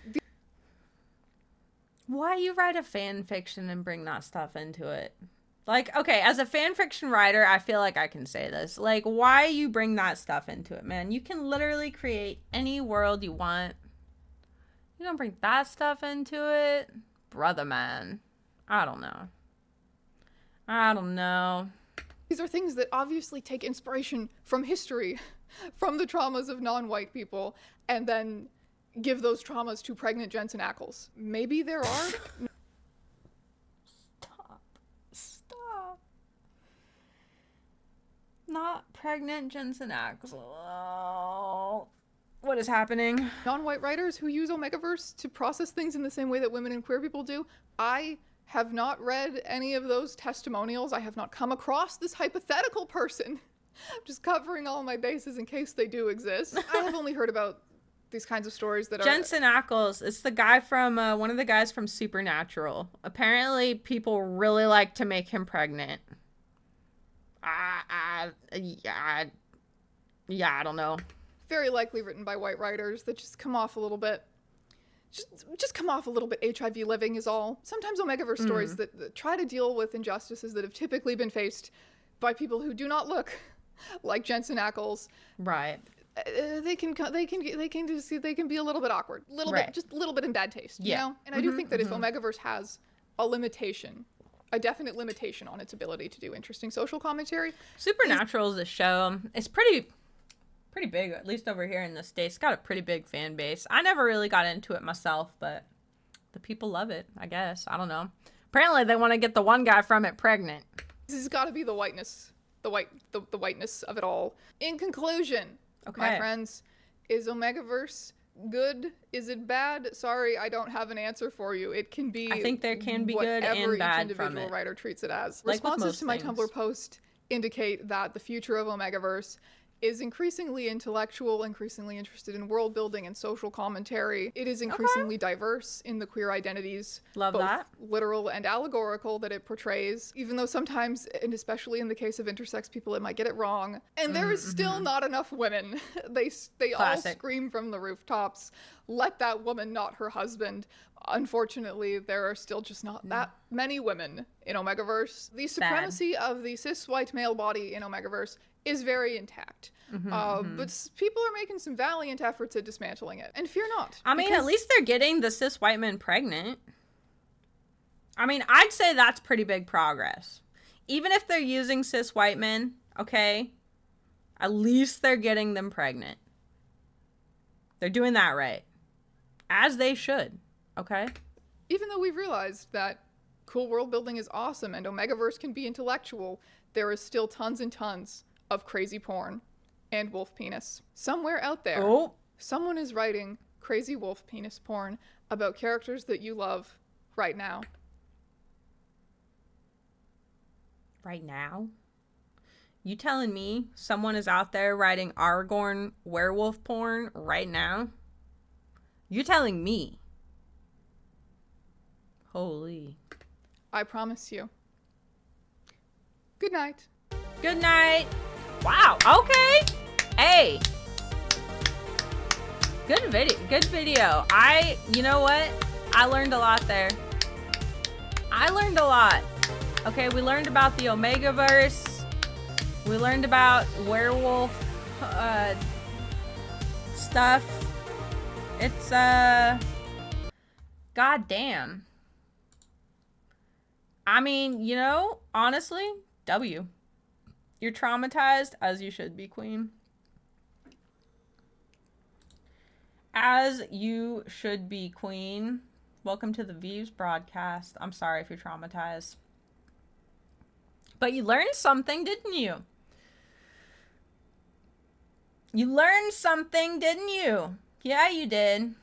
Speaker 1: Why you write a fan fiction and bring that stuff into it? Like, okay, as a fan fiction writer, I feel like I can say this. Like, why you bring that stuff into it, man? You can literally create any world you want. You don't bring that stuff into it? Brother, man. I don't know.
Speaker 11: These are things that obviously take inspiration from history, from the traumas of non-white people, and then give those traumas to pregnant Jensen Ackles. Maybe there are...
Speaker 1: not pregnant, Jensen Ackles. What is happening?
Speaker 11: Non-white writers who use Omegaverse to process things in the same way that women and queer people do. I have not read any of those testimonials. I have not come across this hypothetical person. I'm just covering all my bases in case they do exist. I have only heard about these kinds of stories that
Speaker 1: Jensen Ackles. It's the guy from one of the guys from Supernatural. Apparently, people really like to make him pregnant. Yeah, I don't know.
Speaker 11: very likely written by white writers that just come off a little bit. Just come off a little bit HIV living is all. Sometimes Omegaverse stories that try to deal with injustices that have typically been faced by people who do not look like Jensen Ackles.
Speaker 1: Right.
Speaker 11: They can be a little bit awkward, just a little bit in bad taste, you know. And I do think that if Omegaverse has a definite limitation on its ability to do interesting social commentary,
Speaker 1: Supernatural is a show. It's pretty big, at least over here in the States. It's got a pretty big fan base. I never really got into it myself, but the people love it, I guess. I don't know. Apparently they want to get the one guy from it pregnant.
Speaker 11: This has got to be the whiteness, the whiteness of it all. In conclusion, my friends, is Omegaverse good? Is it bad? Sorry, I don't have an answer for you. It can be.
Speaker 1: I think there can be good and bad from it.
Speaker 11: Whatever each individual writer treats it as.
Speaker 1: Like
Speaker 11: Responses to my Tumblr post indicate that the future of Omegaverse is increasingly intellectual, increasingly interested in world building and social commentary. It is increasingly diverse in the queer identities, both literal and allegorical, that it portrays, even though sometimes, and especially in the case of intersex people, it might get it wrong. And there is still not enough women. They all scream from the rooftops, let that woman, not her husband. Unfortunately, there are still just not that many women in Omegaverse. The supremacy of the cis white male body in Omegaverse is very intact. But people are making some valiant efforts at dismantling it. And fear not.
Speaker 1: I mean, at least they're getting the cis white men pregnant. I mean, I'd say that's pretty big progress. Even if they're using cis white men, okay, at least they're getting them pregnant. They're doing that right. As they should, okay?
Speaker 11: Even though we've realized that cool world building is awesome and Omegaverse can be intellectual, there is still tons and tons of crazy porn and wolf penis. Somewhere out there, someone is writing crazy wolf penis porn about characters that you love right now.
Speaker 1: Right now? You telling me someone is out there writing Aragorn werewolf porn right now? You're telling me? Holy.
Speaker 11: I promise you. Good night.
Speaker 1: Good night. Wow. Okay. Hey. Good video. You know what? I learned a lot there. I learned a lot. Okay, we learned about the Omegaverse. We learned about werewolf stuff. It's goddamn. I mean, you know, honestly, W. You're traumatized, as you should be, queen. As you should be, queen. Welcome to the Views broadcast. I'm sorry if you're traumatized. But you learned something, didn't you? You learned something, didn't you? Yeah, you did.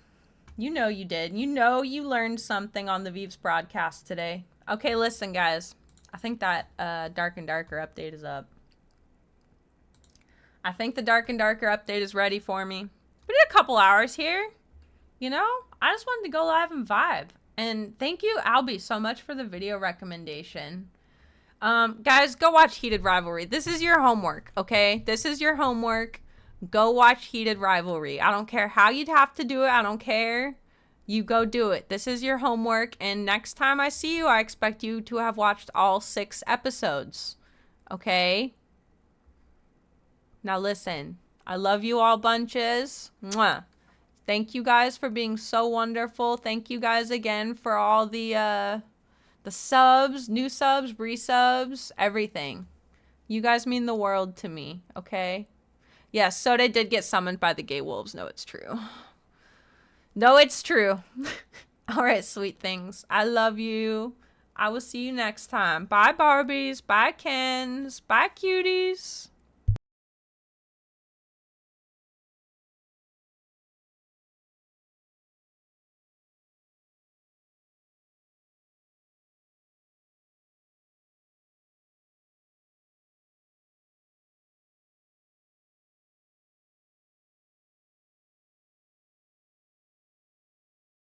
Speaker 1: You know you did. You know you learned something on the Views broadcast today. Okay, listen, guys. I think that Dark and Darker update is up. I think the Dark and Darker update is ready for me. We did a couple hours here. You know, I just wanted to go live and vibe. And thank you, Albie, so much for the video recommendation. Guys, go watch Heated Rivalry. This is your homework, okay? This is your homework. Go watch Heated Rivalry. I don't care how you'd have to do it. I don't care. You go do it. This is your homework. And next time I see you, I expect you to have watched all 6 episodes. Okay? Now listen. I love you all bunches. Mwah. Thank you guys for being so wonderful. Thank you guys again for all the subs, new subs, resubs, everything. You guys mean the world to me, okay? Yes, Soda did get summoned by the gay wolves. No, it's true. No, it's true. All right, sweet things. I love you. I will see you next time. Bye, Barbies. Bye, Kens. Bye, cuties.